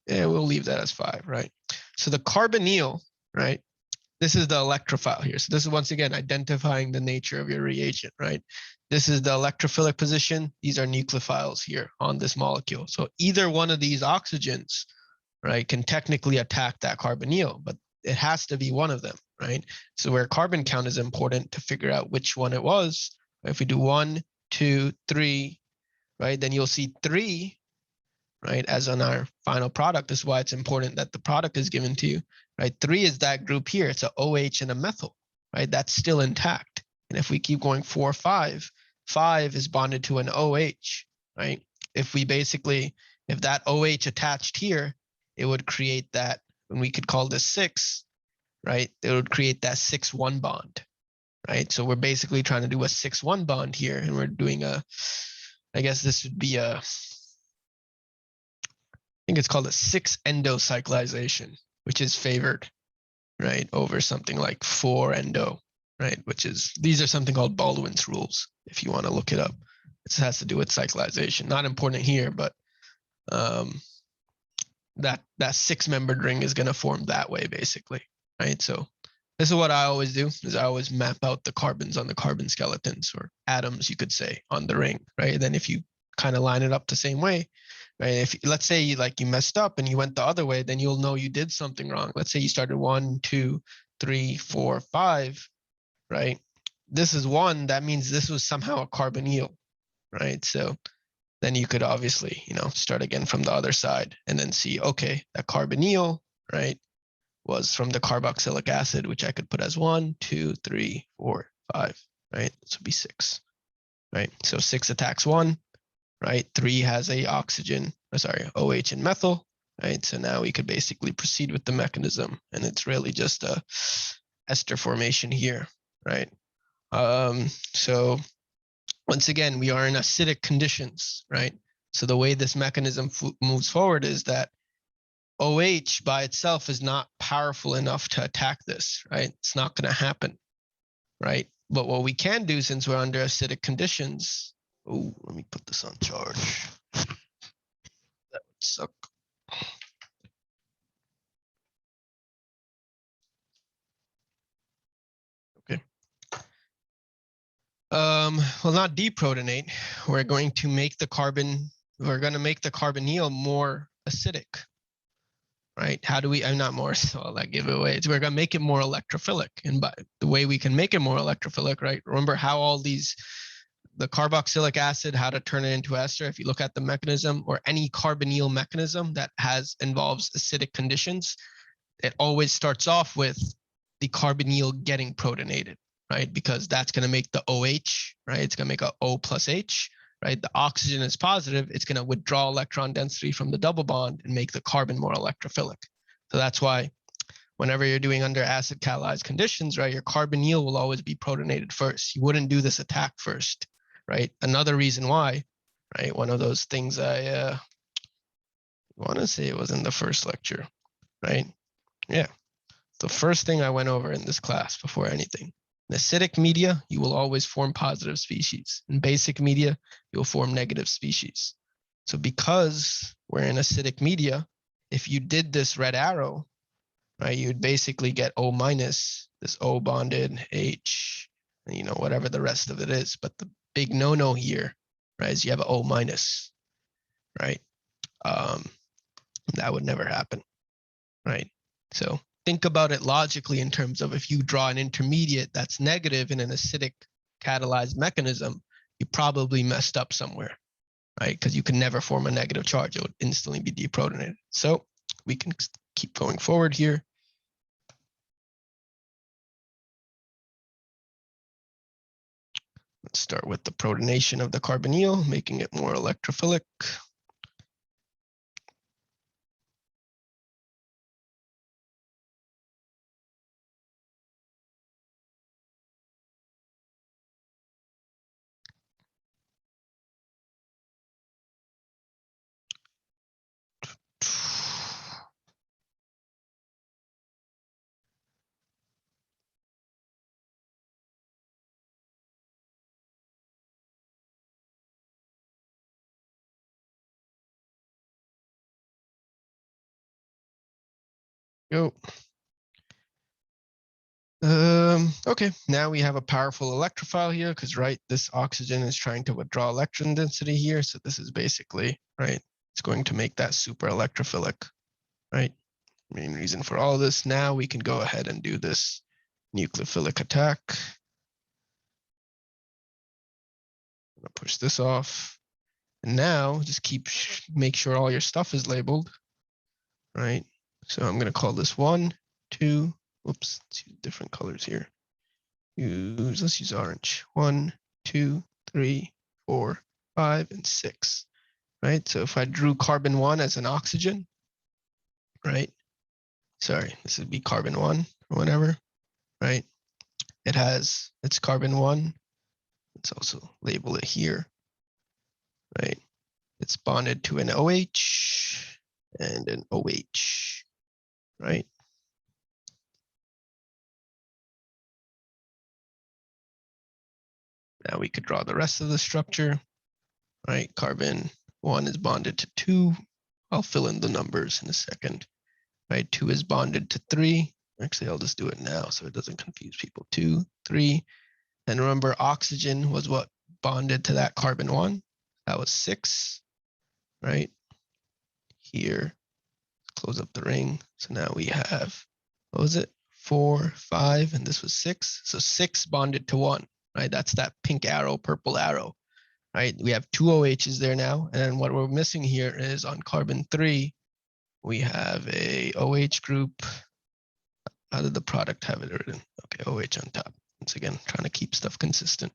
yeah, we'll leave that as 5, right? So the carbonyl, right? This is the electrophile here. So this is once again identifying the nature of your reagent, right? This is the electrophilic position. These are nucleophiles here on this molecule. So either one of these oxygens, right, can technically attack that carbonyl, but it has to be one of them, right? So where carbon count is important to figure out which one it was. If we do 1, 2, 3, right, then you'll see 3, right, as on our final product. This is why it's important that the product is given to you, right? 3 is that group here. It's a OH and a methyl, right? That's still intact. And if we keep going 4, 5, 5 is bonded to an OH, right? If that OH attached here, it would create that, and we could call this 6, right? It would create that 6-1 bond, right? So we're basically trying to do a 6-1 bond here, and we're doing I guess this would be I think it's called a 6-endo-cyclization, which is favored, right, over something like 4-endo, right? These are something called Baldwin's rules, if you want to look it up. It has to do with cyclization. Not important here, but that 6-membered ring is going to form that way, basically, right? So this is what I always do, is I always map out the carbons on the carbon skeletons, or atoms, you could say, on the ring, right? And then if you kind of line it up the same way, right? If let's say you messed up and you went the other way, then you'll know you did something wrong. Let's say you started 1, 2, 3, 4, 5, right? This is 1. That means this was somehow a carbonyl, right? So then you could obviously, start again from the other side and then see, okay, that carbonyl, right, was from the carboxylic acid, which I could put as 1, 2, 3, 4, 5, right? This would be 6, right? So 6 attacks 1, right? 3 has a oxygen, OH and methyl, right? So now we could basically proceed with the mechanism, and it's really just a ester formation here, right? So once again, we are in acidic conditions, right? So the way this mechanism moves forward is that OH by itself is not powerful enough to attack this, right? It's not going to happen, right? But what we can do, since we're under acidic conditions, oh, let me put this on charge. That would suck. Okay. Well, not deprotonate. We're going to make the carbonyl more acidic, right? How do we, I'm not more, so I'll not give it away. We're going to make it more electrophilic. And by the way we can make it more electrophilic, right? Remember how all these, the carboxylic acid, how to turn it into ester. If you look at the mechanism or any carbonyl mechanism that involves acidic conditions, it always starts off with the carbonyl getting protonated, right? Because that's going to make the OH, right? It's going to make a O plus H, right? The oxygen is positive. It's going to withdraw electron density from the double bond and make the carbon more electrophilic. So that's why whenever you're doing under acid catalyzed conditions, right, your carbonyl will always be protonated first. You wouldn't do this attack first, right? Another reason why, right? One of those things I want to say it was in the first lecture, right? Yeah. The first thing I went over in this class before anything. In acidic media, you will always form positive species. In basic media, you'll form negative species. So because we're in acidic media, if you did this red arrow, right, you'd basically get O minus, this O bonded H, and whatever the rest of it is. But the big no-no here, right, is you have an O minus, right? That would never happen, right? So think about it logically in terms of if you draw an intermediate that's negative in an acidic catalyzed mechanism, you probably messed up somewhere, right? Because you can never form a negative charge. It would instantly be deprotonated. So we can keep going forward here. Let's start with the protonation of the carbonyl, making it more electrophilic. Go. Okay, now we have a powerful electrophile here because, right, this oxygen is trying to withdraw electron density here. So this is basically, right, it's going to make that super electrophilic, right? Main reason for all this. Now we can go ahead and do this nucleophilic attack. I'm gonna push this off. And now just make sure all your stuff is labeled, right? So I'm gonna call this 1, 2, whoops, let's use different colors here. Let's use orange. 1, 2, 3, 4, 5, and 6, right? So if I drew carbon 1 as an oxygen, right? Sorry, this would be carbon 1 or whatever, right? It's carbon 1. Let's also label it here, right? It's bonded to an OH and an OH, right? Now we could draw the rest of the structure, right? Carbon 1 is bonded to 2. I'll fill in the numbers in a second, right? 2 is bonded to 3. Actually, I'll just do it now so it doesn't confuse people. 2, 3. And remember, oxygen was what bonded to that carbon 1. That was 6, right? Here, close up the ring. So now we have, what was it? 4, 5, and this was 6. So 6 bonded to 1, right? That's that pink arrow, purple arrow, right? We have two OHs there now. And then what we're missing here is on carbon 3, we have a OH group. How did the product have it written? Okay, OH on top. Once again, trying to keep stuff consistent.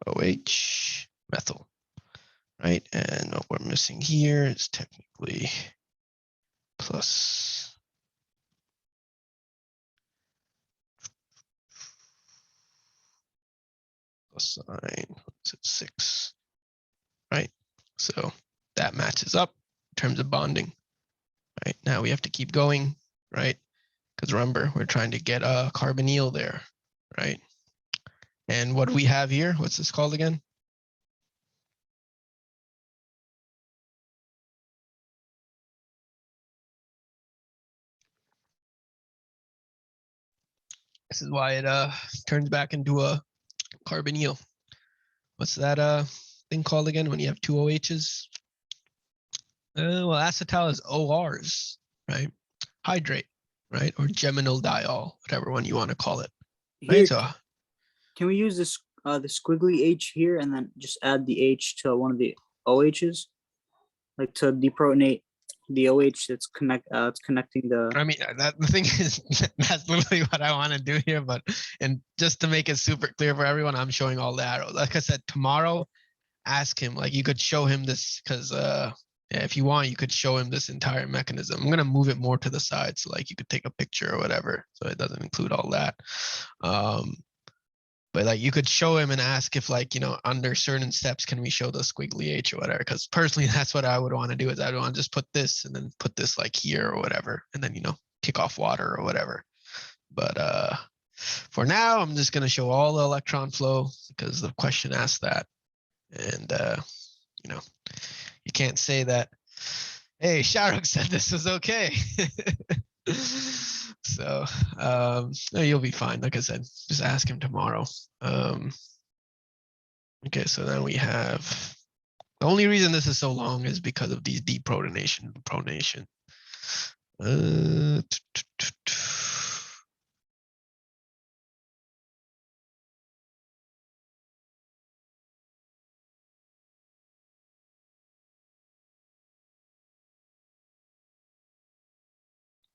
OH methyl, right? And what we're missing here is technically plus sign, what's it, 6, right? So that matches up in terms of bonding, right? Now we have to keep going, right? Because remember, we're trying to get a carbonyl there, right? And what do we have here? What's this called again? This is why it turns back into a carbonyl. What's that thing called again when you have two OHs? Well, acetal is ORs, right? Hydrate, right? Or geminal diol, whatever one you want to call it. Here, Right? So can we use this the squiggly H here and then just add the H to one of the OHs, like to deprotonate the OH that's connecting the. I mean, that the thing is, that's literally what I want to do here. But and just to make it super clear for everyone, I'm showing all the arrows. Like I said, tomorrow, ask him. Like you could show him this because yeah, if you want, you could show him this entire mechanism. I'm gonna move it more to the side so like you could take a picture or whatever. So it doesn't include all that. But like you could show him and ask if like, you know, under certain steps, can we show the squiggly H or whatever? Because personally, that's what I would want to do is I would want to just put this and then put this like here or whatever. And then, you know, kick off water or whatever. But for now, I'm just going to show all the electron flow because the question asked that. And, you know, you can't say that, hey, Sharuk said this was okay. So no, you'll be fine. Like I said, just ask him tomorrow. Okay, so then we have the only reason this is so long is because of these deprotonation and pronation.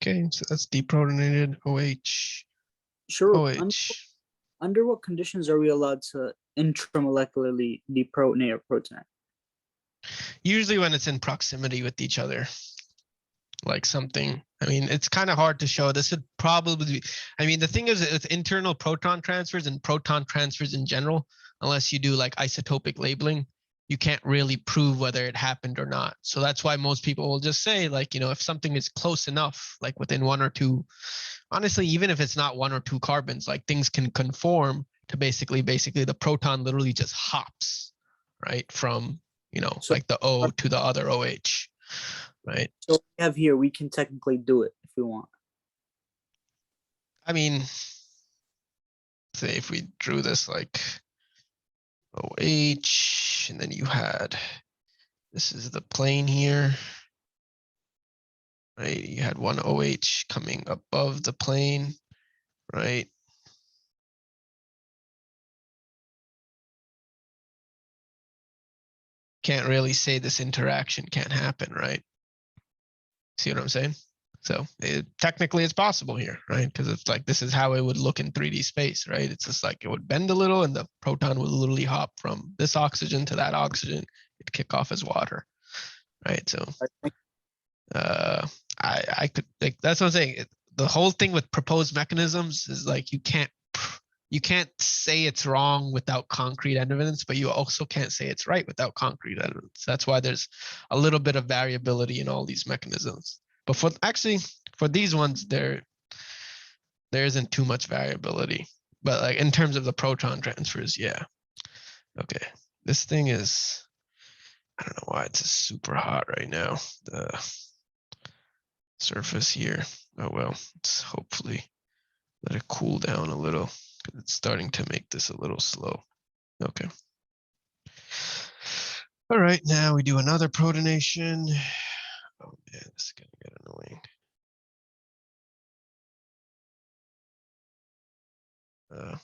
Okay, so that's deprotonated OH. Sure. OH. Under what conditions are we allowed to intramolecularly deprotonate a proton? Usually when it's in proximity with each other, like something. I mean, it's kind of hard to show. This would probably be, I mean, the thing is with internal proton transfers and proton transfers in general, unless you do like isotopic labeling, you can't really prove whether it happened or not. So that's why most people will just say like, you know, if something is close enough, like within 1 or 2, honestly, even if it's not 1 or 2 carbons, like things can conform to basically the proton literally just hops, right? From, you know, So- like the O to the other OH, right? So we have here, we can technically do it if we want. I mean, say if we drew this like OH, and then you had, this is the plane here, right? You had one OH coming above the plane, right? Can't really say this interaction can't happen, right? See what I'm saying? So technically it's possible here, right? Because it's like, this is how it would look in 3D space, right? It's just like it would bend a little and the proton would literally hop from this oxygen to that oxygen. It'd kick off as water, right? So I could, like, that's what I'm saying. The whole thing with proposed mechanisms is like, you can't say it's wrong without concrete evidence, but you also can't say it's right without concrete evidence. That's why there's a little bit of variability in all these mechanisms. But for these ones, there isn't too much variability. But like in terms of the proton transfers, yeah. Okay, this thing is, I don't know why it's super hot right now. The surface here. Oh well, let's hopefully let it cool down a little. It's starting to make this a little slow. Okay. All right, now we do another protonation. Oh man, this is gonna get annoying. Did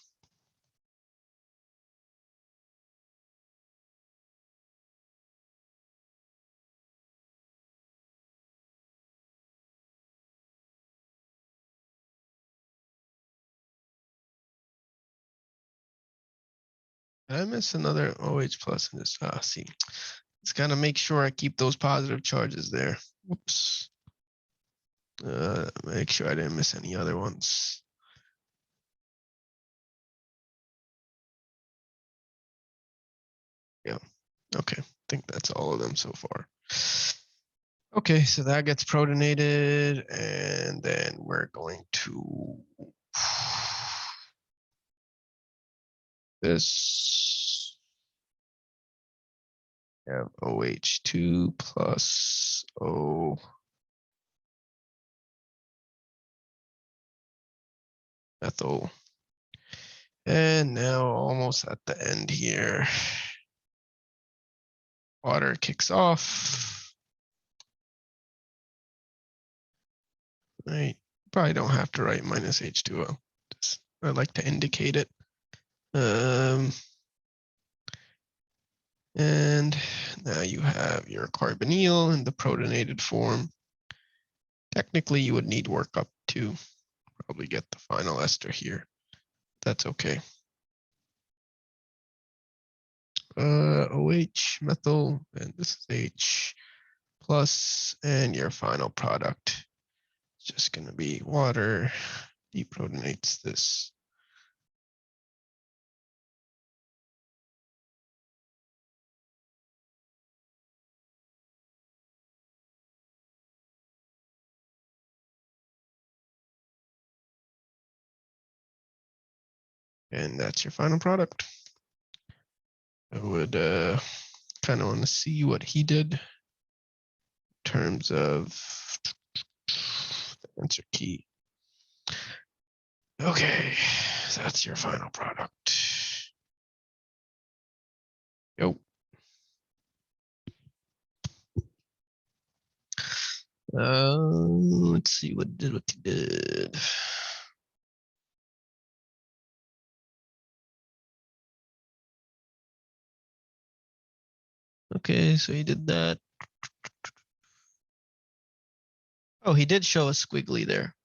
I miss another OH plus in this? See, it's gotta make sure I keep those positive charges there. Whoops. Make sure I didn't miss any other ones. Yeah, okay, I think that's all of them so far. Okay, so that gets protonated, and then we're going to this. We have OH2 plus O. Methyl. And now almost at the end here. Water kicks off. Right, probably don't have to write minus H2O. Just, I like to indicate it. And now you have your carbonyl in the protonated form. Technically, you would need workup to probably get the final ester here. That's okay. OH methyl, and this is H plus, and your final product is just going to be water. Deprotonates this. And that's your final product. I would kind of want to see what he did in terms of the answer key. Okay, that's your final product. Yo. Let's see what he did. Okay, so he did that. Oh, he did show a squiggly there.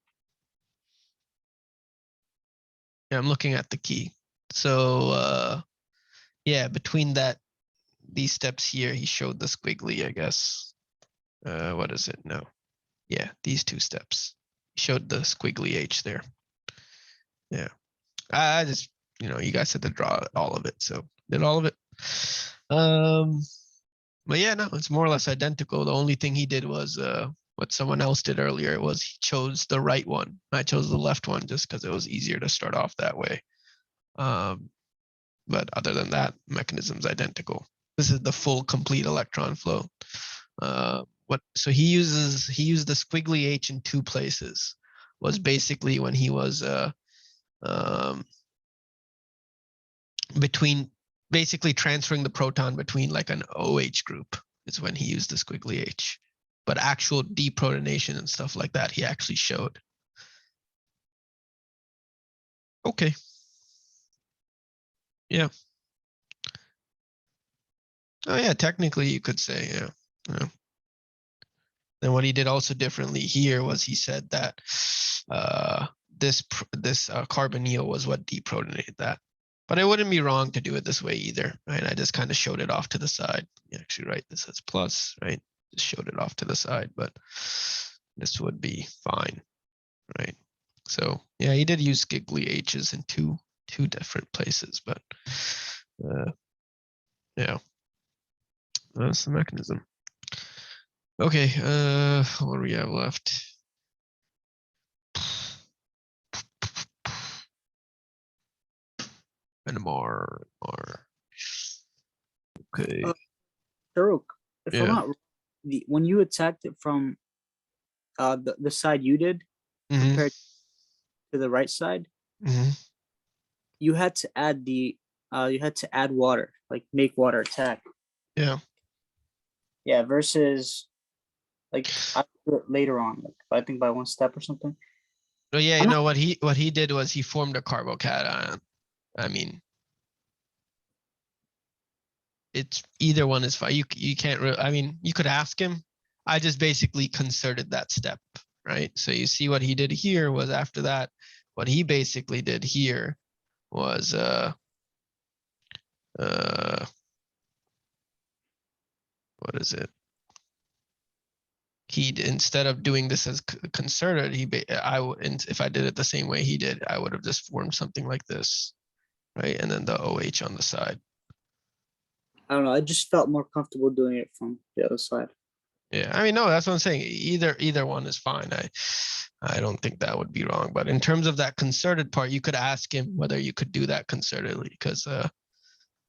Yeah, I'm looking at the key. So yeah, between these steps here, he showed the squiggly, I guess. What is it? No. Yeah, these two steps. He showed the squiggly H there. Yeah. I just, you guys had to draw all of it, so did all of it. But yeah, no, it's more or less identical. The only thing he did was what someone else did earlier was he chose the right one. I chose the left one just because it was easier to start off that way. But other than that, mechanism's identical. This is the full complete electron flow. So he used the squiggly H in two places. Was basically when he was between basically transferring the proton between like an OH group is when he used the squiggly H. But actual deprotonation and stuff like that, he actually showed. Okay. Yeah. Oh yeah, technically you could say, yeah. Then what he did also differently here was he said that this carbonyl was what deprotonated that. But it wouldn't be wrong to do it this way either, right? I just kind of showed it off to the side. You actually write this as plus, right? Just showed it off to the side, but this would be fine, right? So yeah, he did use squiggly H's in two different places, but yeah, that's the mechanism. Okay, what do we have left? And more. Okay. Farouk, if I'm Yeah. not wrong, when you attacked it from the side you did Mhm. compared to the right side, you had to add water, like make water attack. Yeah. Yeah, versus like I do it later on, like I think by one step or something. Oh yeah, you I'm not- know what he did was he formed a carbocation. I mean, it's either one is fine. You can't really. I mean, you could ask him. I just basically concerted that step, right? So you see what he did here was after that. What he basically did here was what is it? He instead of doing this as concerted, if I did it the same way he did, I would have just formed something like this, right? And then the OH on the side. I don't know. I just felt more comfortable doing it from the other side. Yeah, I mean, no, that's what I'm saying. Either one is fine. I don't think that would be wrong. But in terms of that concerted part, you could ask him whether you could do that concertedly, because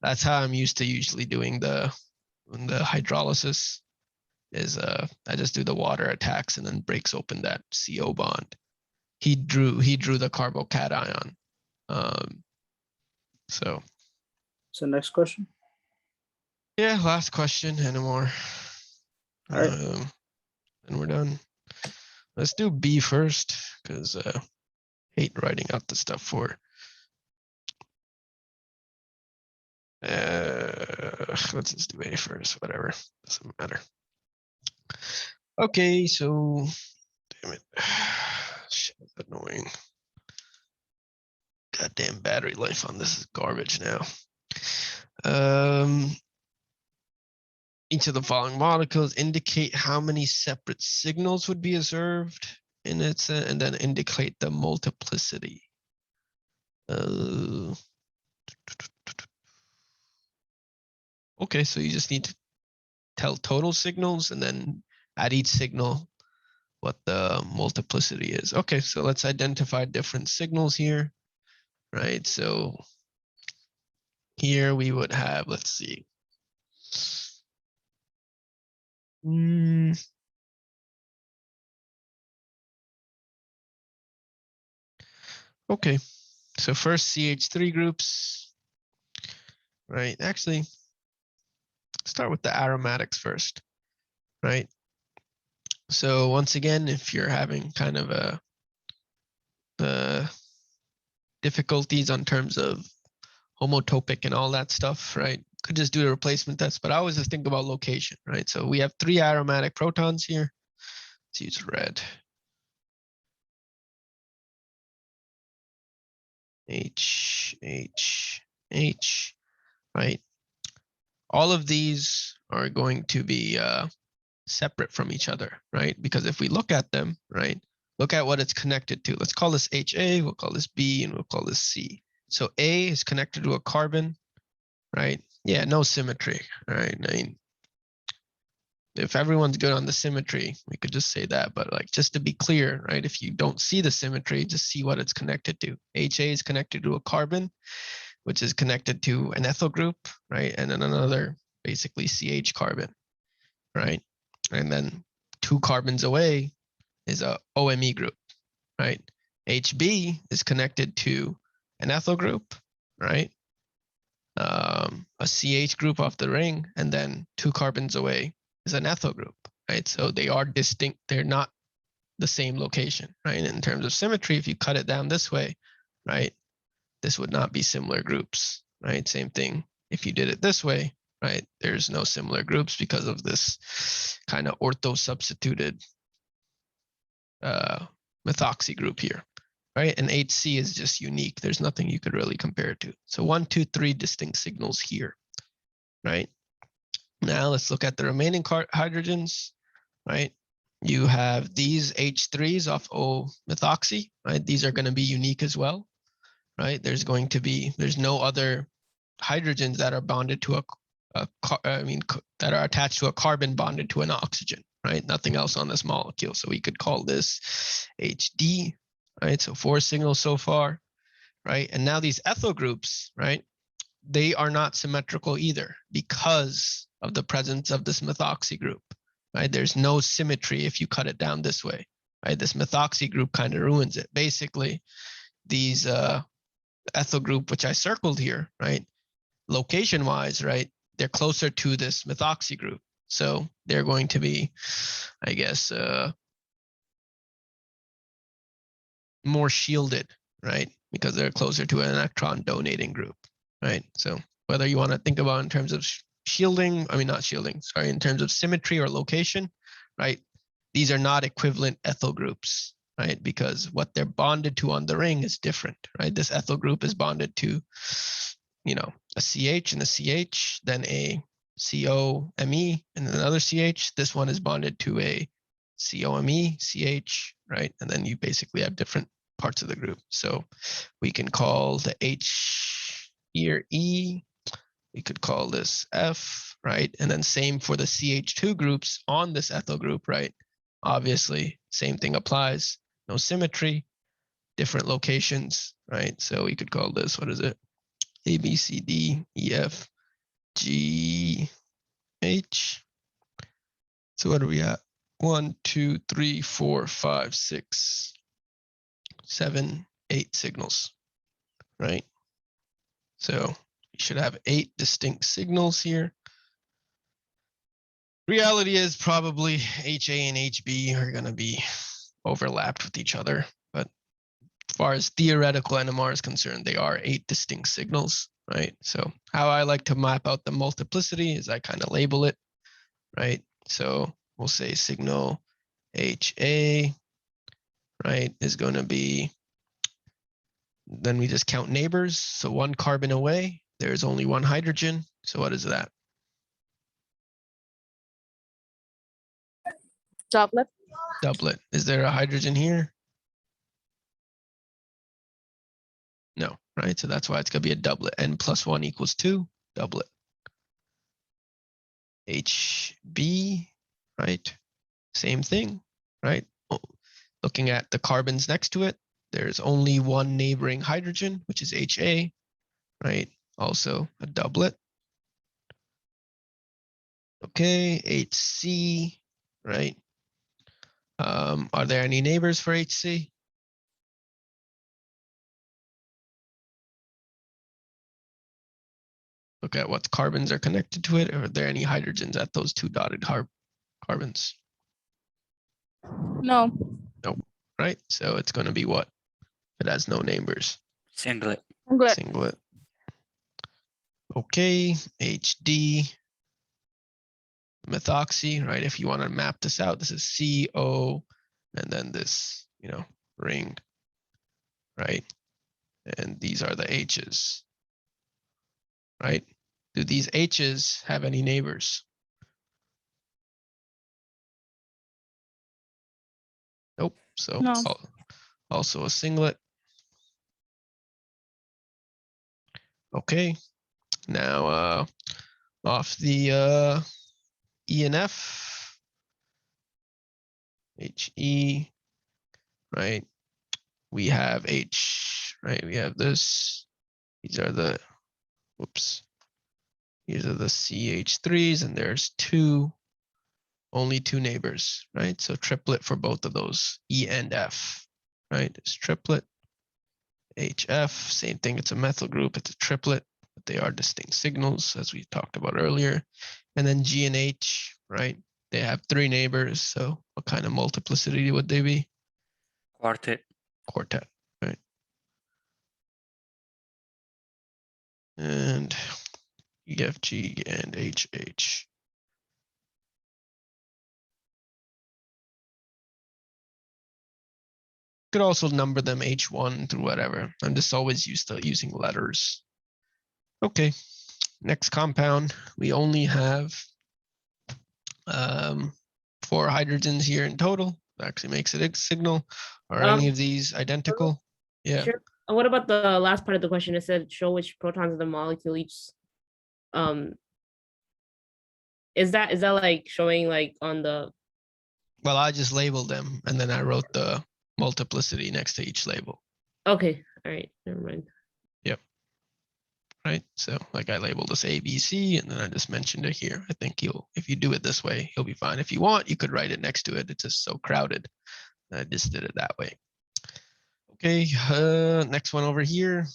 that's how I'm used to usually doing the hydrolysis. Is I just do the water attacks and then breaks open that CO bond. He drew the carbocation. So Next question. yeah, last question anymore. All right. And we're done. Let's do B first, because hate writing out the stuff for. Let's just do A first, whatever, doesn't matter. Okay, so damn it. Shit, that's annoying. Goddamn battery life on this is garbage now. Each of the following molecules indicate how many separate signals would be observed in its, and then indicate the multiplicity. Okay, so you just need to tell total signals and then at each signal what the multiplicity is. Okay, so let's identify different signals here, right? So here we would have, let's see. Okay, so first CH3 groups, right? Actually, start with the aromatics first, right? So once again, if you're having kind of difficulties on terms of homotopic and all that stuff, right? Could just do the replacement test, but I always just think about location, right? So we have 3 aromatic protons here. Let's use red. H, right? All of these are going to be separate from each other, right? Because if we look at them, right? Look at what it's connected to. Let's call this HA, we'll call this B, and we'll call this C. So A is connected to a carbon, right? Yeah, no symmetry, right? I mean, if everyone's good on the symmetry, we could just say that, but like, just to be clear, right? If you don't see the symmetry, just see what it's connected to. HA is connected to a carbon, which is connected to an ethyl group, right? And then another basically CH carbon, right? And then 2 carbons away is a OMe group, right? HB is connected to an ethyl group, right? A CH group off the ring, and then 2 carbons away is an ethyl group, right? So they are distinct. They're not the same location, right? In terms of symmetry, if you cut it down this way, right, this would not be similar groups, right? Same thing. If you did it this way, right, there's no similar groups because of this kind of ortho substituted methoxy group here, right? And HC is just unique. There's nothing you could really compare it to. So 1, 2, 3 distinct signals here, right? Now let's look at the remaining hydrogens, right? You have these H3s off O methoxy, right? These are going to be unique as well, right? There's no other hydrogens that are bonded to that are attached to a carbon bonded to an oxygen, right? Nothing else on this molecule. So we could call this HD, right? So 4 signals so far, right? And now these ethyl groups, right? They are not symmetrical either because of the presence of this methoxy group, right? There's no symmetry if you cut it down this way, right? This methoxy group kind of ruins it. Basically, these ethyl group, which I circled here, right? Location-wise, right? They're closer to this methoxy group. So they're going to be, I guess, more shielded, right? Because they're closer to an electron donating group, right? So whether you want to think about in terms of shielding, I mean, not shielding, sorry, in terms of symmetry or location, right? These are not equivalent ethyl groups, right? Because what they're bonded to on the ring is different, right? This ethyl group is bonded to, you know, a CH and a CH, then a COMe and another CH. This one is bonded to a COMe, CH, right? And then you basically have different parts of the group. So we can call the H here E, we could call this F, right? And then same for the CH2 groups on this ethyl group, right? Obviously, same thing applies. No symmetry, different locations, right? So we could call this, what is it? A, B, C, D, E, F, G, H. So what are we at? 1, 2, 3, 4, 5, 6, 7, 8 signals, right? So you should have 8 distinct signals here. Reality is probably HA and HB are going to be overlapped with each other. But as far as theoretical NMR is concerned, they are 8 distinct signals, right? So how I like to map out the multiplicity is I kind of label it, right? So we'll say signal HA, right, is going to be, then we just count neighbors. So 1 carbon away, there's only 1 hydrogen. So what is that? Doublet. Doublet. Is there a hydrogen here? No, right? So that's why it's going to be a doublet. N plus 1 equals 2, doublet. HB, right? Same thing, right? Oh, looking at the carbons next to it, there's only 1 neighboring hydrogen, which is HA, right? Also a doublet. Okay, HC, right? Are there any neighbors for HC? Look at what carbons are connected to it. Are there any hydrogens at those 2 dotted carbons? No. Right? So it's going to be what? It has no neighbors. Singlet. Singlet. Singlet. Okay, HD. Methoxy, right? If you want to map this out, this is CO, and then this, you know, ring, right? And these are the H's, right? Do these H's have any neighbors? Nope. So No. also a singlet. Okay. Now off the E and F, HE, right? We have H, right? We have this. These are the, whoops. These are the CH3s, and there's only 2 neighbors, right? So triplet for both of those, E and F, right? It's triplet. HF, same thing, it's a methyl group, it's a triplet, but they are distinct signals, as we talked about earlier. And then G and H, right? They have 3 neighbors, so what kind of multiplicity would they be? Quartet. Quartet, right? And EFG and HH. Could also number them H1 through whatever. I'm just always used to using letters. Okay, next compound. We only have 4 hydrogens here in total. Actually makes it a signal. Are any of these identical? Yeah. Sure. And what about the last part of the question? It said show which protons of the molecule each. Is that like showing like on the? Well, I just labeled them and then I wrote the multiplicity next to each label. Okay, all right, never mind. Right, so like I labeled this A, B, C, and then I just mentioned it here. I think if you do it this way, you'll be fine. If you want, you could write it next to it. It's just so crowded. I just did it that way. Okay, next one over here.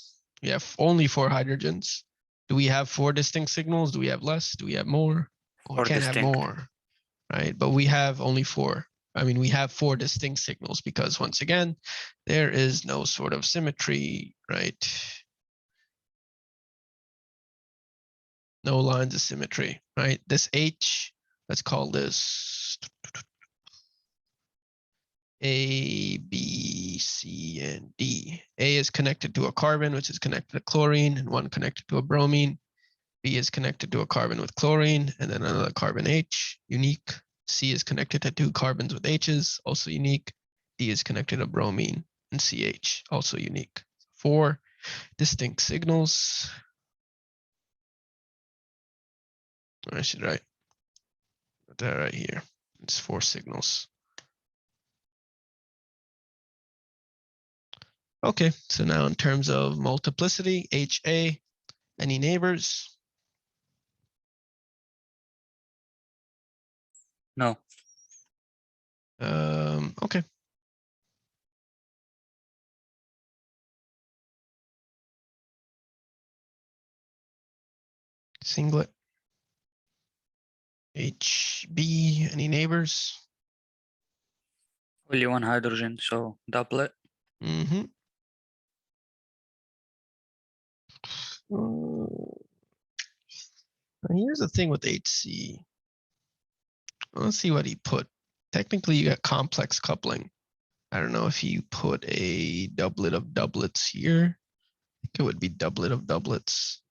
We have only 4 hydrogens. Do we have 4 distinct signals? Do we have less? Do we have more? Well, we 4 can't have distinct. more, right? But we have only 4. I mean, we have 4 distinct signals because once again, there is no sort of symmetry, right? No lines of symmetry, right? This H, let's call this A, B, C, and D. A is connected to a carbon, which is connected to chlorine, and 1 connected to a bromine. B is connected to a carbon with chlorine, and then another carbon H, unique. C is connected to 2 carbons with H's, also unique. D is connected to bromine and CH, also unique. 4 distinct signals. I should write that right here. It's 4 signals. Okay, so now in terms of multiplicity, HA, any neighbors? No. Okay. Singlet. HB, any neighbors? Only 1 hydrogen, so doublet. Mm-hmm. Here's the thing with HC. Let's see what he put. Technically, you got complex coupling. I don't know if you put a doublet of doublets here. I think it would be doublet of doublets.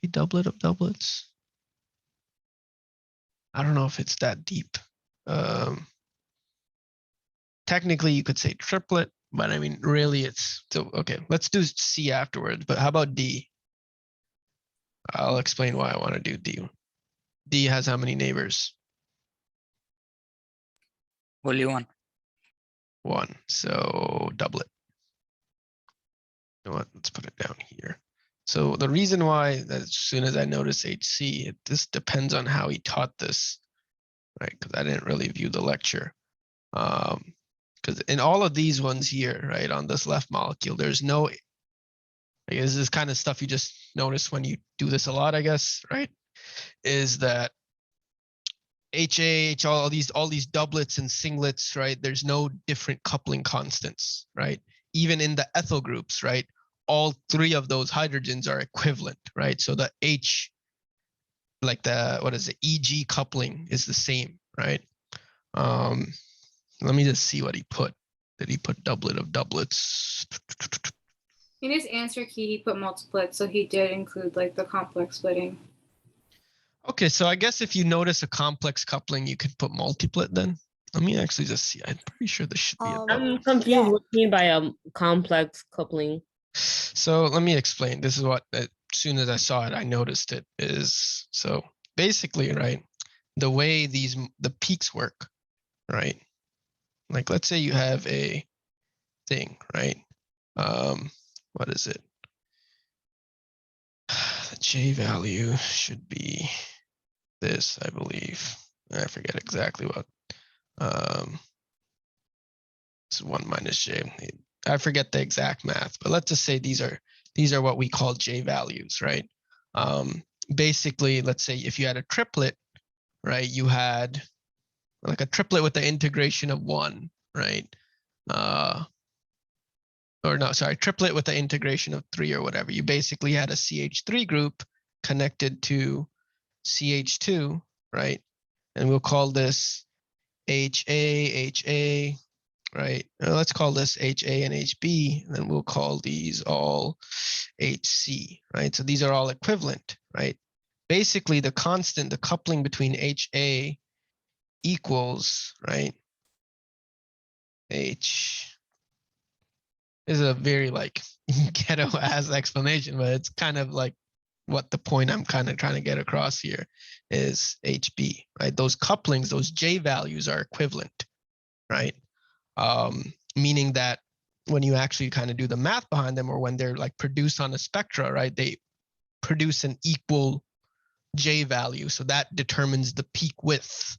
Be doublet of doublets. I don't know if it's that deep. Technically, you could say triplet, but I mean, really, it's so okay. Let's do C afterwards. But how about D? I'll explain why I want to do D. D has how many neighbors? Only 1. 1. So doublet. You know what? Let's put it down here. So the reason why, as soon as I notice HC, this depends on how he taught this, right? Because I didn't really view the lecture. Because in all of these ones here, right, on this left molecule, there's no, I guess this is kind of stuff you just notice when you do this a lot, I guess, right? Is that HA, all these doublets and singlets, right? There's no different coupling constants, right? Even in the ethyl groups, right? All 3 of those hydrogens are equivalent, right? So the H, like the, what is it, EG coupling is the same, right? Let me just see what he put. Did he put doublet of doublets? In his answer key, he put multiplet, so he did include like the complex splitting. Okay, so I guess if you notice a complex coupling, you could put multiplet then. Let me actually just see. I'm pretty sure this should be a double. I'm confused yeah. what you mean by a complex coupling. So let me explain. This is what, as soon as I saw it, I noticed it is, so basically, right, the way the peaks work, right? Like, let's say you have a thing, right? What is it? The J value should be this, I believe. I forget exactly what. It's 1 minus J. I forget the exact math, but let's just say these are what we call J values, right? Basically, let's say if you had a triplet, right? You had like a triplet with the integration of 1, right? Or no, sorry, triplet with the integration of 3 or whatever. You basically had a CH3 group connected to CH2, right? And we'll call this HA, right? Let's call this HA and HB, and then we'll call these all HC, right? So these are all equivalent, right? Basically, the constant, the coupling between HA equals, right? H is a very like ghetto ass explanation, but it's kind of like what the point I'm kind of trying to get across here is HB, right? Those couplings, those J values are equivalent, right? Meaning that when you actually kind of do the math behind them, or when they're like produced on a spectra, right? They produce an equal J value. So that determines the peak width,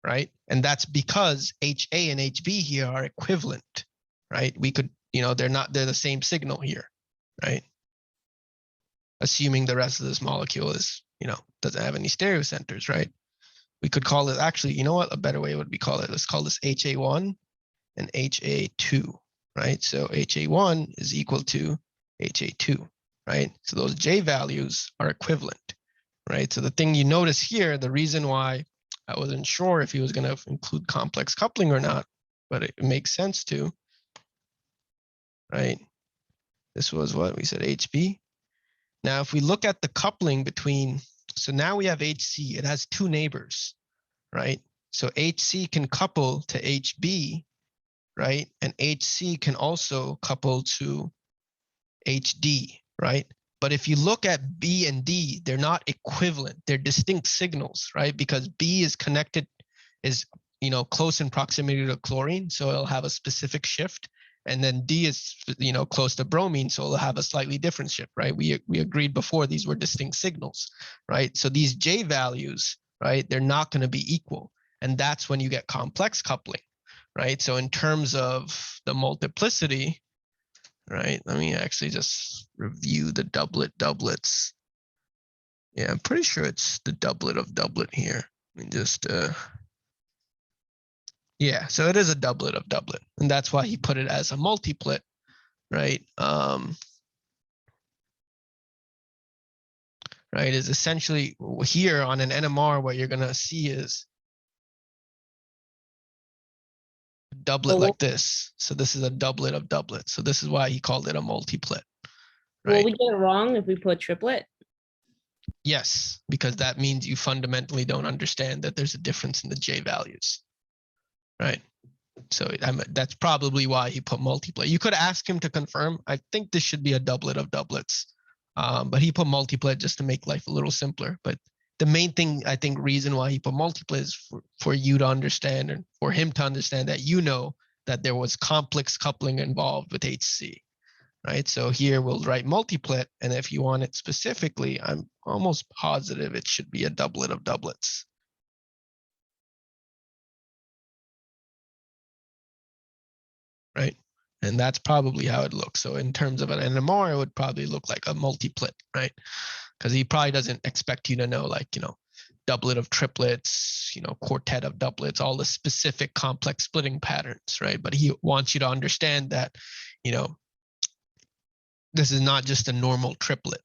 right? And that's because HA and HB here are equivalent, right? We could, they're the same signal here, right? Assuming the rest of this molecule is, doesn't have any stereocenters, right? we could call it, actually, you know what, a better way would be call it, let's call this HA1 and HA2, right? So HA1 is equal to HA2, right? So those J values are equivalent, right? So the thing you notice here, the reason why I wasn't sure if he was going to include complex coupling or not, but it makes sense to, right? This was what we said, HB. Now, if we look at the coupling between, so now we have HC, it has two neighbors, right? So HC can couple to HB, right? And HC can also couple to HD, right? But if you look at B and D, they're not equivalent. They're distinct signals, right? Because B is connected, is, you know, close in proximity to chlorine, so it'll have a specific shift. And then D is, you know, close to bromine, so it'll have a slightly different shift, right? We agreed before these were distinct signals, right? So these J values, right, they're not going to be equal. And that's when you get complex coupling, right? So in terms of the multiplicity, right, let me actually just review the doublets. Yeah, I'm pretty sure it's the doublet of doublet here. Let me just, yeah, so it is a doublet of doublet, and that's why he put it as a multiplet, right? Right, is essentially here on an NMR, what you're gonna see is a doublet Oh. like this. So this is a doublet of doublets. So this is why he called it a multiplet, Will right? we get it wrong if we put triplet? Yes, because that means you fundamentally don't understand that there's a difference in the J values, right? So that's probably why he put multiplet. You could ask him to confirm. I think this should be a doublet of doublets, but he put multiplet just to make life a little simpler. But the main thing, I think, reason why he put multiplet is for you to understand, and for him to understand that you know that there was complex coupling involved with HC, right? So here we'll write multiplet, and if you want it specifically, I'm almost positive it should be a doublet of doublets. Right? And that's probably how it looks. So in terms of an NMR, it would probably look like a multiplet, right? Because he probably doesn't expect you to know, like, you know, doublet of triplets, you know, quartet of doublets, all the specific complex splitting patterns, right? But he wants you to understand that, you know, this is not just a normal triplet,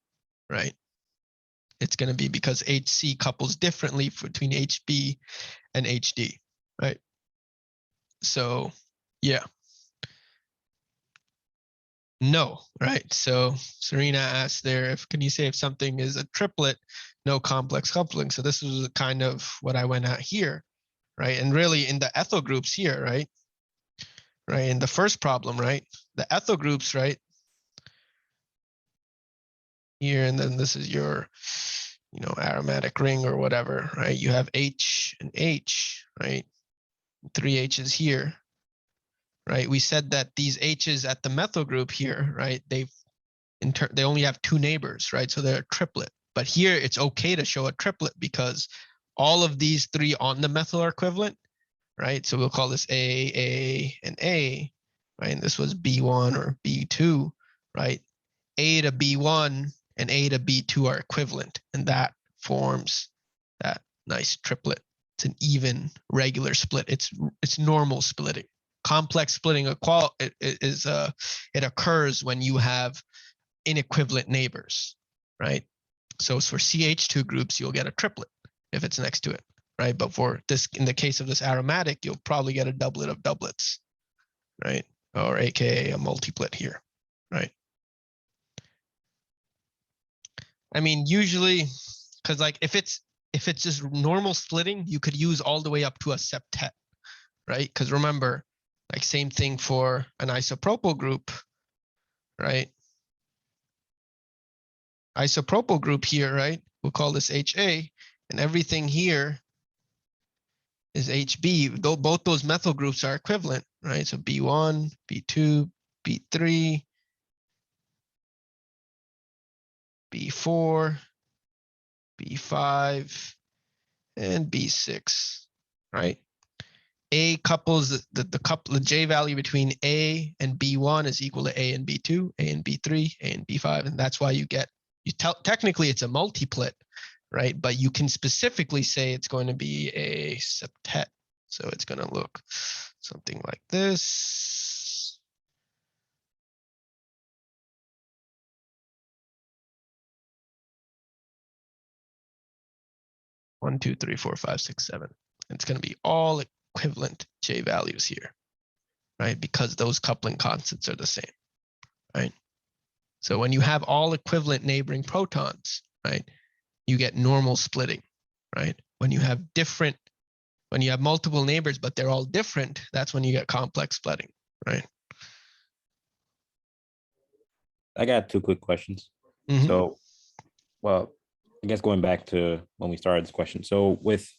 right? It's going to be because HC couples differently between HB and HD, right? So, yeah. No, right? So Serena asked there, if can you say if something is a triplet, no complex coupling? So this was kind of what I went at here, right? And really in the ethyl groups here, right? Right, in the first problem, right? The ethyl groups, right? Here, and then this is your, you know, aromatic ring or whatever, right? You have H and H, right? 3 H's here, right? We said that these H's at the methyl group here, right? They only have 2 neighbors, right? So they're a triplet. But here it's okay to show a triplet because all of these 3 on the methyl are equivalent, right? So we'll call this A, and A, right? And this was B1 or B2, right? A to B1 and A to B2 are equivalent, and that forms that nice triplet. It's an even regular split. It's normal splitting. Complex splitting it occurs when you have inequivalent neighbors, right? So for CH2 groups, you'll get a triplet if it's next to it, right? But for this, in the case of this aromatic, you'll probably get a doublet of doublets, right? Or AKA a multiplet here, right? I mean, usually, because like if it's just normal splitting, you could use all the way up to a septet, right? Because remember, like same thing for an isopropyl group, right? Isopropyl group here, right? We'll call this HA, and everything here is HB. Though both those methyl groups are equivalent, right? So B1, B2, B3, B4, B5, and B6, right? A couples the J value between A and B1 is equal to A and B2, A and B3, A and B5, and that's why you get technically it's a multiplet, right? But you can specifically say it's going to be a septet. So it's going to look something like this. One, two, three, four, five, six, seven. It's going to be all equivalent J values here, right? Because those coupling constants are the same, right? So when you have all equivalent neighboring protons, right, you get normal splitting, right? When you have multiple neighbors, but they're all different, that's when you get complex splitting, right? I got two quick questions. Mhm. So, well, I guess going back to when we started this question. So with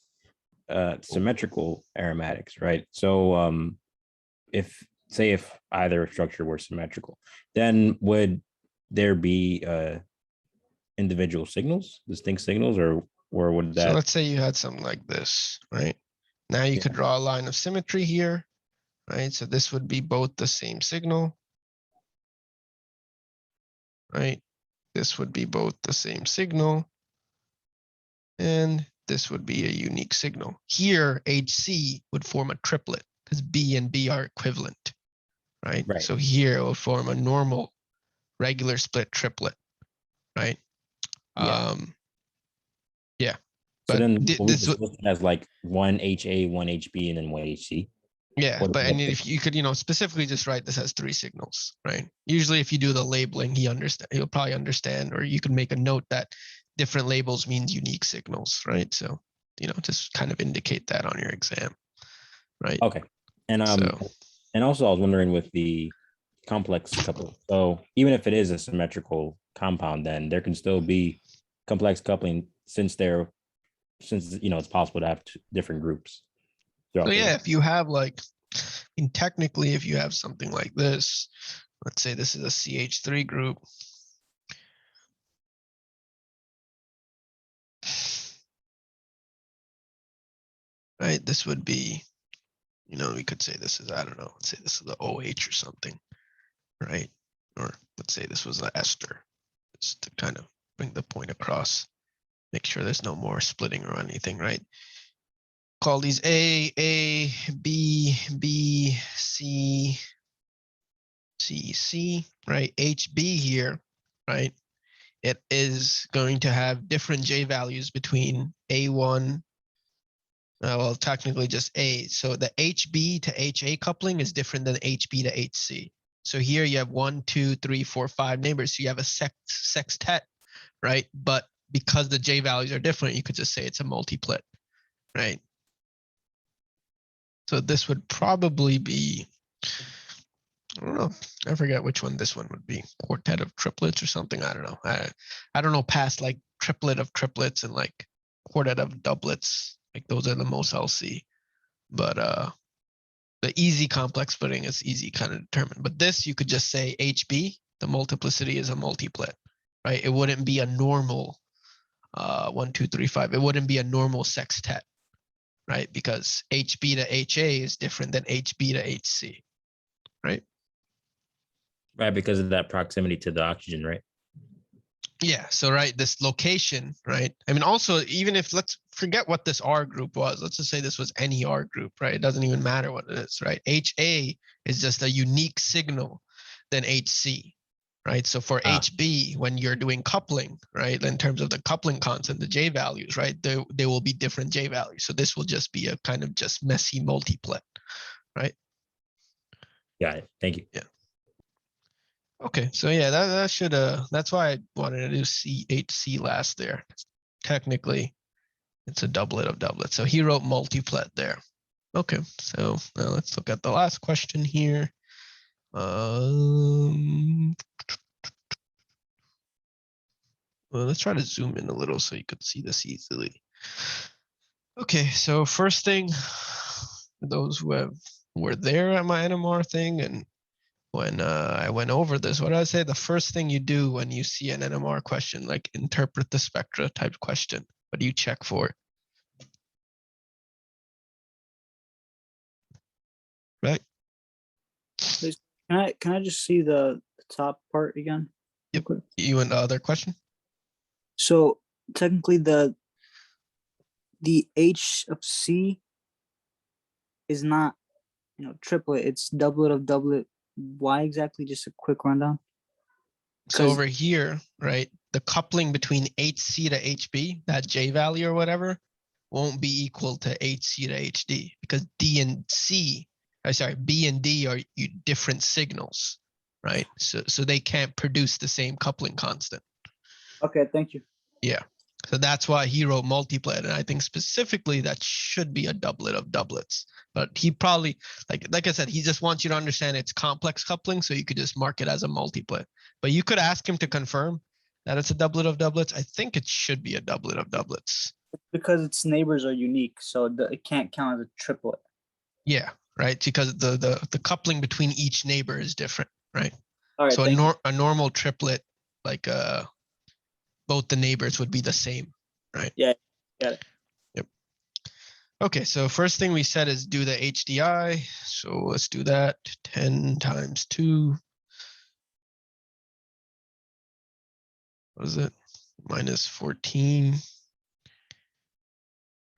symmetrical aromatics, right? So if either structure were symmetrical, then would there be individual signals, distinct signals, or would So that? let's say you had something like this, right? Now you could draw a line of symmetry here, right? So this would be both the same signal, right? This would be both the same signal, and this would be a unique signal. Here, HC would form a triplet because B and B are equivalent, right? Right. So here it will form a normal regular split triplet, right? Yeah. Yeah. So But then we'll this just list it as like one HA, one HB, and then one HC. Yeah, What- but what and the- if you could, specifically just write this as three signals, right? Usually if you do the labeling, he'll probably understand, or you can make a note that different labels means unique signals, right? So, just kind of indicate that on your exam, right? Okay. And So- and also I was wondering with the complex coupling. So even if it is a symmetrical compound, then there can still be complex coupling since it's possible to have different groups. So yeah, if you have technically, if you have something like this, let's say this is a CH3 group. Right, this would be, we could say this is, I don't know, let's say this is the OH or something, right? Or let's say this was an ester, just to kind of bring the point across, make sure there's no more splitting or anything, right? Call these A, B, B, C, C, C, right? HB here, right? It is going to have different J values between A1, well, technically just A. So the HB to HA coupling is different than HB to HC. So here you have 1, 2, 3, 4, 5 neighbors. So you have a sextet, right? But because the J values are different, you could just say it's a multiplet, right? So this would probably be, I don't know, I forget which one this one would be. Quartet of triplets or something. I don't know. I don't know past like triplet of triplets and like quartet of doublets. Like those are the most I'll see. But the easy complex splitting is easy kind of determined. But this you could just say HB, the multiplicity is a multiplet, right? It wouldn't be a normal 1, 2, 3, 5. It wouldn't be a normal sextet, right? Because HB to HA is different than HB to HC, right? Right, because of that proximity to the oxygen, right? Yeah, so right, this location, right? I mean, also, even if let's forget what this R group was, let's just say this was any R group, right? It doesn't even matter what it is, right? HA is just a unique signal than HC, right? So for HB, when you're doing coupling, right, in terms of the coupling constant, the J values, right, there will be different J values. So this will just be a kind of just messy multiplet, right? Got it. Thank you. Yeah. Okay, so yeah, that should that's why I wanted to do CHC last there. Technically, it's a doublet of doublets. So he wrote multiplet there. Okay, so now let's look at the last question here. Well, let's try to zoom in a little so you could see this easily. Okay, so first thing, for those who were there at my NMR thing, and when I went over this, what did I say? The first thing you do when you see an NMR question, like interpret the spectra type question, what do you check for? Right? Can I just see the top part again? Yep. You and the other question? So technically the the H of C is not, triplet, it's doublet of doublet. Why exactly? Just a quick rundown. So 'Cause- over here, right, the coupling between HC to HB, that J value or whatever, won't be equal to HC to HD because D and C, sorry, B and D are different signals, right? So they can't produce the same coupling constant. Okay, thank you. Yeah. So that's why he wrote multiplet. And I think specifically that should be a doublet of doublets. But he probably, like I said, he just wants you to understand it's complex coupling. So you could just mark it as a multiplet. But you could ask him to confirm that it's a doublet of doublets. I think it should be a doublet of doublets. Because its neighbors are unique, so it can't count as a triplet. Yeah, right. Because the coupling between each neighbor is different, right? All right, So thank you. a normal triplet, like both the neighbors would be the same, right? Yeah, got it. Yep. Okay, so first thing we said is do the HDI. So let's do that. 10 times 2. What is it? Minus 14.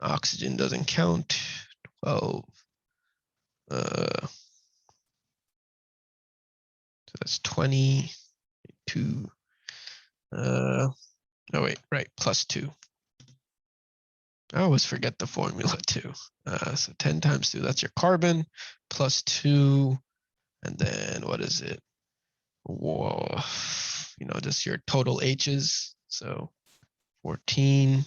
Oxygen doesn't count. 12. So that's 22. Oh wait, right, plus 2. I always forget the formula too. So 10 times 2, that's your carbon, plus 2, and then what is it? Whoa, just your total H's. So 14.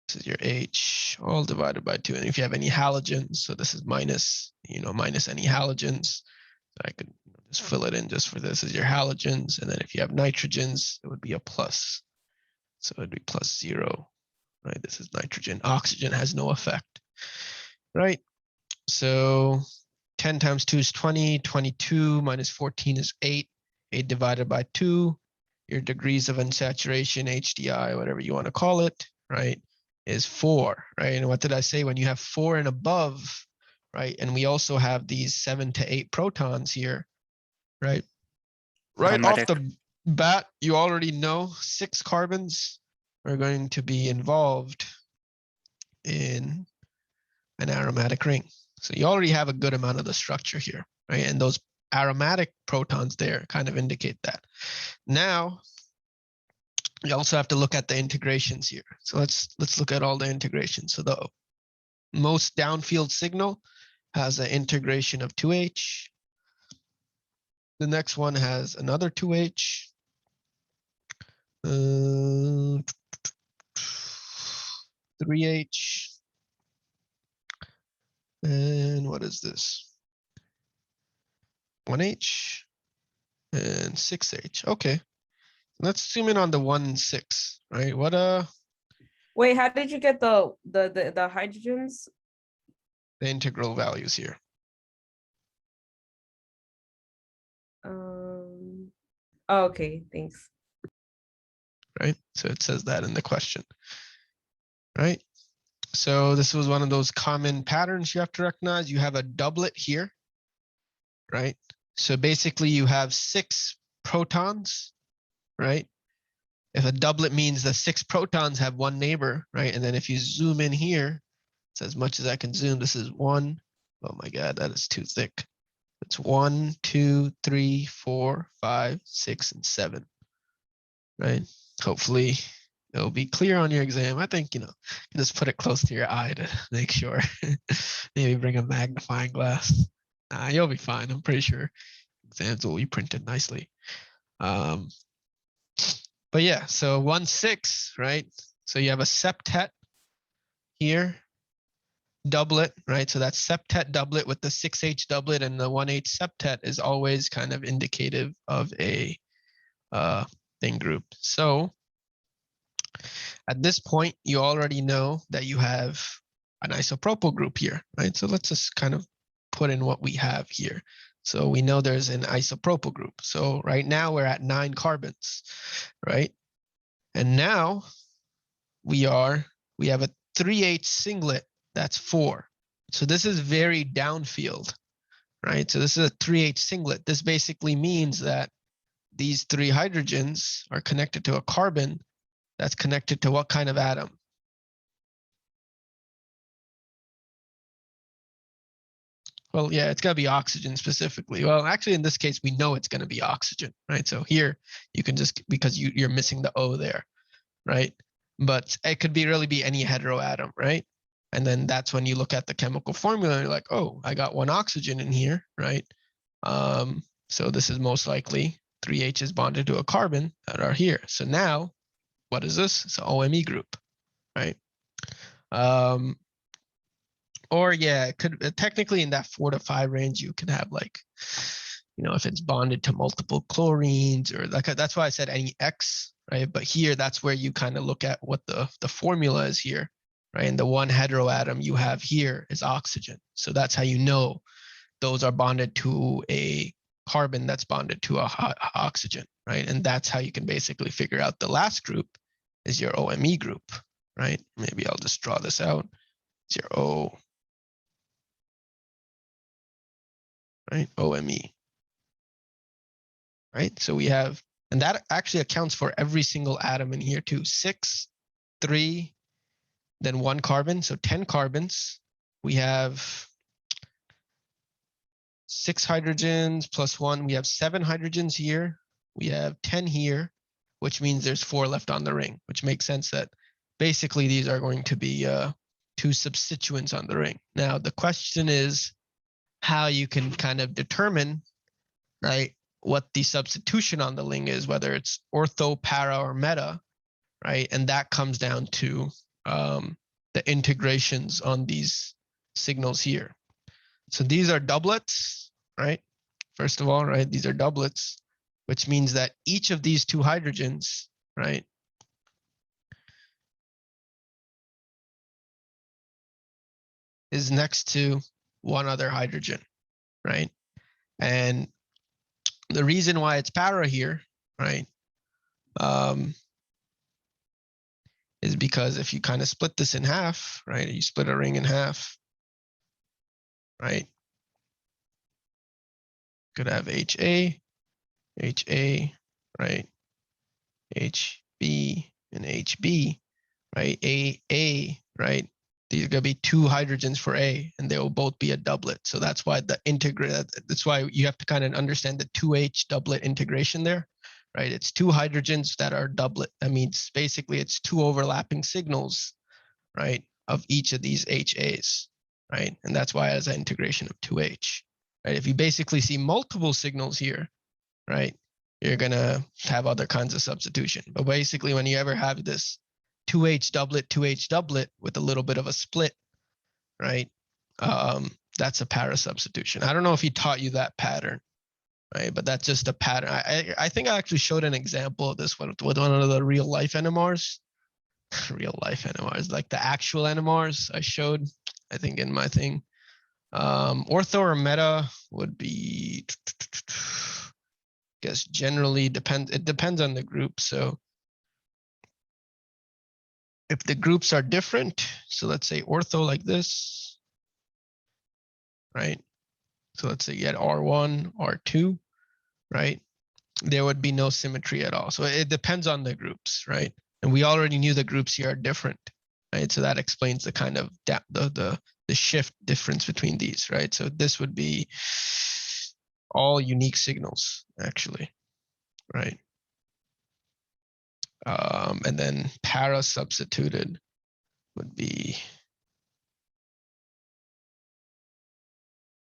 This is your H, all divided by 2. And if you have any halogens, so this is minus, minus any halogens. I could just fill it in just for this is your halogens. And then if you have nitrogens, it would be a plus. So it'd be plus 0, right? This is nitrogen. Oxygen has no effect, right? So 10 times 2 is 20, 22 minus 14 is 8, 8 divided by 2, your degrees of unsaturation, HDI, whatever you want to call it, right, is 4, right? And what did I say? When you have 4 and above, right, and we also have these 7 to 8 protons here, right? Right off Aromatic. the bat, you already know 6 carbons are going to be involved in an aromatic ring. So you already have a good amount of the structure here, right? And those aromatic protons there kind of indicate that. Now, you also have to look at the integrations here. So let's look at all the integrations. So the most downfield signal has an integration of 2H. The next one has another 2H. 3H. And what is this? 1H and 6H. Okay. Let's zoom in on the 1, 6, right? Wait, how did you get the hydrogens? The integral values here. Oh, okay, thanks. Right? So it says that in the question, right? So this was one of those common patterns you have to recognize. You have a doublet here, right? So basically you have 6 protons, right? If a doublet means the 6 protons have one neighbor, right? And then if you zoom in here, it's as much as I can zoom. This is 1. Oh my God, that is too thick. It's 1, 2, 3, 4, 5, 6, and 7, right? Hopefully it'll be clear on your exam. I think, you just put it close to your eye to make sure. Maybe bring a magnifying glass. You'll be fine. I'm pretty sure exams will be printed nicely. But yeah, so 1, 6, right? So you have a septet here, doublet, right? So that septet doublet with the 6H doublet and the 1H septet is always kind of indicative of a thing group. So at this point, you already know that you have an isopropyl group here, right? So let's just kind of put in what we have here. So we know there's an isopropyl group. So right now we're at 9 carbons, right? And now we have a 3H singlet, that's 4. So this is very downfield, right? So this is a 3H singlet. This basically means that these 3 hydrogens are connected to a carbon that's connected to what kind of atom? well, yeah, it's gotta be oxygen specifically. Well, actually, in this case, we know it's gonna be oxygen, right? So here you can just, because you're missing the O there, right? But it could be really be any heteroatom, right? And then that's when you look at the chemical formula and you're like, oh, I got one oxygen in here, right? So this is most likely 3 H's bonded to a carbon that are here. So now, what is this? It's an OMe group, right? Or yeah, it could technically in that 4 to 5 range, you can have like, if it's bonded to multiple chlorines or like, that's why I said any X, right? But here, that's where you kind of look at what the formula is here, right? And the one heteroatom you have here is oxygen. So that's how you know those are bonded to a carbon that's bonded to a oxygen, right? And that's how you can basically figure out the last group is your OMe group, right? Maybe I'll just draw this out. It's your O, right? OMe, right? So we have, and that actually accounts for every single atom in here too. 6, 3, then 1 carbon, so 10 carbons. We have 6 hydrogens plus 1. We have 7 hydrogens here. We have 10 here, which means there's 4 left on the ring, which makes sense that basically these are going to be 2 substituents on the ring. Now, the question is how you can kind of determine, right, what the substitution on the ring is, whether it's ortho, para, or meta, right? And that comes down to the integrations on these signals here. So these are doublets, right? First of all, right, these are doublets, which means that each of these 2 hydrogens, right, is next to one other hydrogen, right? And the reason why it's para here, right, is because if you kind of split this in half, right, you split a ring in half, right, could have HA, right, HB, and HB, right, AA, right? These are going to be 2 hydrogens for A, and they will both be a doublet. So that's why that's why you have to kind of understand the 2H doublet integration there, right? It's 2 hydrogens that are doublet. That means basically it's 2 overlapping signals, right, of each of these HAs, right? And that's why it has an integration of 2H, right? If you basically see multiple signals here, right, you're going to have other kinds of substitution. But basically, when you ever have this 2H doublet with a little bit of a split, right, that's a para substitution. I don't know if he taught you that pattern, right? But that's just a pattern. I think I actually showed an example of this one with one of the real life NMRs. Real life NMRs, like the actual NMRs I showed, I think in my thing. Ortho or meta would be, I guess generally it depends on the group. So if the groups are different, so let's say ortho like this, right? So let's say you had R1, R2, right? There would be no symmetry at all. So it depends on the groups, right? And we already knew the groups here are different, right? So that explains the kind of the shift difference between these, right? So this would be all unique signals, actually, right? And then para substituted would be,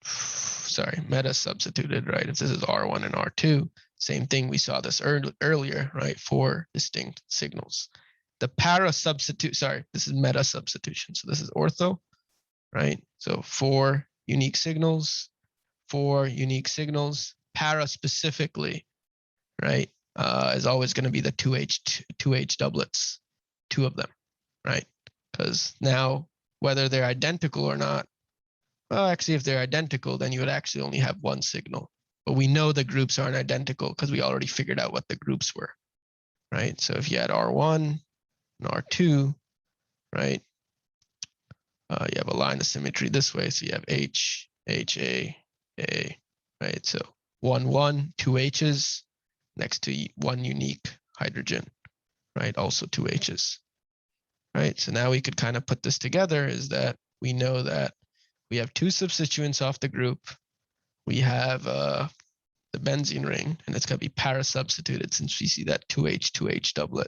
sorry, meta substituted, right? If this is R1 and R2, same thing, we saw this earlier, right? 4 distinct signals. The para substitute, sorry, this is meta substitution. So this is ortho, right? So 4 unique signals, 4 unique signals. Para specifically, right, is always going to be the 2H doublets, 2 of them, right? Because now, whether they're identical or not, well, actually, if they're identical, then you would actually only have 1 signal. But we know the groups aren't identical because we already figured out what the groups were, right? So if you had R1 and R2, right, you have a line of symmetry this way. So you have H, H, A, right? So 1, 1, 2 H's next to 1 unique hydrogen, right? Also 2 H's, right? So now we could kind of put this together is that we know that We have two substituents off the group. We have the benzene ring, and it's going to be para-substituted since we see that 2H doublet.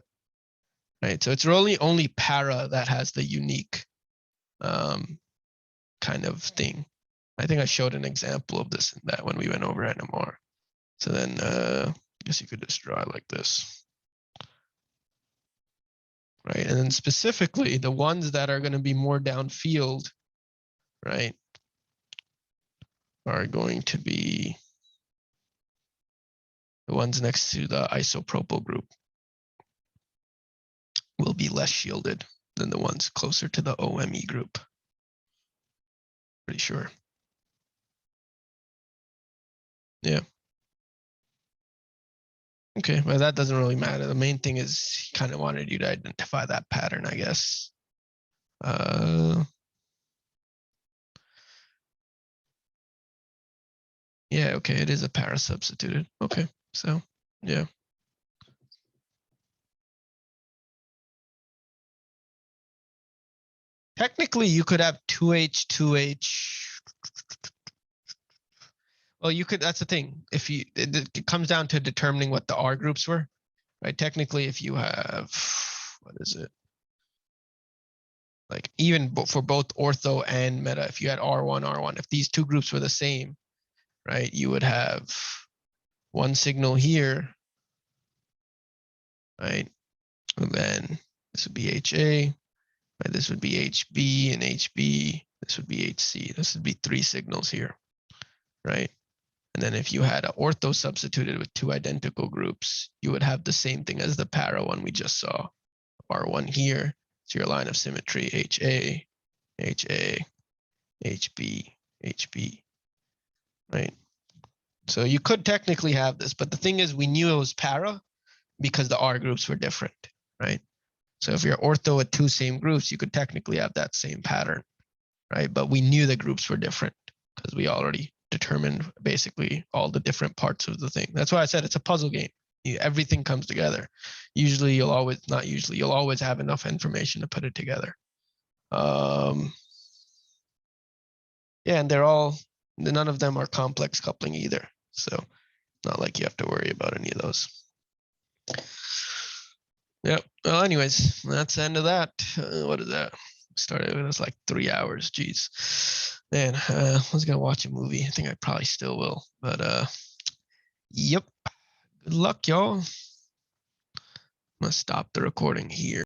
Right, so it's really only para that has the unique kind of thing. I think I showed an example of this in that when we went over NMR. So then I guess you could just draw it like this. Right, and then specifically the ones that are going to be more downfield, right, are going to be the ones next to the isopropyl group will be less shielded than the ones closer to the OME group. Pretty sure. Yeah. Okay, well, that doesn't really matter. The main thing is he kind of wanted you to identify that pattern, I guess. Yeah, okay, it is a para substituted. Okay, so yeah. Technically, you could have 2H. Well, you could, that's the thing. If you, it comes down to determining what the R groups were, right? Technically, if you have, what is it? Like even for both ortho and meta, if you had R1, if these two groups were the same, right? You would have one signal here, right? And then this would be HA, right? This would be HB and HB. This would be HC. This would be three signals here, right? And then if you had an ortho substituted with two identical groups, you would have the same thing as the para one we just saw. R1 here, so your line of symmetry, HA, HA, HB, HB, right? So you could technically have this, but the thing is we knew it was para because the R groups were different, right? So if you're ortho with two same groups, you could technically have that same pattern, right? But we knew the groups were different because we already determined basically all the different parts of the thing. That's why I said it's a puzzle game. Everything comes together. Usually you'll always, not usually, you'll always have enough information to put it together. Yeah, and they're all, none of them are complex coupling either. So not like you have to worry about any of those. Yep. Well, anyways, that's the end of that. What is that? Started with us like 3 hours. Jeez. Man, I was gonna watch a movie. I think I probably still will. But yep. Good luck, y'all. I'm gonna stop the recording here.